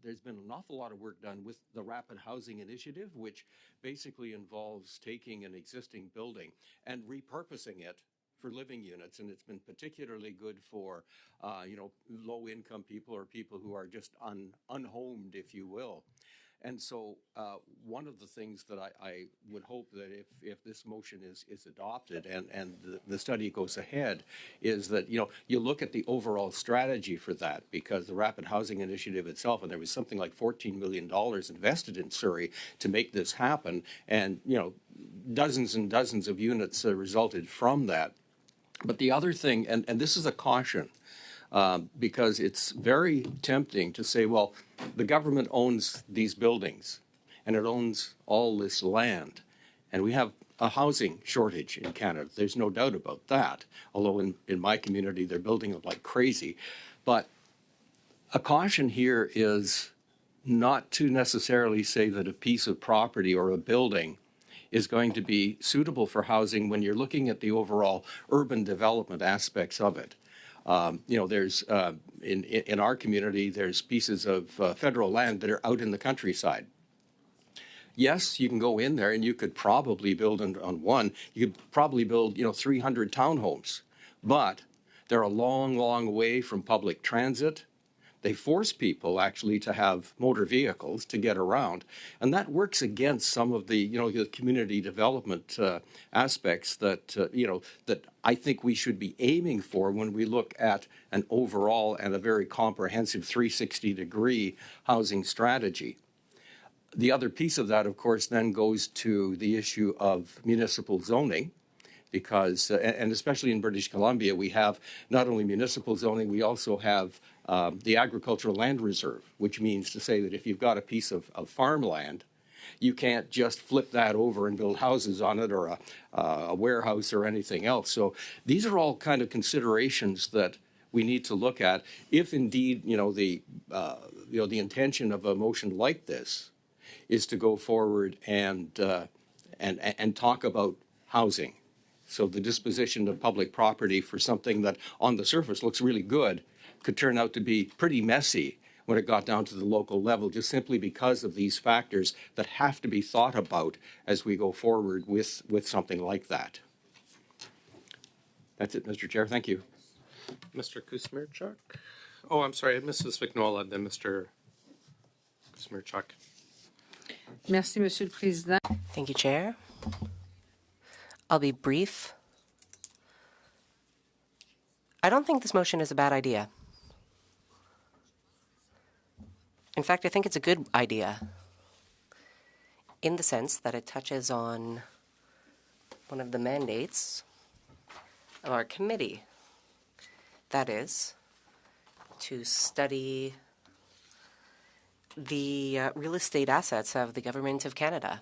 there's been an awful lot of work done with the Rapid Housing Initiative, which basically involves taking an existing building and repurposing it for living units. And it's been particularly good for, low-income people or people who are just unhomed, if you will. And so one of the things that I would hope that if this motion is adopted and the study goes ahead is that, you look at the overall strategy for that, because the Rapid Housing Initiative itself, and there was something like $14 million invested in Surrey to make this happen. And, dozens and dozens of units resulted from that. But the other thing, and this is a caution, because it's very tempting to say, well, the government owns these buildings and it owns all this land. And we have a housing shortage in Canada. There's no doubt about that. Although in my community, they're building it like crazy. But a caution here is not to necessarily say that a piece of property or a building is going to be suitable for housing when you're looking at the overall urban development aspects of it. There's in our community, there's pieces of federal land that are out in the countryside. Yes, you can go in there and you could probably build on one. You could probably build 300 townhomes, but they're a long, long way from public transit. They force people actually to have motor vehicles to get around, and that works against some of the the community development aspects that that I think we should be aiming for when we look at an overall and a very comprehensive 360-degree housing strategy. The other piece of that, of course, then goes to the issue of municipal zoning, because, and especially in British Columbia, we have not only municipal zoning, we also have the agricultural land reserve, which means to say that if you've got a piece of farmland, you can't just flip that over and build houses on it or a warehouse or anything else. So these are all kind of considerations that we need to look at if indeed, the intention of a motion like this is to go forward and talk about housing. So the disposition of public property for something that on the surface looks really good could turn out to be pretty messy when it got down to the local level, just simply because of these factors that have to be thought about as we go forward with something like that. That's it, Mr. Chair. Thank you. Mr. Kusmirchuk? Oh, I'm sorry, Mrs. Vignola, then Mr. Kusmirchuk. Merci, Monsieur le Président. Thank you, Chair. I'll be brief. I don't think this motion is a bad idea. In fact, I think it's a good idea in the sense that it touches on one of the mandates of our committee. That is, to study the real estate assets of the Government of Canada.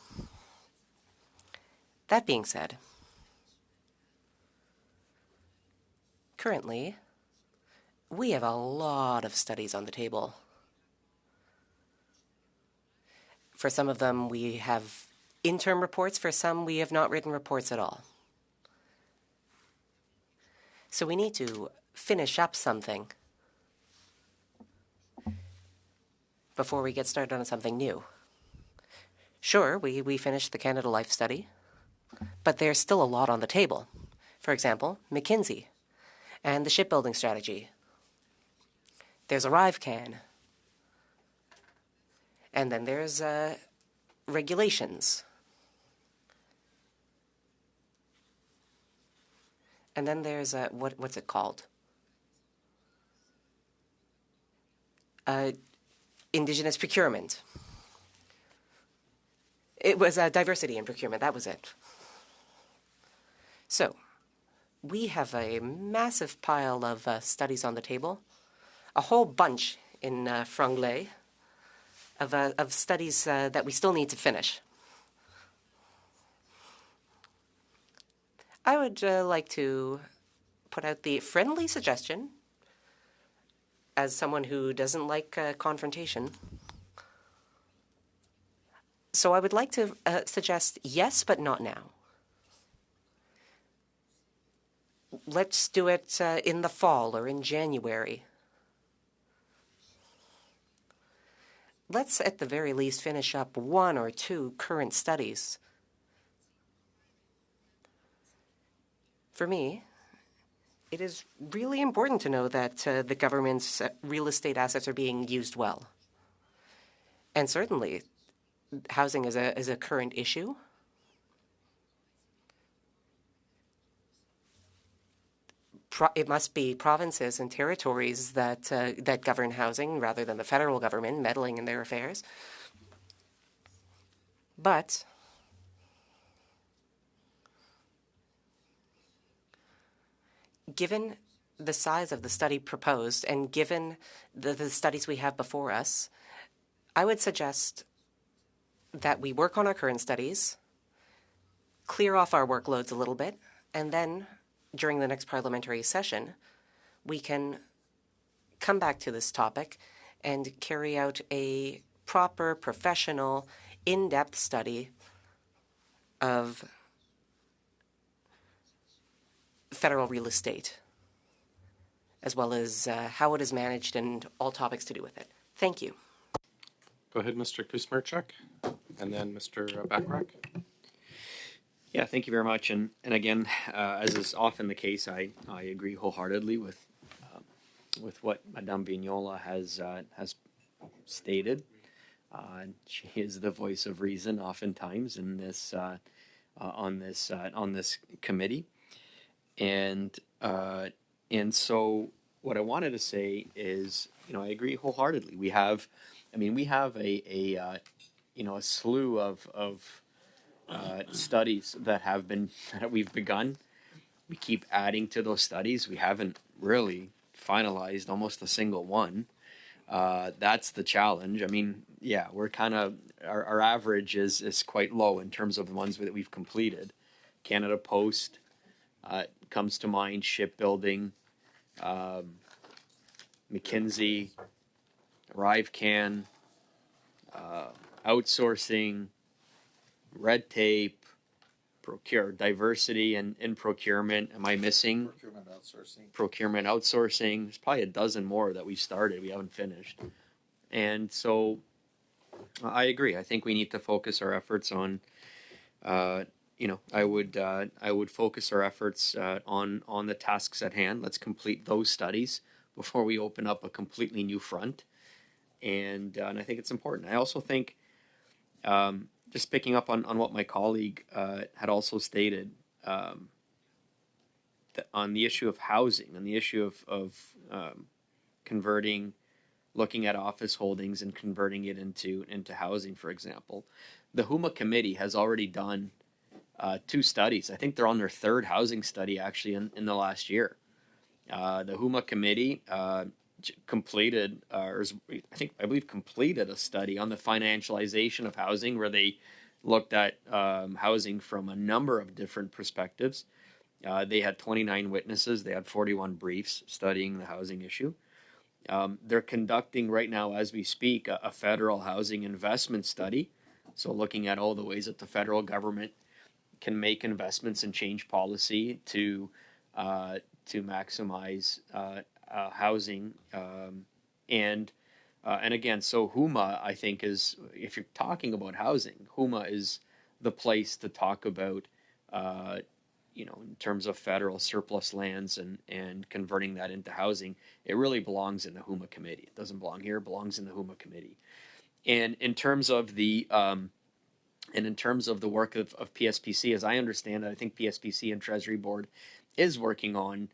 That being said, currently, we have a lot of studies on the table. For some of them, we have interim reports. For some, we have not written reports at all. So we need to finish up something before we get started on something new. Sure, we finished the Canada Life study, but there's still a lot on the table. For example, McKinsey and the shipbuilding strategy. There's ArriveCan. And then there's regulations. And then there's what's it called? Indigenous procurement. It was diversity in procurement. That was it. So, we have a massive pile of studies on the table, a whole bunch in franglais of studies that we still need to finish. I would like to put out the friendly suggestion, as someone who doesn't like confrontation. So I would like to suggest yes, but not now. Let's do it in the fall or in January. Let's at the very least finish up 1 or 2 current studies. For me, it is really important to know that the government's real estate assets are being used well. And certainly, housing is a current issue. It must be provinces and territories that govern housing rather than the federal government meddling in their affairs. But given the size of the study proposed and given the studies we have before us, I would suggest that we work on our current studies, clear off our workloads a little bit, and then during the next parliamentary session, we can come back to this topic and carry out a proper, professional, in-depth study of federal real estate, as well as how it is managed and all topics to do with it. Thank you. Go ahead, Mr. Kusmerchuk, and then Mr. Bachrach. Yeah, thank you very much. And again, as is often the case, I agree wholeheartedly with what Madame Vignola has stated. She is the voice of reason, oftentimes in this on this committee, and so what I wanted to say is, I agree wholeheartedly. We have a slew of studies that we've begun. We keep adding to those studies. We haven't really finalized almost a single one. That's the challenge. We're kind of, our average is quite low in terms of the ones that we've completed. Canada Post comes to mind, shipbuilding, McKinsey, ArriveCan, outsourcing, red tape, diversity in procurement. Am I missing? Procurement outsourcing. There's probably a dozen more that we've started. We haven't finished. And so I agree. I think we need to focus our efforts on, I would focus our efforts on the tasks at hand. Let's complete those studies before we open up a completely new front. And I think it's important. I also think, just picking up on what my colleague had also stated, that on the issue of housing, on the issue of converting, looking at office holdings and converting it into housing, for example. The HUMA committee has already done 2 studies. I think they're on their 3rd housing study actually in the last year. The HUMA committee completed a study on the financialization of housing, where they looked at housing from a number of different perspectives. They had 29 witnesses. They had 41 briefs studying the housing issue. They're conducting right now, as we speak, a federal housing investment study. So looking at all the ways that the federal government can make investments and change policy to maximize housing, and again, so HUMA, I think, is, if you're talking about housing, HUMA is the place to talk about, in terms of federal surplus lands and converting that into housing. It really belongs in the HUMA committee. It doesn't belong here. It belongs in the HUMA committee. And in terms of the work of PSPC, as I understand it, I think PSPC and Treasury Board is working on,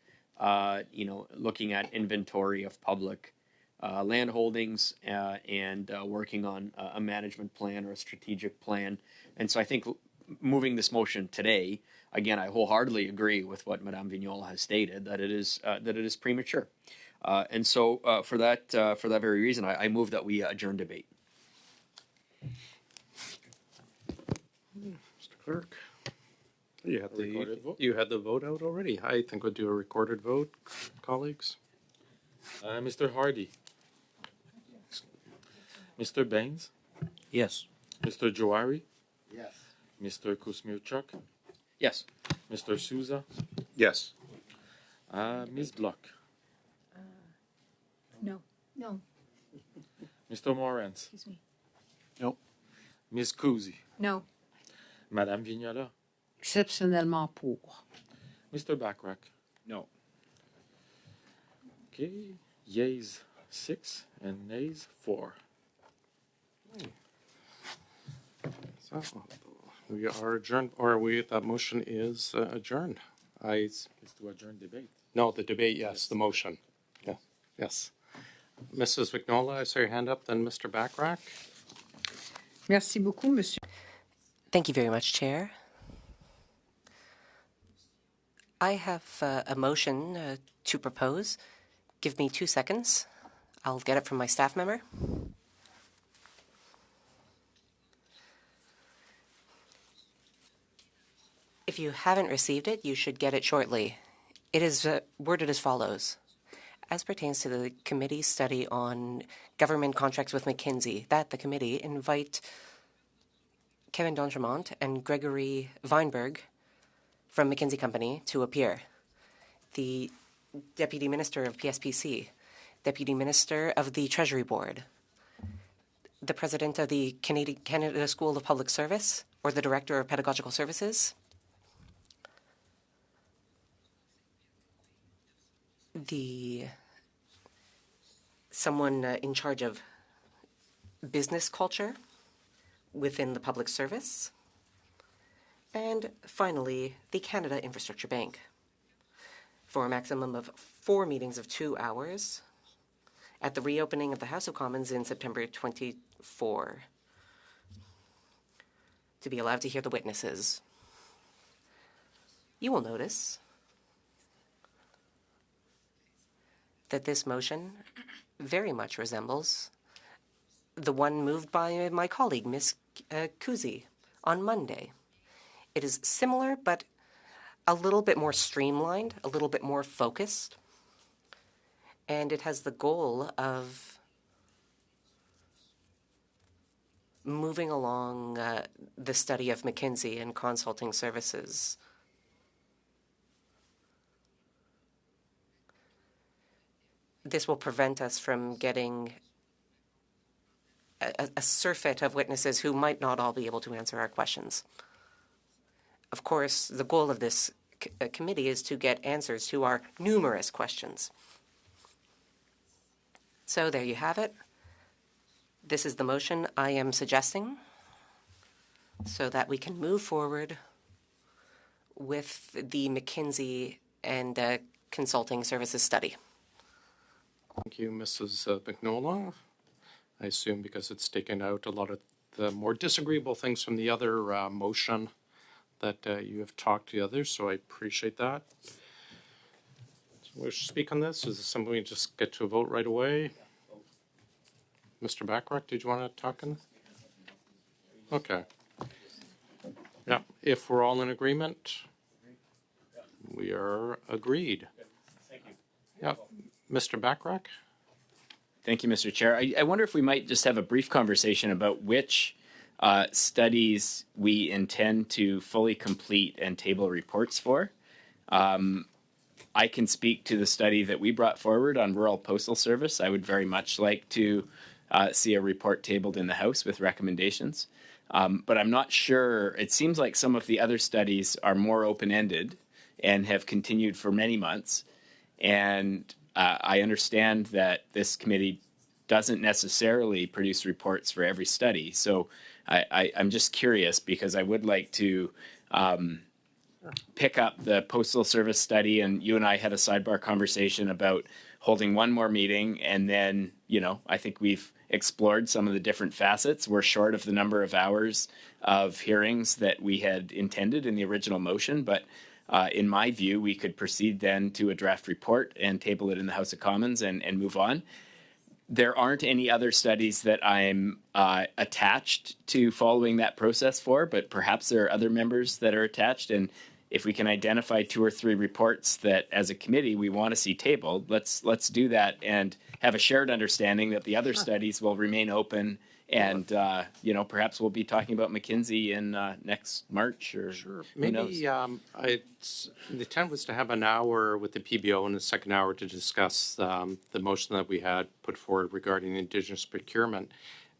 looking at inventory of public land holdings and working on a management plan or a strategic plan. And so I think moving this motion today again, I wholeheartedly agree with what Madame Vignola has stated, that it is premature. And so for that very reason, I move that we adjourn debate. Mr. Clerk, you had the vote out already. I think we'll do a recorded vote, colleagues. Mr. Hardy. Mr. Baines. Yes. Mr. Johari. Yes. Mr. Kuzmiuchuk. Yes. Mr. Souza. Yes. Ms. Block. No. No. Mr. Morantz. Excuse me. Nope. Ms. Kuzi. No. Madame Vignola. Exceptionnellement pour. Mr. Backrack. No. Okay. Yeas 6 and nays 4. So we are adjourned, that motion is adjourned. It's to adjourn debate. No, the debate, yes, the motion. Yeah, yes. Mrs. Vignola, I saw your hand up, then Mr. Backrack. Merci beaucoup, monsieur. Thank you very much, Chair. I have a motion to propose. Give me 2 seconds. I'll get it from my staff member. If you haven't received it, you should get it shortly. It is worded as follows. As pertains to the committee's study on government contracts with McKinsey, that the committee invite Kevin D'Entremont and Gregory Weinberg from McKinsey Company to appear. The Deputy Minister of PSPC, Deputy Minister of the Treasury Board, the President of the Canada School of Public Service, or the Director of Pedagogical Services, someone in charge of business culture within the public service, and finally, the Canada Infrastructure Bank, for a maximum of 4 meetings of 2 hours at the reopening of the House of Commons in September 24, to be allowed to hear the witnesses. You will notice that this motion very much resembles the one moved by my colleague, Ms. Kuzi, on Monday. It is similar, but a little bit more streamlined, a little bit more focused, and it has the goal of moving along the study of McKinsey and consulting services. This will prevent us from getting a surfeit of witnesses who might not all be able to answer our questions. Of course, the goal of this committee is to get answers to our numerous questions. So there you have it. This is the motion I am suggesting so that we can move forward with the McKinsey and consulting services study. Thank you, Mrs. Vignola. I assume because it's taken out a lot of the more disagreeable things from the other motion that you have talked to the others, so I appreciate that. So we should speak on this? Is this something we just get to a vote right away? Mr. Backrack, did you want to talk on this? Okay. Yeah, if we're all in agreement, we are agreed. Thank you. Yeah, Mr. Backrack? Thank you, Mr. Chair. I wonder if we might just have a brief conversation about which studies we intend to fully complete and table reports for. I can speak to the study that we brought forward on rural postal service. I would very much like to see a report tabled in the House with recommendations. But I'm not sure. It seems like some of the other studies are more open-ended and have continued for many months. And I understand that this committee doesn't necessarily produce reports for every study. So I'm just curious because I would like to pick up the Postal Service study, and you and I had a sidebar conversation about holding one more meeting, and then, I think we've explored some of the different facets. We're short of the number of hours of hearings that we had intended in the original motion, but in my view, we could proceed then to a draft report and table it in the House of Commons and move on. There aren't any other studies that I'm attached to following that process for, but perhaps there are other members that are attached. And if we can identify 2 or 3 reports that, as a committee, we want to see tabled, let's do that and have a shared understanding that the other studies will remain open. And perhaps we'll be talking about McKinsey in next March, or Sure. who knows? Maybe the intent was to have an hour with the PBO and a second hour to discuss the motion that we had put forward regarding Indigenous procurement.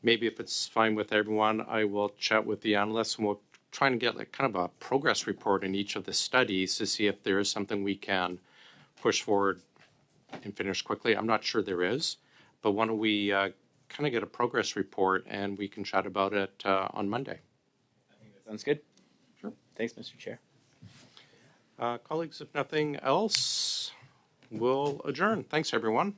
Maybe if it's fine with everyone, I will chat with the analysts and we'll try and get like kind of a progress report in each of the studies to see if there is something we can push forward and finish quickly. I'm not sure there is, but why don't we kind of get a progress report and we can chat about it on Monday. I think that sounds good. Sure. Thanks, Mr. Chair. Colleagues, if nothing else, we'll adjourn. Thanks, everyone.